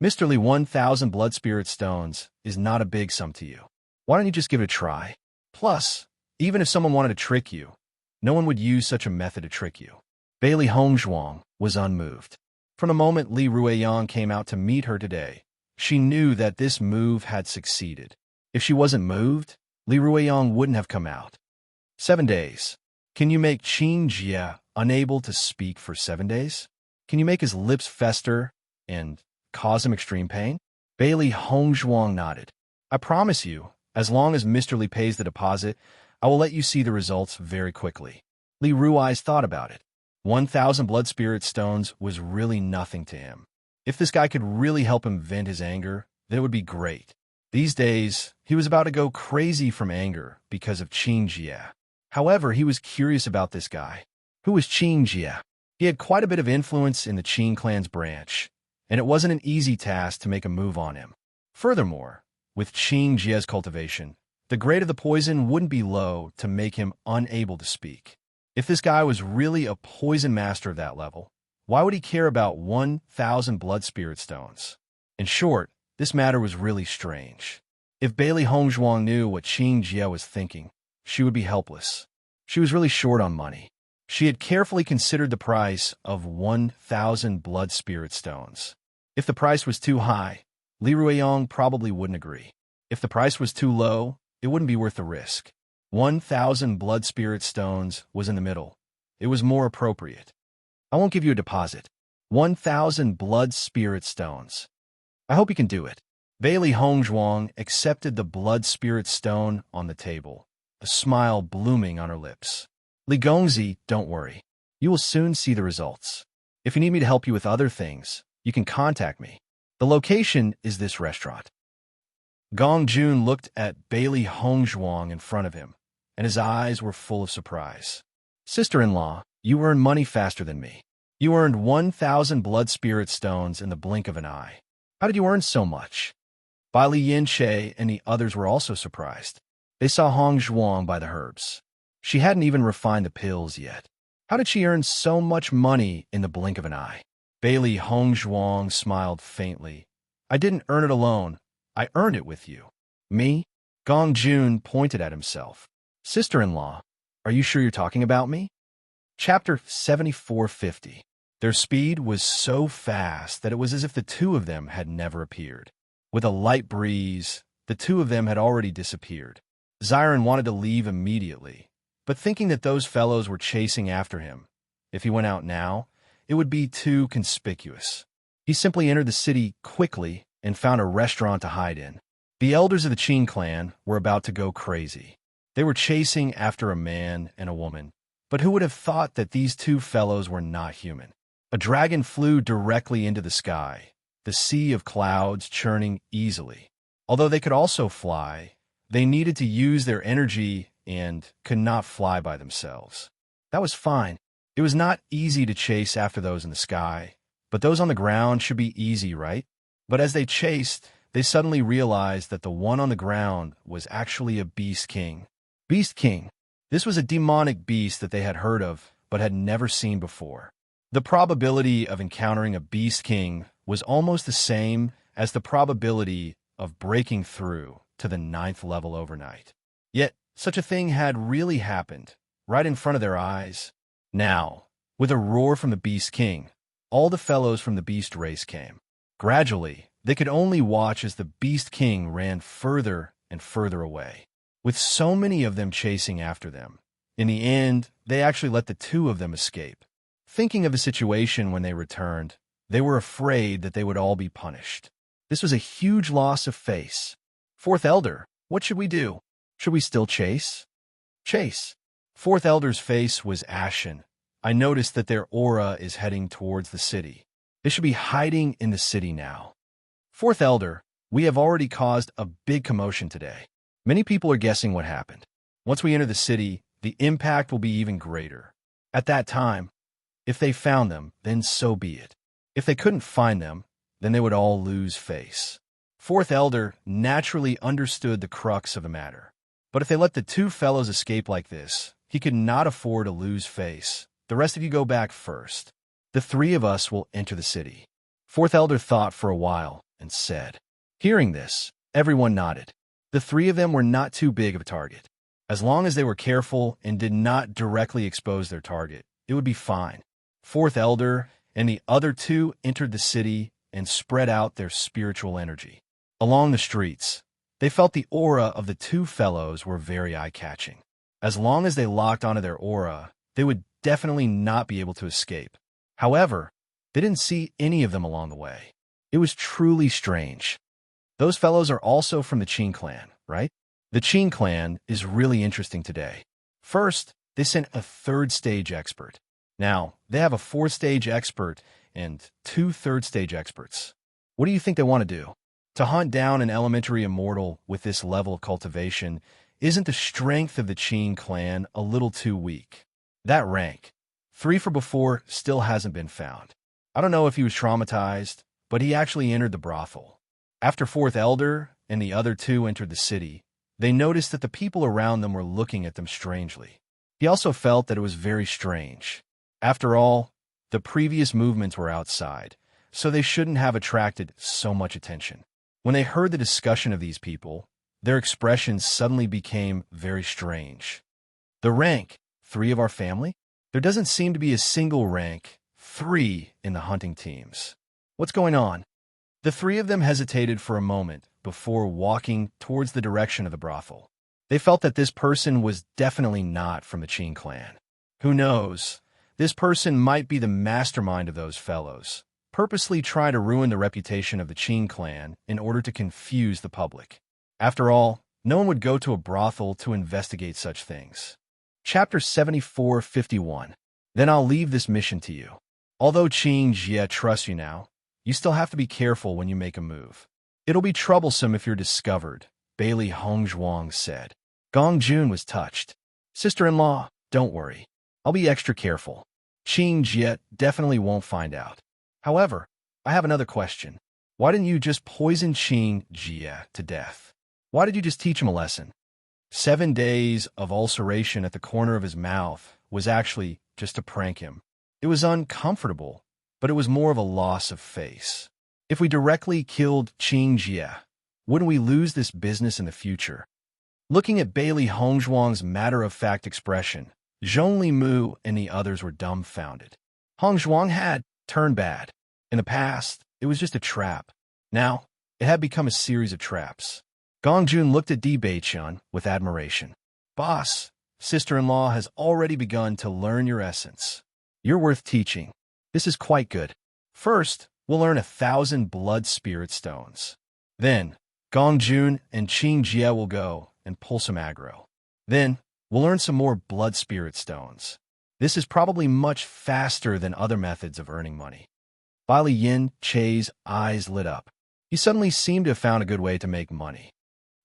Mr. Li, 1,000 blood spirit stones is not a big sum to you. Why don't you just give it a try? Plus, even if someone wanted to trick you, no one would use such a method to trick you. Bailey Hongzhuang was unmoved. From the moment Li Ruiyang came out to meet her today, she knew that this move had succeeded. If she wasn't moved, Li Ruiyang wouldn't have come out. 7 days. Can you make Qing Jie unable to speak for 7 days? Can you make his lips fester and cause him extreme pain? Bailey Hongzhuang nodded. I promise you, as long as Mr. Li pays the deposit, I will let you see the results very quickly. Li Rui's thought about it. 1,000 blood spirit stones was really nothing to him. If this guy could really help him vent his anger, then it would be great. These days, he was about to go crazy from anger because of Qing Jie. However, he was curious about this guy. Who was Qing Jie? He had quite a bit of influence in the Qing clan's branch, and it wasn't an easy task to make a move on him. Furthermore, with Qing Jie's cultivation, the grade of the poison wouldn't be low to make him unable to speak. If this guy was really a poison master of that level, why would he care about 1,000 blood spirit stones? In short, this matter was really strange. If Bailey Hongzhuang knew what Qing Jie was thinking, she would be helpless. She was really short on money. She had carefully considered the price of 1,000 blood spirit stones. If the price was too high, Li Ruiyang probably wouldn't agree. If the price was too low, it wouldn't be worth the risk. 1,000 blood spirit stones was in the middle. It was more appropriate. I won't give you a deposit. 1,000 blood spirit stones. I hope you can do it. Bailey Hongzhuang accepted the blood spirit stone on the table, a smile blooming on her lips. Li Gongzi, don't worry. You will soon see the results. If you need me to help you with other things, you can contact me. The location is this restaurant. Gong Jun looked at Bailey Hongzhuang in front of him, and his eyes were full of surprise. Sister-in-law, You earn money faster than me. You earned 1,000 blood spirit stones in the blink of an eye. How did you earn so much? Bai Li Yin-che and the others were also surprised. They saw Hong Zhuang by the herbs. She hadn't even refined the pills yet. How did she earn so much money in the blink of an eye? Bailey Hong Zhuang smiled faintly. I didn't earn it alone. I earned it with you. Me? Gong Jun pointed at himself. Sister-in-law, are you sure you're talking about me? Chapter 7450. Their speed was so fast that it was as if the two of them had never appeared. With a light breeze, the two of them had already disappeared. Xiren wanted to leave immediately, but thinking that those fellows were chasing after him, if he went out now, it would be too conspicuous. He simply entered the city quickly and found a restaurant to hide in. The elders of the Qin clan were about to go crazy. They were chasing after a man and a woman, but who would have thought that these two fellows were not human? A dragon flew directly into the sky, the sea of clouds churning easily. Although they could also fly, they needed to use their energy and could not fly by themselves. That was fine. It was not easy to chase after those in the sky, but those on the ground should be easy, right? But as they chased, they suddenly realized that the one on the ground was actually a beast king. Beast king. This was a demonic beast that they had heard of, but had never seen before. The probability of encountering a beast king was almost the same as the probability of breaking through to the 9th level overnight. Yet, such a thing had really happened, right in front of their eyes. Now, with a roar from the Beast King, all the fellows from the Beast race came. Gradually, they could only watch as the Beast King ran further and further away, with so many of them chasing after them. In the end, they actually let the two of them escape. Thinking of the situation when they returned, they were afraid that they would all be punished. This was a huge loss of face. Fourth Elder, what should we do? Should we still chase? Chase. Fourth Elder's face was ashen. I noticed that their aura is heading towards the city. They should be hiding in the city now. Fourth Elder, we have already caused a big commotion today. Many people are guessing what happened. Once we enter the city, the impact will be even greater. At that time, if they found them, then so be it. If they couldn't find them, then they would all lose face. Fourth Elder naturally understood the crux of the matter. But if they let the two fellows escape like this, he could not afford to lose face. The rest of you go back first. The three of us will enter the city. Fourth Elder thought for a while and said. Hearing this, everyone nodded. The three of them were not too big of a target. As long as they were careful and did not directly expose their target, it would be fine. Fourth Elder and the other two entered the city and spread out their spiritual energy. Along the streets, they felt the aura of the two fellows were very eye-catching. As long as they locked onto their aura, they would definitely not be able to escape. However, they didn't see any of them along the way. It was truly strange. Those fellows are also from the Qin clan, right? The Qin clan is really interesting today. First, they sent a 3rd-stage expert. Now, they have a 4th-stage expert and 2 3rd-stage experts. What do you think they want to do? To hunt down an elementary immortal with this level of cultivation, isn't the strength of the Qin clan a little too weak? That rank, 3 for before, still hasn't been found. I don't know if he was traumatized, but he actually entered the brothel. After Fourth Elder and the other two entered the city, they noticed that the people around them were looking at them strangely. He also felt that it was very strange. After all, the previous movements were outside, so they shouldn't have attracted so much attention. When they heard the discussion of these people, their expressions suddenly became very strange. The rank, 3 of our family? There doesn't seem to be a single rank, 3 in the hunting teams. What's going on? The 3 of them hesitated for a moment before walking towards the direction of the brothel. They felt that this person was definitely not from the Qin clan. Who knows? This person might be the mastermind of those fellows, purposely trying to ruin the reputation of the Qin clan in order to confuse the public. After all, no one would go to a brothel to investigate such things. Chapter 7451. Then I'll leave this mission to you. Although Qin Jie trusts you now, you still have to be careful when you make a move. It'll be troublesome if you're discovered, Bailey Hongzhuang said. Gong Jun was touched. Sister-in-law, don't worry. I'll be extra careful. Qing Jie definitely won't find out. However, I have another question. Why didn't you just poison Qing Jie to death? Why did you just teach him a lesson? 7 days of ulceration at the corner of his mouth was actually just to prank him. It was uncomfortable, but it was more of a loss of face. If we directly killed Qing Jie, wouldn't we lose this business in the future? Looking at Bailey Hongzhuang's matter-of-fact expression, Zhong Limu and the others were dumbfounded. Hongzhuang had turned bad. In the past, it was just a trap. Now, it had become a series of traps. Gongjun looked at Di Beichun with admiration. Boss, sister-in-law has already begun to learn your essence. You're worth teaching. This is quite good. First, we'll earn 1,000 blood spirit stones. Then, Gongjun and Qing Jie will go and pull some aggro. Then, we'll earn some more blood spirit stones. This is probably much faster than other methods of earning money. Bali Yin Che's eyes lit up. He suddenly seemed to have found a good way to make money.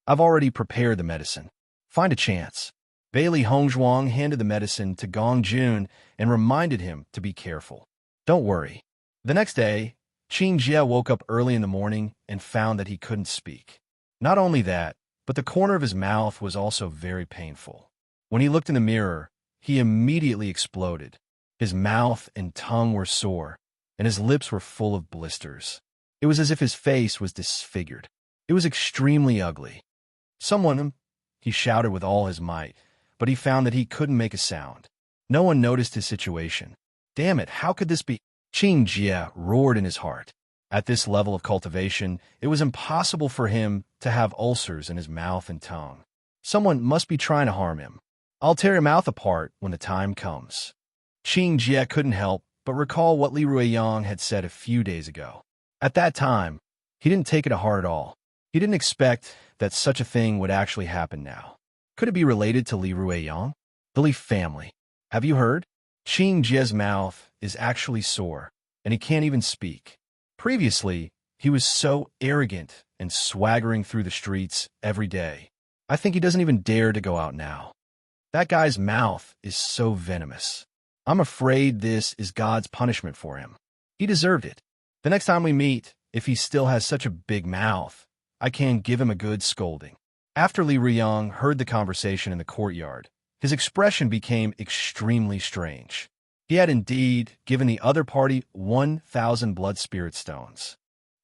I've already prepared the medicine. Find a chance. Bailey Hongzhuang handed the medicine to Gong Jun and reminded him to be careful. Don't worry. The next day, Qing Jie woke up early in the morning and found that he couldn't speak. Not only that, but the corner of his mouth was also very painful. When he looked in the mirror, he immediately exploded. His mouth and tongue were sore, and his lips were full of blisters. It was as if his face was disfigured. It was extremely ugly. Someone, he shouted with all his might, but he found that he couldn't make a sound. No one noticed his situation. Damn it, how could this be? Qing Jie roared in his heart. At this level of cultivation, it was impossible for him to have ulcers in his mouth and tongue. Someone must be trying to harm him. I'll tear your mouth apart when the time comes. Qing Jie couldn't help but recall what Li Ruiyang had said a few days ago. At that time, he didn't take it to heart at all. He didn't expect that such a thing would actually happen now. Could it be related to Li Ruiyang? The Li family. Have you heard? Qing Jie's mouth is actually sore, and he can't even speak. Previously, he was so arrogant and swaggering through the streets every day. I think he doesn't even dare to go out now. That guy's mouth is so venomous. I'm afraid this is God's punishment for him. He deserved it. The next time we meet, if he still has such a big mouth, I can give him a good scolding. After Li Ruiyang heard the conversation in the courtyard, his expression became extremely strange. He had indeed given the other party 1,000 blood spirit stones.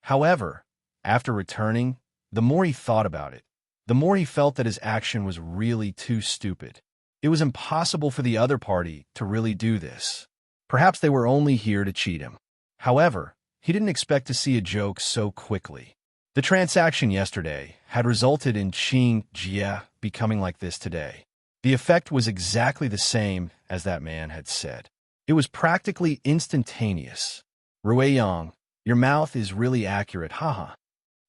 However, after returning, the more he thought about it, the more he felt that his action was really too stupid. It was impossible for the other party to really do this. Perhaps they were only here to cheat him. However, he didn't expect to see a joke so quickly. The transaction yesterday had resulted in Qing Jie becoming like this today. The effect was exactly the same as that man had said. It was practically instantaneous. Ruiyang, your mouth is really accurate, haha.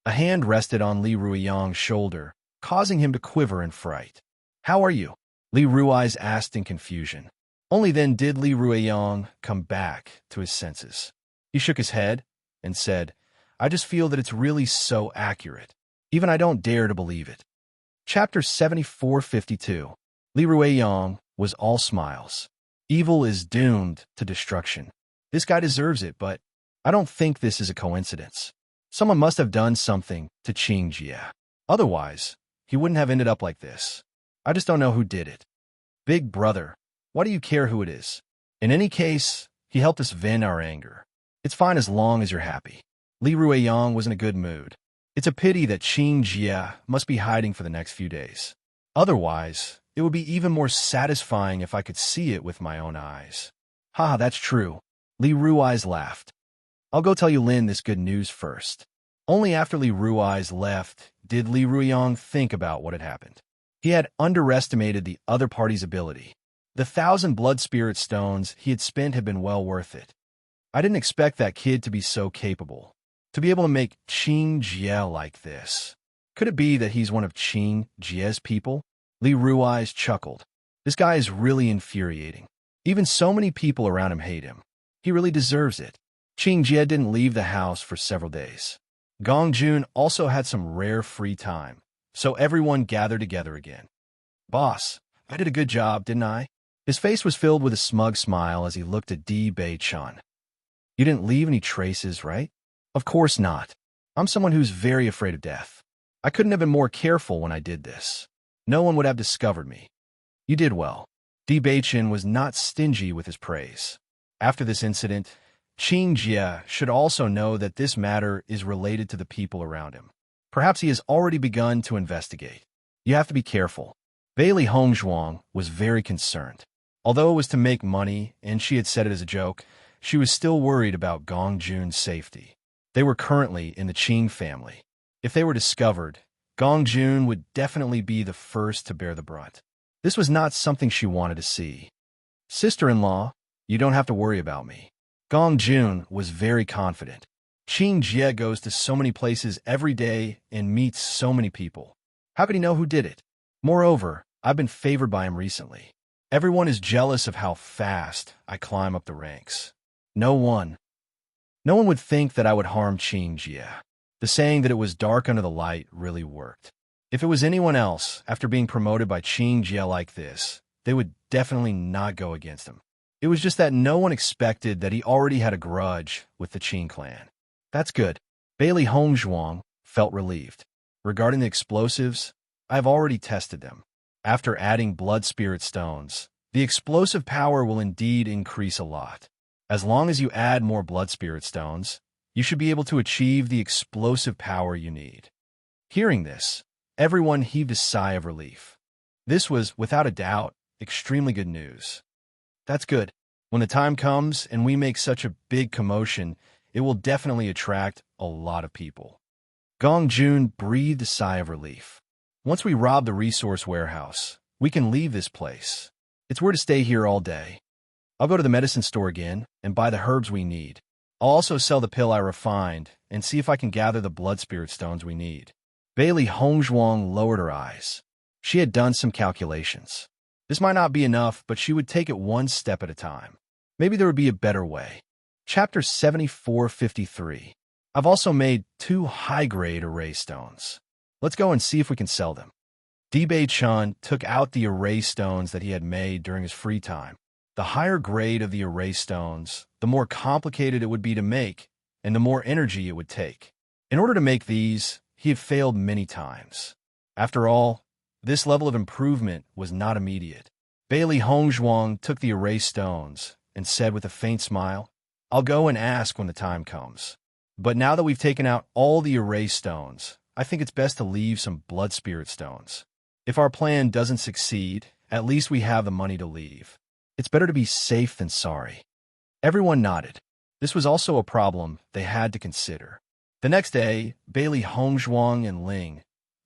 A hand rested on Li Ruiyang's shoulder, causing him to quiver in fright. How are you? Li Rui's asked in confusion. Only then did Li Ruiyang come back to his senses. He shook his head and said, I just feel that it's really so accurate. Even I don't dare to believe it. Chapter 7452. Li Ruiyang was all smiles. Evil is doomed to destruction. This guy deserves it, but I don't think this is a coincidence. Someone must have done something to Qing Jie. Otherwise, he wouldn't have ended up like this. I just don't know who did it. Big brother, why do you care who it is? In any case, he helped us vent our anger. It's fine as long as you're happy. Li Ruiyang was in a good mood. It's a pity that Qing Jie must be hiding for the next few days. Otherwise, it would be even more satisfying if I could see it with my own eyes. Ha, that's true. Li Rui's laughed. I'll go tell Lin this good news first. Only after Li Rui's left did Li Ruiyang think about what had happened. He had underestimated the other party's ability. The 1,000 blood spirit stones he had spent had been well worth it. I didn't expect that kid to be so capable. To be able to make Qing Jie like this. Could it be that he's one of Qing Jie's people? Li Rui's chuckled. This guy is really infuriating. Even so many people around him hate him. He really deserves it. Qing Jie didn't leave the house for several days. Gong Jun also had some rare free time, so everyone gathered together again. Boss, I did a good job, didn't I? His face was filled with a smug smile as he looked at Di Bei-chun. You didn't leave any traces, right? Of course not. I'm someone who's very afraid of death. I couldn't have been more careful when I did this. No one would have discovered me. You did well. Di Bei-chun was not stingy with his praise. After this incident, Qing Jie should also know that this matter is related to the people around him. Perhaps he has already begun to investigate. You have to be careful. Bailey Hongzhuang was very concerned. Although it was to make money, and she had said it as a joke, she was still worried about Gong Jun's safety. They were currently in the Qing family. If they were discovered, Gong Jun would definitely be the first to bear the brunt. This was not something she wanted to see. Sister-in-law, you don't have to worry about me. Gong Jun was very confident. Qing Jie goes to so many places every day and meets so many people. How could he know who did it? Moreover, I've been favored by him recently. Everyone is jealous of how fast I climb up the ranks. No one would think that I would harm Qing Jie. The saying that it was dark under the light really worked. If it was anyone else, after being promoted by Qing Jie like this, they would definitely not go against him. It was just that no one expected that he already had a grudge with the Qing clan. That's good. Bailey Hongzhuang felt relieved. Regarding the explosives, I've already tested them. After adding blood spirit stones, the explosive power will indeed increase a lot. As long as you add more blood spirit stones, you should be able to achieve the explosive power you need. Hearing this, everyone heaved a sigh of relief. This was, without a doubt, extremely good news. That's good. When the time comes and we make such a big commotion, it will definitely attract a lot of people. Gong Jun breathed a sigh of relief. Once we rob the resource warehouse, we can leave this place. It's weird to stay here all day. I'll go to the medicine store again and buy the herbs we need. I'll also sell the pill I refined and see if I can gather the blood spirit stones we need. Bailey Hongzhuang lowered her eyes. She had done some calculations. This might not be enough, but she would take it one step at a time. Maybe there would be a better way. Chapter 7453. I've also made 2 high-grade array stones. Let's go and see if we can sell them. Di Bei-chun took out the array stones that he had made during his free time. The higher grade of the array stones, the more complicated it would be to make, and the more energy it would take. In order to make these, he had failed many times. After all, this level of improvement was not immediate. Bailey Hongzhuang took the array stones and said with a faint smile, I'll go and ask when the time comes. But now that we've taken out all the array stones, I think it's best to leave some blood spirit stones. If our plan doesn't succeed, at least we have the money to leave. It's better to be safe than sorry. Everyone nodded. This was also a problem they had to consider. The next day, Bailey Hongzhuang and Ling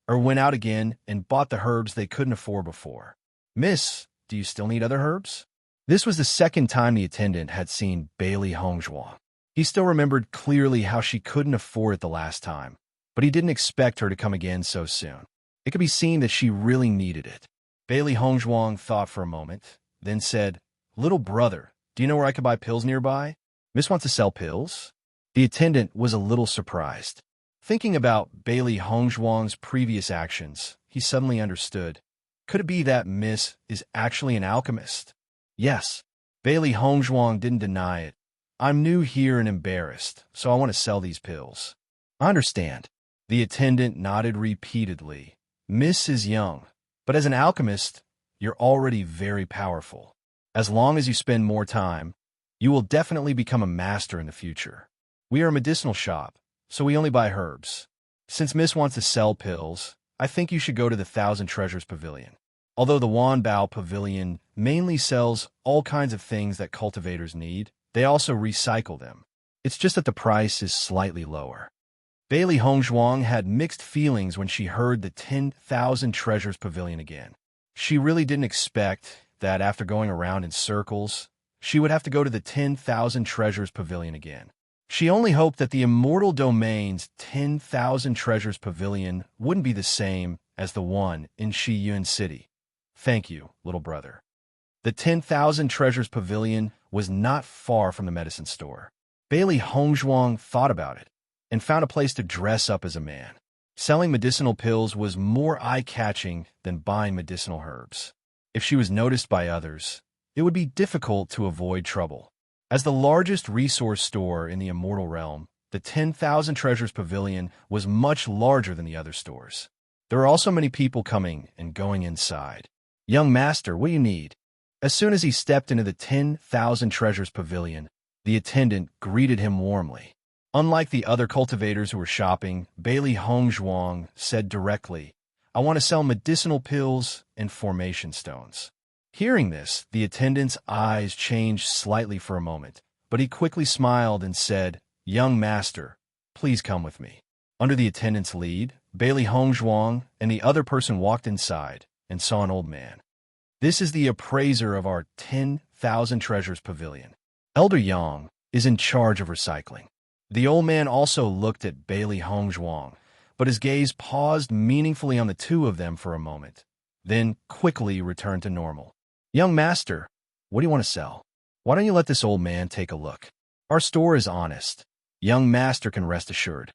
went out again and bought the herbs they couldn't afford before. Miss, do you still need other herbs? This was the second time the attendant had seen Bailey Hongzhuang. He still remembered clearly how she couldn't afford it the last time, but he didn't expect her to come again so soon. It could be seen that she really needed it. Bailey Hongzhuang thought for a moment, then said, Little brother, do you know where I could buy pills nearby? Miss wants to sell pills? The attendant was a little surprised. Thinking about Bailey Hongzhuang's previous actions, he suddenly understood. Could it be that Miss is actually an alchemist? Yes. Bailey Hongzhuang didn't deny it. I'm new here and embarrassed, so I want to sell these pills. I understand. The attendant nodded repeatedly. Miss is young, but as an alchemist, you're already very powerful. As long as you spend more time, you will definitely become a master in the future. We are a medicinal shop, so we only buy herbs. Since Miss wants to sell pills, I think you should go to the Thousand Treasures Pavilion. Although the Wanbao Pavilion mainly sells all kinds of things that cultivators need, they also recycle them. It's just that the price is slightly lower. Bailey Hongzhuang had mixed feelings when she heard the 10,000 Treasures Pavilion again. She really didn't expect that after going around in circles, she would have to go to the 10,000 Treasures Pavilion again. She only hoped that the Immortal Domain's 10,000 Treasures Pavilion wouldn't be the same as the one in Shiyun City. Thank you, little brother. The 10,000 Treasures Pavilion was not far from the medicine store. Bailey Hongzhuang thought about it and found a place to dress up as a man. Selling medicinal pills was more eye-catching than buying medicinal herbs. If she was noticed by others, it would be difficult to avoid trouble. As the largest resource store in the immortal realm, the 10,000 Treasures Pavilion was much larger than the other stores. There are also many people coming and going inside. "Young master, what do you need?" As soon as he stepped into the 10,000 Treasures Pavilion, the attendant greeted him warmly. Unlike the other cultivators who were shopping, Bailey Hongzhuang said directly, "I want to sell medicinal pills and formation stones." Hearing this, the attendant's eyes changed slightly for a moment, but he quickly smiled and said, "Young master, please come with me." Under the attendant's lead, Bailey Hongzhuang and the other person walked inside and saw an old man. "This is the appraiser of our 10,000 Treasures Pavilion. Elder Yang is in charge of recycling." The old man also looked at Bailey Hongzhuang, but his gaze paused meaningfully on the two of them for a moment, then quickly returned to normal. "Young master, what do you want to sell? Why don't you let this old man take a look? Our store is honest. Young master can rest assured."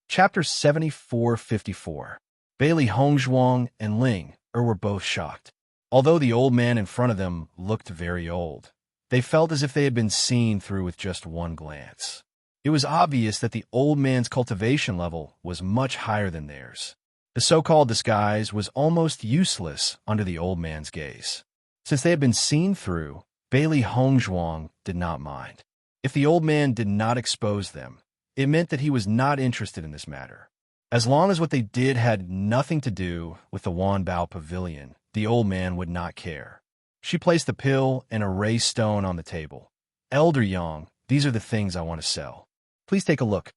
Chapter 7454. Bailey Hongzhuang and Ling were both shocked. Although the old man in front of them looked very old, they felt as if they had been seen through with just one glance. It was obvious that the old man's cultivation level was much higher than theirs. The so-called disguise was almost useless under the old man's gaze. Since they had been seen through, Bailey Hongzhuang did not mind. If the old man did not expose them, it meant that he was not interested in this matter. As long as what they did had nothing to do with the Wanbao Pavilion, the old man would not care. She placed the pill and a ray stone on the table. "Elder Yang, these are the things I want to sell. Please take a look."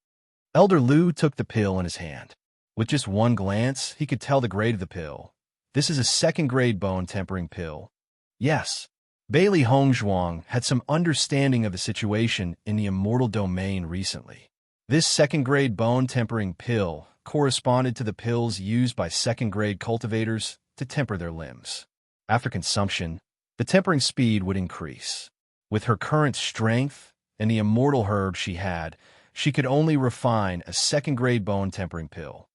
Elder Lu took the pill in his hand. With just one glance, he could tell the grade of the pill. "This is a second-grade bone-tempering pill." Yes. Bailey Hongzhuang had some understanding of the situation in the immortal domain recently. This second-grade bone-tempering pill corresponded to the pills used by second-grade cultivators to temper their limbs. After consumption, the tempering speed would increase. With her current strength and the immortal herb she had, she could only refine a second-grade bone-tempering pill.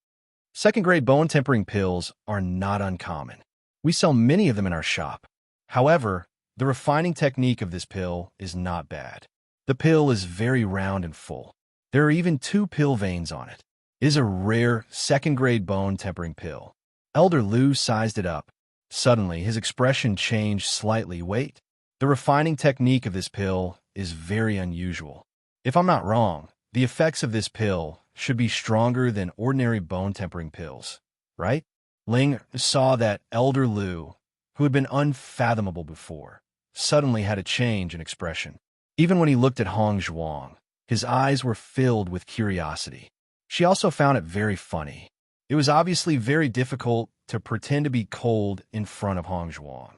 Second-grade bone-tempering pills are not uncommon. We sell many of them in our shop. However, the refining technique of this pill is not bad. The pill is very round and full. There are even 2 pill veins on it. It is a rare second-grade bone-tempering pill. Elder Lu sized it up. Suddenly, his expression changed slightly. "Wait. The refining technique of this pill is very unusual. If I'm not wrong, the effects of this pill should be stronger than ordinary bone-tempering pills, right?" Ling saw that Elder Lu, who had been unfathomable before, suddenly had a change in expression. Even when he looked at Hongzhuang, his eyes were filled with curiosity. She also found it very funny. It was obviously very difficult to pretend to be cold in front of Hongzhuang.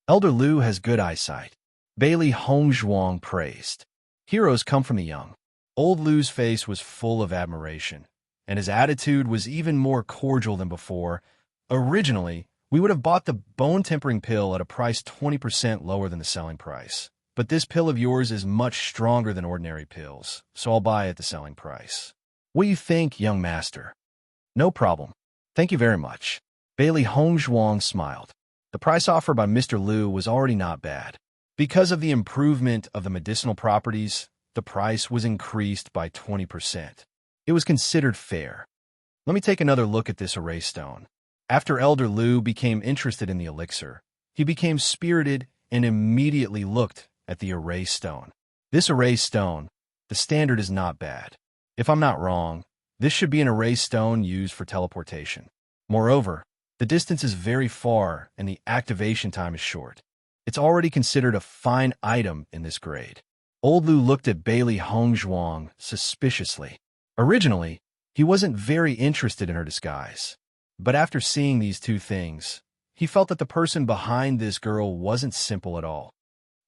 "Elder Lu has good eyesight," Bailey Hongzhuang praised. "Heroes come from the young." Old Lu's face was full of admiration, and his attitude was even more cordial than before. "Originally, we would have bought the bone-tempering pill at a price 20% lower than the selling price. But this pill of yours is much stronger than ordinary pills, so I'll buy it at the selling price. What do you think, young master?" "No problem. Thank you very much." Bailey Hongzhuang smiled. The price offered by Mr. Lu was already not bad. Because of the improvement of the medicinal properties, the price was increased by 20%. It was considered fair. "Let me take another look at this array stone." After Elder Lu became interested in the elixir, he became spirited and immediately looked at the array stone. This array stone, the standard is not bad. If I'm not wrong, this should be an array stone used for teleportation. Moreover, the distance is very far and the activation time is short. It's already considered a fine item in this grade. Old Lu looked at Bailey Hongzhuang suspiciously. Originally, he wasn't very interested in her disguise. But after seeing these 2 things, he felt that the person behind this girl wasn't simple at all.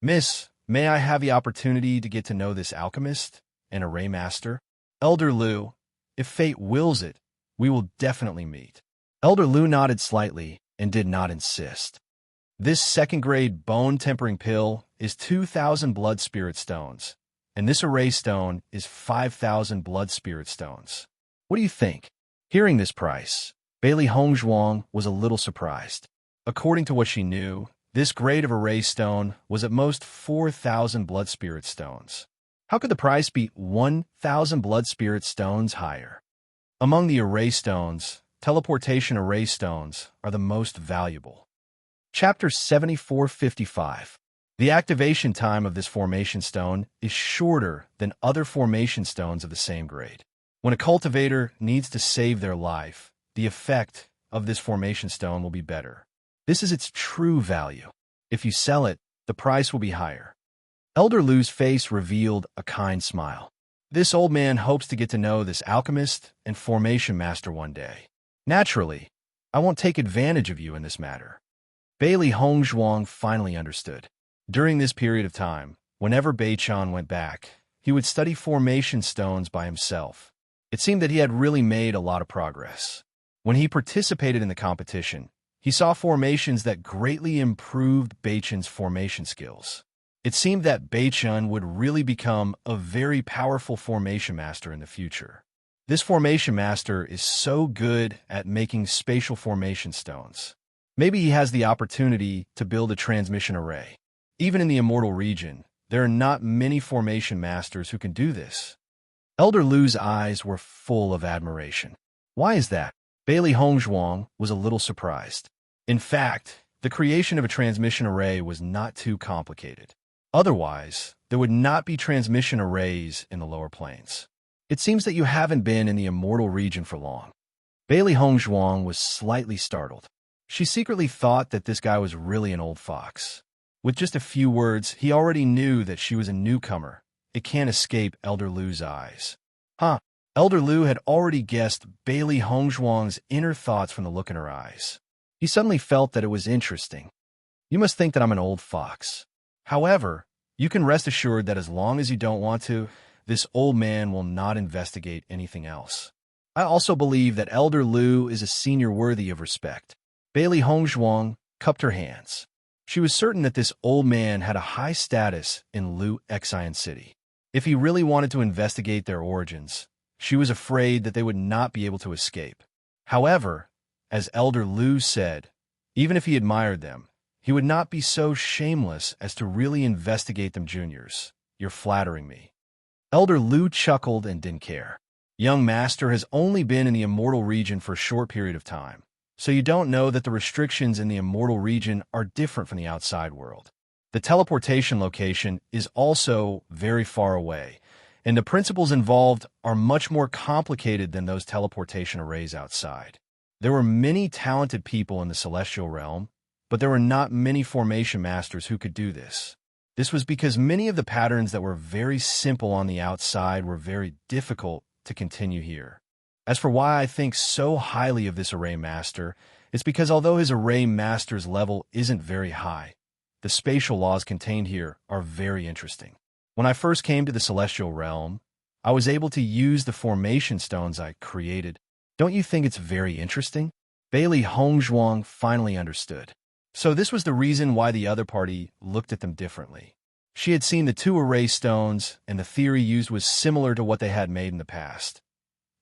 "Miss, may I have the opportunity to get to know this alchemist and array master?" "Elder Lu, if fate wills it, we will definitely meet." Elder Lu nodded slightly and did not insist. "This second-grade bone-tempering pill is 2,000 blood spirit stones, and this array stone is 5,000 blood spirit stones. What do you think?" Hearing this price, Bailey Hongzhuang was a little surprised. According to what she knew, This grade of array stone was at most 4,000 blood spirit stones. How could the price be 1,000 blood spirit stones higher? Among the array stones, teleportation array stones are the most valuable. Chapter 7455. The activation time of this formation stone is shorter than other formation stones of the same grade. When a cultivator needs to save their life, the effect of this formation stone will be better. This is its true value. If you sell it, the price will be higher. Elder Lu's face revealed a kind smile. This old man hopes to get to know this alchemist and formation master one day. Naturally, I won't take advantage of you in this matter. Bailey Hongzhuang finally understood. During this period of time, whenever Beichan went back, he would study formation stones by himself. It seemed that he had really made a lot of progress. When he participated in the competition, he saw formations that greatly improved Beichan's formation skills. It seemed that Beichan would really become a very powerful formation master in the future. This formation master is so good at making spatial formation stones. Maybe he has the opportunity to build a transmission array. Even in the Immortal region, there are not many formation masters who can do this. Elder Lu's eyes were full of admiration. Why is that? Bailey Hongzhuang was a little surprised. In fact, the creation of a transmission array was not too complicated. Otherwise, there would not be transmission arrays in the lower planes. It seems that you haven't been in the Immortal region for long. Bailey Hongzhuang was slightly startled. She secretly thought that this guy was really an old fox. With just a few words, he already knew that she was a newcomer. It can't escape Elder Lu's eyes. Elder Lu had already guessed Bailey Hongzhuang's inner thoughts from the look in her eyes. He suddenly felt that it was interesting. You must think that I'm an old fox. However, you can rest assured that as long as you don't want to, this old man will not investigate anything else. I also believe that Elder Lu is a senior worthy of respect. Bailey Hongzhuang cupped her hands. She was certain that this old man had a high status in Lu Xian City. If he really wanted to investigate their origins, she was afraid that they would not be able to escape. However, as Elder Lu said, even if he admired them, he would not be so shameless as to really investigate them juniors. You're flattering me. Elder Lu chuckled and didn't care. Young Master has only been in the Immortal region for a short period of time, so you don't know that the restrictions in the Immortal region are different from the outside world. The teleportation location is also very far away, and the principles involved are much more complicated than those teleportation arrays outside. There were many talented people in the Celestial Realm, but there were not many formation masters who could do this. This was because many of the patterns that were very simple on the outside were very difficult to continue here. As for why I think so highly of this array master, it's because although his array master's level isn't very high, the spatial laws contained here are very interesting. When I first came to the Celestial Realm, I was able to use the formation stones I created. Don't you think it's very interesting? Bailey Hongzhuang finally understood. So this was the reason why the other party looked at them differently. She had seen the two array stones, and the theory used was similar to what they had made in the past.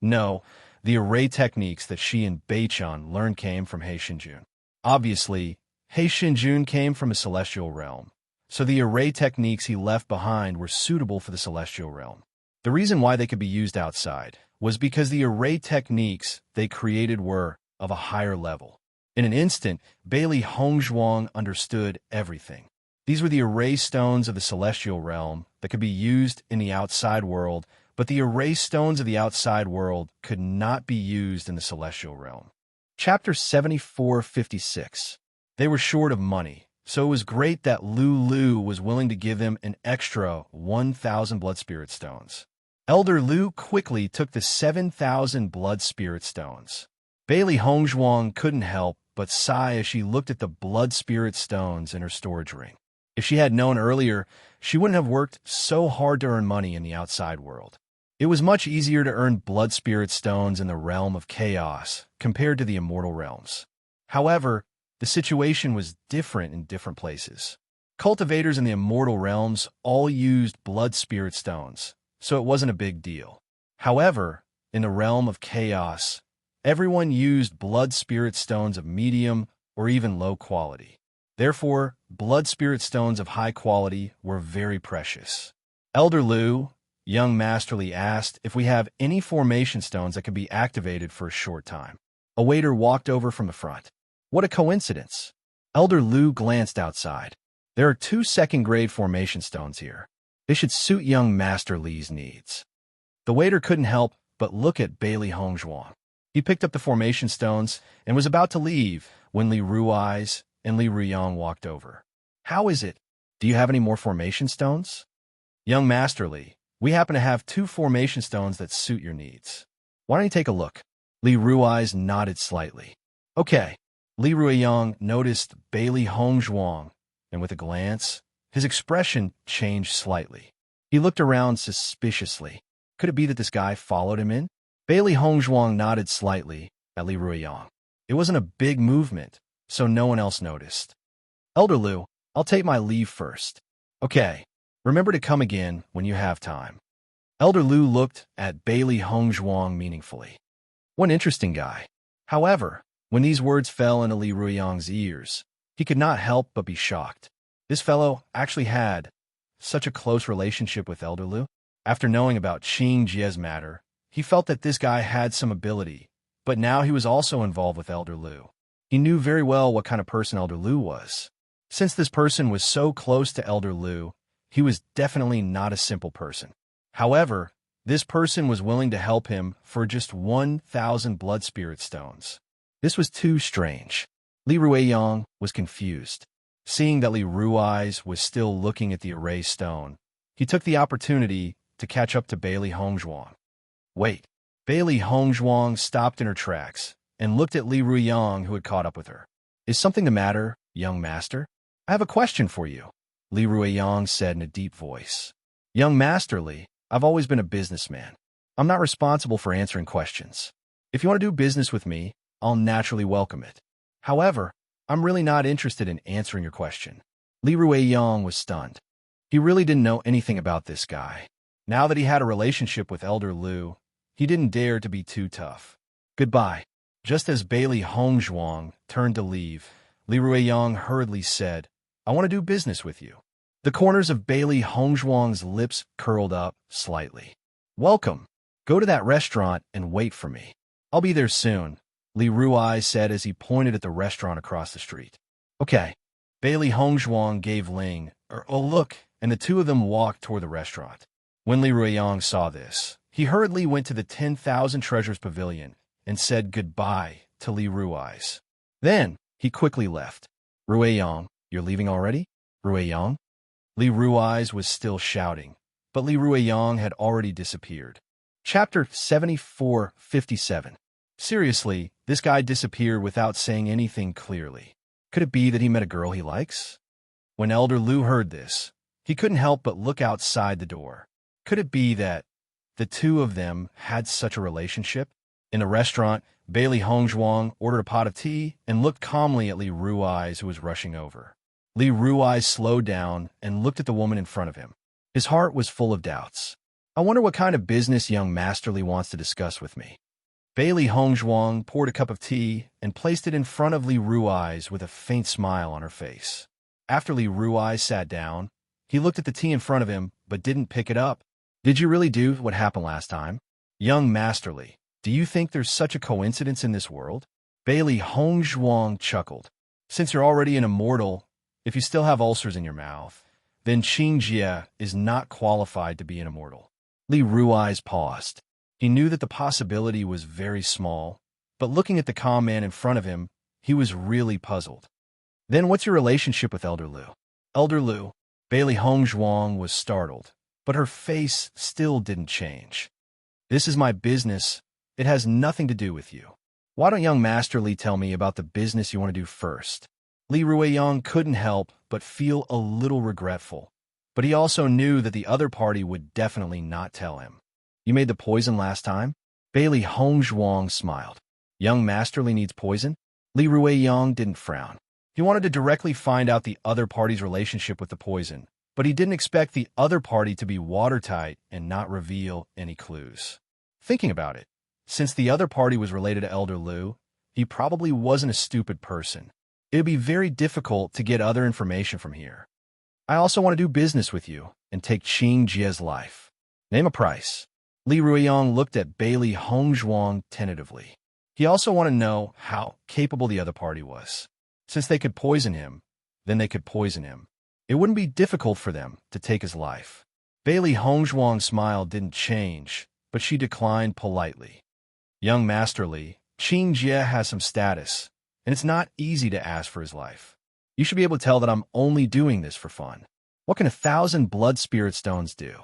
No, the array techniques that she and Beichan learned came from He Shinjun. Obviously, He Shinjun came from a Celestial Realm, so the array techniques he left behind were suitable for the Celestial Realm. The reason why they could be used outside was because the array techniques they created were of a higher level. In an instant, Bailey Hongzhuang understood everything. These were the array stones of the Celestial Realm that could be used in the outside world, but the array stones of the outside world could not be used in the Celestial Realm. Chapter 7456. They were short of money, so it was great that Lu was willing to give them an extra 1,000 blood spirit stones. Elder Lu quickly took the 7,000 blood spirit stones. Bailey Hongzhuang couldn't help but sigh as she looked at the blood spirit stones in her storage ring. If she had known earlier, she wouldn't have worked so hard to earn money in the outside world. It was much easier to earn blood spirit stones in the realm of chaos compared to the immortal realms. However, the situation was different in different places. Cultivators in the immortal realms all used blood spirit stones, so it wasn't a big deal. However, in the realm of chaos, everyone used blood spirit stones of medium or even low quality. Therefore, blood spirit stones of high quality were very precious. Elder Lu, young Masterly, asked if we have any formation stones that could be activated for a short time. A waiter walked over from the front. What a coincidence. Elder Lu glanced outside. There are 2 second-grade formation stones here. They should suit young Master Li's needs. The waiter couldn't help but look at Bailey Hongzhuang. He picked up the formation stones and was about to leave when Li Rui's and Li Ruyang walked over. How is it? Do you have any more formation stones? Young Master Li, we happen to have 2 formation stones that suit your needs. Why don't you take a look? Li Rui's nodded slightly. Okay. Li Ruyang noticed Bailey Hongzhuang, and with a glance, his expression changed slightly. He looked around suspiciously. Could it be that this guy followed him in? Bailey Hongzhuang nodded slightly at Li Ruyang. It wasn't a big movement, so no one else noticed. Elder Lu, I'll take my leave first. Okay. Remember to come again when you have time. Elder Lu looked at Bailey Hongzhuang meaningfully. What an interesting guy. However, when these words fell into Li Ruyang's ears, he could not help but be shocked. This fellow actually had such a close relationship with Elder Lu. After knowing about Qing Jie's matter, he felt that this guy had some ability, but now he was also involved with Elder Lu. He knew very well what kind of person Elder Lu was. Since this person was so close to Elder Lu, he was definitely not a simple person. However, this person was willing to help him for just 1,000 blood spirit stones. This was too strange. Li Ruiyang was confused. Seeing that Li Rui's was still looking at the erased stone, he took the opportunity to catch up to Bailey Hongzhuang. Wait. Bailey Hongzhuang stopped in her tracks and looked at Li Ruyang, who had caught up with her. Is something the matter, young master? I have a question for you, Li Ruyang said in a deep voice. Young Master Li, I've always been a businessman. I'm not responsible for answering questions. If you want to do business with me, I'll naturally welcome it. However, I'm really not interested in answering your question. Li Ruiyang was stunned. He really didn't know anything about this guy. Now that he had a relationship with Elder Lu, he didn't dare to be too tough. Goodbye. Just as Bailey Hongzhuang turned to leave, Li Ruiyang hurriedly said, I want to do business with you. The corners of Bailey Hongzhuang's lips curled up slightly. Welcome. Go to that restaurant and wait for me. I'll be there soon, Li Rui said as he pointed at the restaurant across the street. Okay. Bailey Hongzhuang gave Ling a look, and the 2 of them walked toward the restaurant. When Li Ruiyang saw this, he hurriedly went to the 10,000 Treasures Pavilion and said goodbye to Li Rui's. Then, he quickly left. Ruiyang, you're leaving already? Ruiyang? Li Rui's was still shouting, but Li Ruiyang had already disappeared. Chapter 74:57. Seriously, this guy disappeared without saying anything clearly. Could it be that he met a girl he likes? When Elder Lu heard this, he couldn't help but look outside the door. Could it be that the 2 of them had such a relationship? In the restaurant, Bailey Hongzhuang ordered a pot of tea and looked calmly at Li Rui's, who was rushing over. Li Rui slowed down and looked at the woman in front of him. His heart was full of doubts. I wonder what kind of business young Master Li wants to discuss with me. Bailey Hongzhuang poured a cup of tea and placed it in front of Li Rui's with a faint smile on her face. After Li Rui sat down, he looked at the tea in front of him but didn't pick it up. Did you really do what happened last time? Young Master Li, do you think there's such a coincidence in this world? Bailey Hongzhuang chuckled. Since you're already an immortal, if you still have ulcers in your mouth, then Qing Jie is not qualified to be an immortal. Li Rui's paused. He knew that the possibility was very small, but looking at the calm man in front of him, he was really puzzled. Then what's your relationship with Elder Lu? Elder Lu? Bailey Hongzhuang was startled, but her face still didn't change. This is my business. It has nothing to do with you. Why don't young Master Li tell me about the business you want to do first? Li Ruiyang couldn't help but feel a little regretful, but he also knew that the other party would definitely not tell him. You made the poison last time? Bailey Hongzhuang smiled. Young Master Li needs poison? Li Ruiyang didn't frown. He wanted to directly find out the other party's relationship with the poison, but he didn't expect the other party to be watertight and not reveal any clues. Thinking about it, since the other party was related to Elder Lu, he probably wasn't a stupid person. It would be very difficult to get other information from here. I also want to do business with you and take Qing Jie's life. Name a price. Li Ruiyang looked at Bailey Hongzhuang tentatively. He also wanted to know how capable the other party was. Since they could poison him, then they could poison him. It wouldn't be difficult for them to take his life. Bailey Hongzhuang's smile didn't change, but she declined politely. Young Master Li, Qing Jie has some status, and it's not easy to ask for his life. You should be able to tell that I'm only doing this for fun. What can 1,000 blood spirit stones do?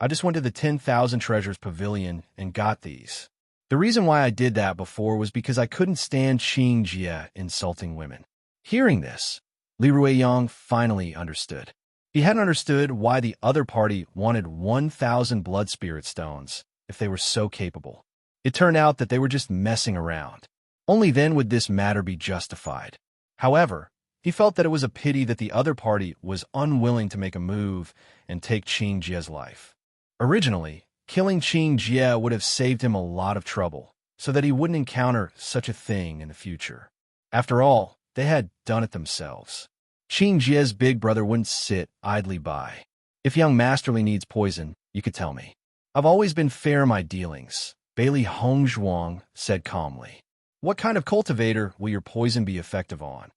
I just went to the 10,000 treasures pavilion and got these. The reason why I did that before was because I couldn't stand Qing Jie insulting women. Hearing this, Li Ruiyang finally understood. He hadn't understood why the other party wanted 1,000 blood spirit stones if they were so capable. It turned out that they were just messing around. Only then would this matter be justified. However, he felt that it was a pity that the other party was unwilling to make a move and take Qing Jie's life. Originally, killing Qing Jie would have saved him a lot of trouble, so that he wouldn't encounter such a thing in the future. After all, they had done it themselves. Qing Jie's big brother wouldn't sit idly by. If young Masterly needs poison, you could tell me. I've always been fair in my dealings, Bailey Hongzhuang said calmly. What kind of cultivator will your poison be effective on?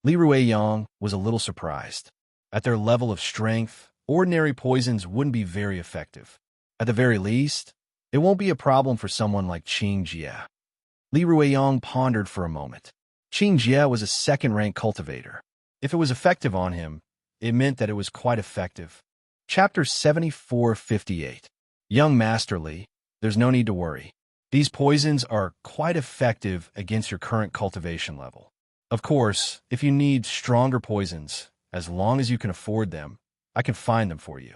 Li Ruiyang was a little surprised. At their level of strength, ordinary poisons wouldn't be very effective. At the very least, it won't be a problem for someone like Qing Jie. Li Ruiyang pondered for a moment. Qing Jie was a second-rank cultivator. If it was effective on him, it meant that it was quite effective. Chapter 7458. Young Master Li, there's no need to worry. These poisons are quite effective against your current cultivation level. Of course, if you need stronger poisons, as long as you can afford them, I can find them for you.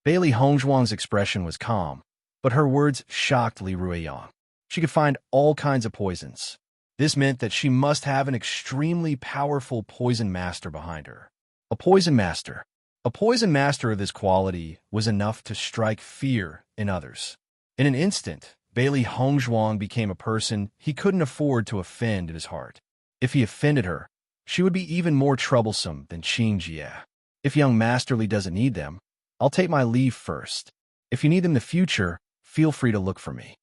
Bailey Hongzhuang's expression was calm, but her words shocked Li Ruiyang. She could find all kinds of poisons. This meant that she must have an extremely powerful poison master behind her. A poison master. A poison master of this quality was enough to strike fear in others. In an instant, Bailey Hongzhuang became a person he couldn't afford to offend in his heart. If he offended her, she would be even more troublesome than Qing Jie. If young Masterly doesn't need them, I'll take my leave first. If you need them in the future, feel free to look for me.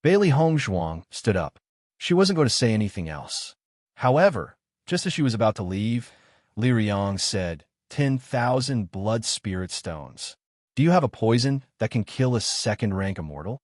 Bailey Hongzhuang stood up. She wasn't going to say anything else. However, just as she was about to leave, Li Ruiyang said, 10,000 blood spirit stones. Do you have a poison that can kill a second-rank immortal?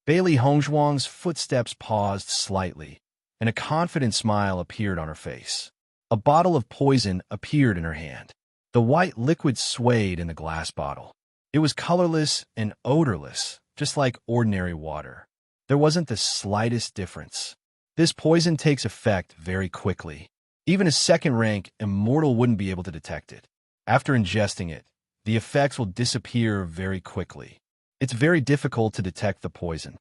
Bailey Hongzhuang's footsteps paused slightly, and a confident smile appeared on her face. A bottle of poison appeared in her hand. The white liquid swayed in the glass bottle. It was colorless and odorless, just like ordinary water. There wasn't the slightest difference. This poison takes effect very quickly. Even a second-rank immortal wouldn't be able to detect it. After ingesting it, the effects will disappear very quickly. It's very difficult to detect the poison.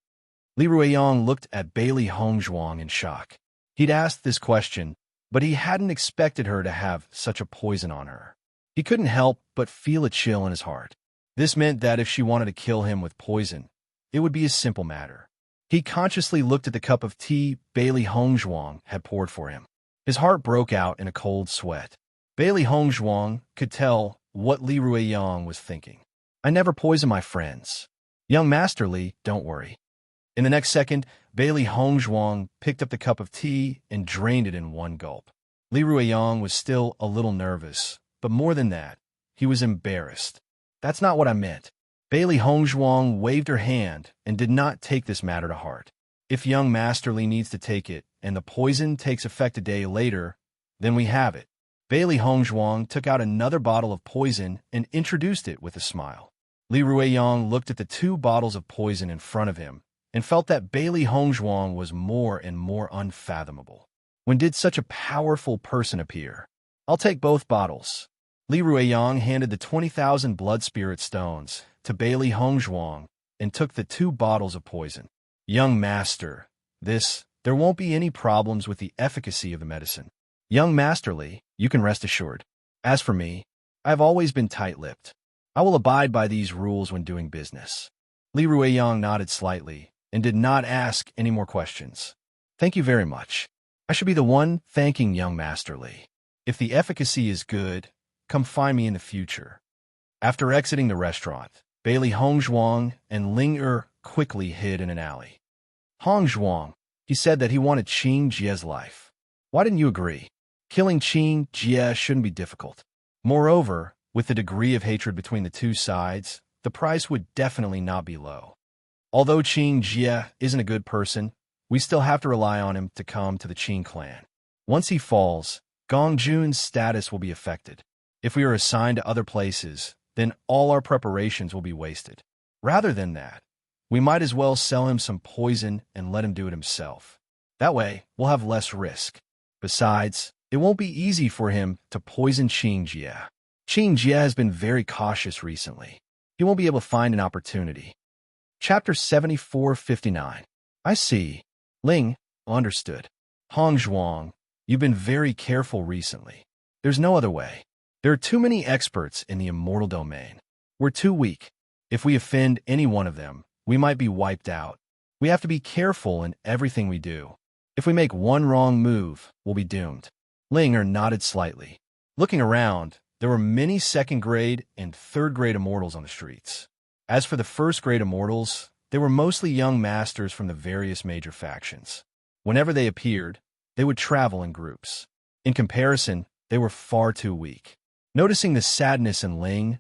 Li Ruiyang looked at Bailey Hongzhuang in shock. He'd asked this question, but he hadn't expected her to have such a poison on her. He couldn't help but feel a chill in his heart. This meant that if she wanted to kill him with poison, it would be a simple matter. He consciously looked at the cup of tea Bailey Hongzhuang had poured for him. His heart broke out in a cold sweat. Bailey Hongzhuang could tell what Li Ruiyang was thinking. I never poison my friends. Young Master Li, don't worry. In the next second, Bailey Hongzhuang picked up the cup of tea and drained it in one gulp. Li Ruiyang was still a little nervous, but more than that, he was embarrassed. That's not what I meant. Bailey Hongzhuang waved her hand and did not take this matter to heart. If young Master Li needs to take it and the poison takes effect a day later, then we have it. Bailey Hongzhuang took out another bottle of poison and introduced it with a smile. Li Ruiyang looked at the 2 bottles of poison in front of him and felt that Bailey Hongzhuang was more and more unfathomable. When did such a powerful person appear? I'll take both bottles. Li Ruiyang handed the 20,000 blood spirit stones to Bailey Hongzhuang and took the 2 bottles of poison. Young Master, there won't be any problems with the efficacy of the medicine. Young Master Li, you can rest assured. As for me, I've always been tight-lipped. I will abide by these rules when doing business. Li Ruiyang nodded slightly and did not ask any more questions. Thank you very much. I should be the one thanking young Master Li. If the efficacy is good, come find me in the future. After exiting the restaurant, Bailey Hongzhuang and Ling quickly hid in an alley. Hongzhuang, he said that he wanted Qing Jie's life. Why didn't you agree? Killing Qing Jie shouldn't be difficult. Moreover, with the degree of hatred between the two sides, the price would definitely not be low. Although Qing Jie isn't a good person, we still have to rely on him to come to the Qing clan. Once he falls, Gong Jun's status will be affected. If we are assigned to other places, then all our preparations will be wasted. Rather than that, we might as well sell him some poison and let him do it himself. That way, we'll have less risk. Besides, it won't be easy for him to poison Qing Jie. Qing Jie has been very cautious recently. He won't be able to find an opportunity. Chapter 7459. I see. Ling, understood. Hongzhuang, you've been very careful recently. There's no other way. There are too many experts in the immortal domain. We're too weak. If we offend any one of them, we might be wiped out. We have to be careful in everything we do. If we make one wrong move, we'll be doomed. Ling nodded slightly. Looking around, there were many second-grade and third-grade immortals on the streets. As for the first-grade immortals, they were mostly young masters from the various major factions. Whenever they appeared, they would travel in groups. In comparison, they were far too weak. Noticing the sadness in Ling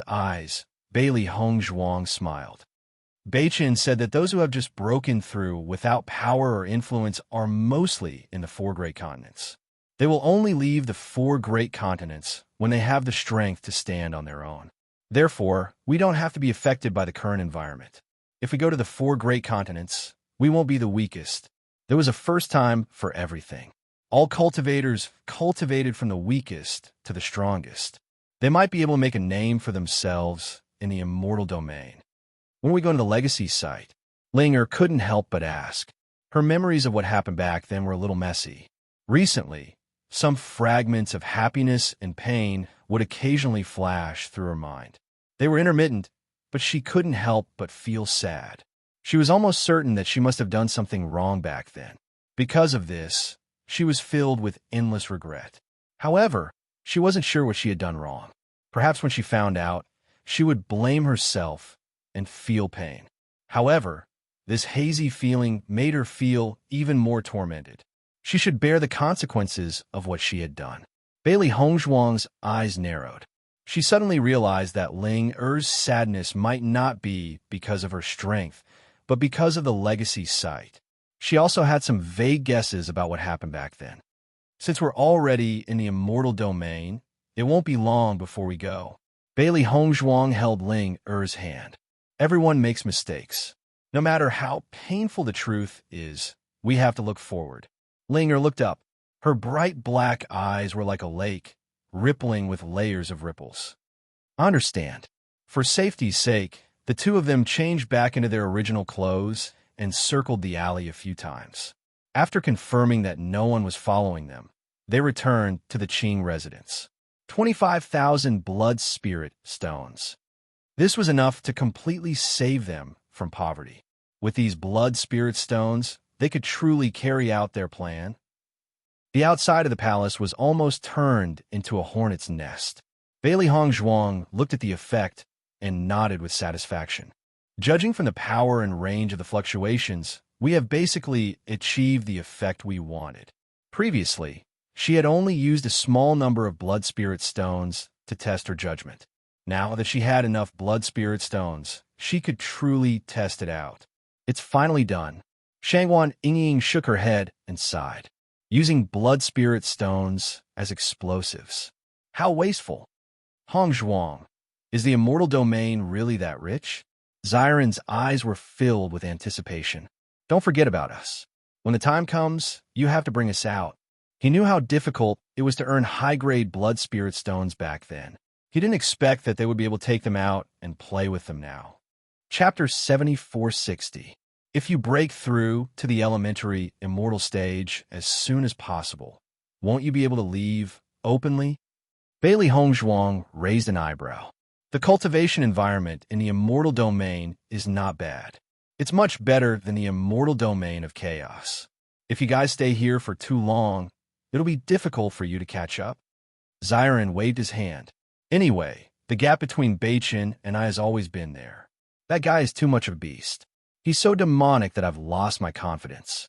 eyes, Bailey Hongzhuang smiled. Beichin said that those who have just broken through without power or influence are mostly in the four great continents. They will only leave the four great continents when they have the strength to stand on their own. Therefore, we don't have to be affected by the current environment. If we go to the four great continents, we won't be the weakest. There was a first time for everything. All cultivators cultivated from the weakest to the strongest. They might be able to make a name for themselves in the immortal domain. When we go to the legacy site, Linger couldn't help but ask. Her memories of what happened back then were a little messy. Recently, some fragments of happiness and pain would occasionally flash through her mind. They were intermittent, but she couldn't help but feel sad. She was almost certain that she must have done something wrong back then. Because of this, she was filled with endless regret. However, she wasn't sure what she had done wrong. Perhaps when she found out, she would blame herself and feel pain. However, this hazy feeling made her feel even more tormented. She should bear the consequences of what she had done. Bailey Hongzhuang's eyes narrowed. She suddenly realized that Ling sadness might not be because of her strength, but because of the legacy site. She also had some vague guesses about what happened back then. Since we're already in the immortal domain, it won't be long before we go. Bailey Hongzhuang held Ling hand. Everyone makes mistakes. No matter how painful the truth is, we have to look forward. Linger looked up. Her bright black eyes were like a lake, rippling with layers of ripples. I understand. For safety's sake, the two of them changed back into their original clothes and circled the alley a few times. After confirming that no one was following them, they returned to the Qing residence. 25,000 blood spirit stones. This was enough to completely save them from poverty. With these blood spirit stones, they could truly carry out their plan. The outside of the palace was almost turned into a hornet's nest. Bailey Hongzhuang looked at the effect and nodded with satisfaction. Judging from the power and range of the fluctuations, we have basically achieved the effect we wanted. Previously, she had only used a small number of blood spirit stones to test her judgment. Now that she had enough blood spirit stones, she could truly test it out. It's finally done. Shangwan Yingying shook her head and sighed. Using blood spirit stones as explosives. How wasteful. Hongzhuang, is the immortal domain really that rich? Xiren's eyes were filled with anticipation. Don't forget about us. When the time comes, you have to bring us out. He knew how difficult it was to earn high-grade blood spirit stones back then. He didn't expect that they would be able to take them out and play with them now. Chapter 7460. If you break through to the elementary immortal stage as soon as possible, won't you be able to leave openly? Bailey Hongzhuang raised an eyebrow. The cultivation environment in the immortal domain is not bad. It's much better than the immortal domain of chaos. If you guys stay here for too long, it'll be difficult for you to catch up. Ziren waved his hand. Anyway, the gap between Beichin and I has always been there. That guy is too much of a beast. He's so demonic that I've lost my confidence.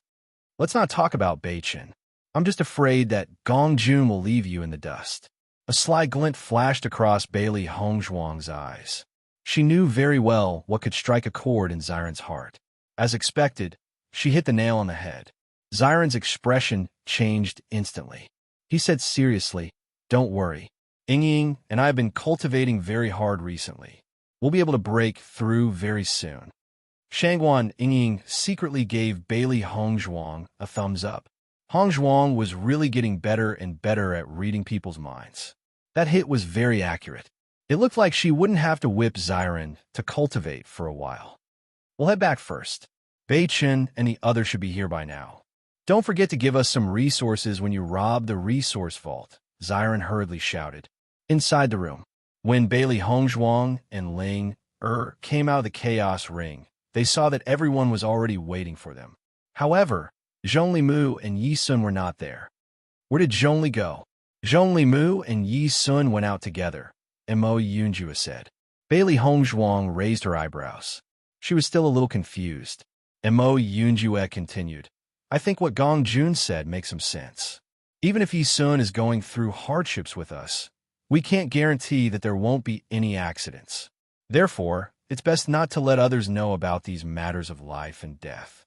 Let's not talk about Beichin. I'm just afraid that Gongjun will leave you in the dust. A sly glint flashed across Bailey Hongzhuang's eyes. She knew very well what could strike a chord in Ziren's heart. As expected, she hit the nail on the head. Ziren's expression changed instantly. He said seriously, "Don't worry. Ying and I have been cultivating very hard recently. We'll be able to break through very soon." Shangguan Ying secretly gave Bailey Hongzhuang a thumbs up. Hongzhuang was really getting better and better at reading people's minds. That hit was very accurate. It looked like she wouldn't have to whip Ziren to cultivate for a while. We'll head back first. Beichin and the others should be here by now. Don't forget to give us some resources when you rob the resource vault, Ziren hurriedly shouted. Inside the room, when Bailey Hongzhuang and Ling came out of the chaos ring, they saw that everyone was already waiting for them. However, Zhongli Mu and Yi Sun were not there. Where did Zhongli go? Zhongli Mu and Yi Sun went out together, Mo Yunjua said. Bailey Hongzhuang raised her eyebrows. She was still a little confused. Mo Yunjua continued. I think what Gong Jun said makes some sense. Even if Yi Sun is going through hardships with us, we can't guarantee that there won't be any accidents. Therefore, it's best not to let others know about these matters of life and death.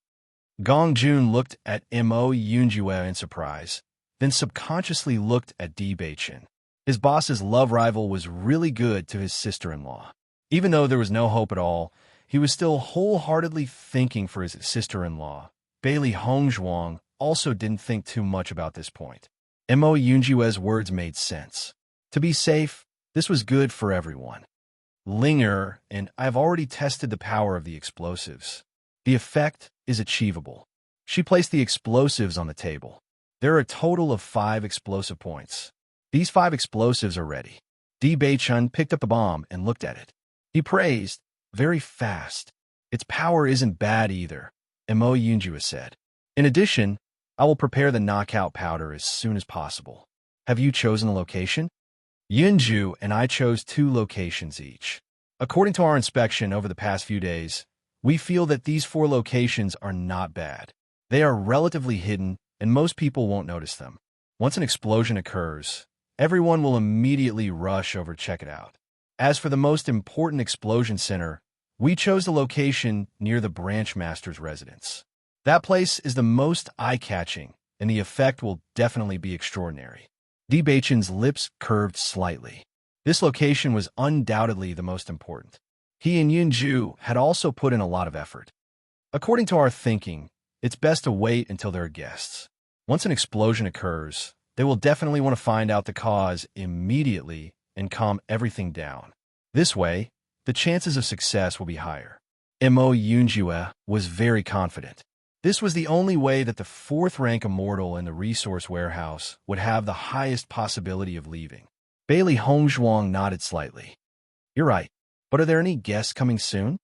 Gong Jun looked at Mo Yunjua in surprise, then subconsciously looked at Di Beichin. His boss's love rival was really good to his sister-in-law. Even though there was no hope at all, he was still wholeheartedly thinking for his sister-in-law. Bailey Hongzhuang also didn't think too much about this point. Mo Yunjua's words made sense. To be safe, this was good for everyone. Linger and I've already tested the power of the explosives. The effect is achievable. She placed the explosives on the table. There are a total of 5 explosive points. These 5 explosives are ready. Di Beichin picked up the bomb and looked at it. He praised, very fast. Its power isn't bad either, Mo Yunjua said. In addition, I will prepare the knockout powder as soon as possible. Have you chosen a location? Yunju and I chose 2 locations each. According to our inspection over the past few days, we feel that these 4 locations are not bad. They are relatively hidden, and most people won't notice them. Once an explosion occurs, everyone will immediately rush over to check it out. As for the most important explosion center, we chose the location near the branch master's residence. That place is the most eye-catching, and the effect will definitely be extraordinary. Di Beichin's lips curved slightly. This location was undoubtedly the most important. He and Yunju had also put in a lot of effort. According to our thinking, it's best to wait until there are guests. Once an explosion occurs, they will definitely want to find out the cause immediately and calm everything down. This way, the chances of success will be higher. Mo Yunjua was very confident. This was the only way that the 4th-rank immortal in the resource warehouse would have the highest possibility of leaving. Bailey Hongzhuang nodded slightly. You're right, but are there any guests coming soon?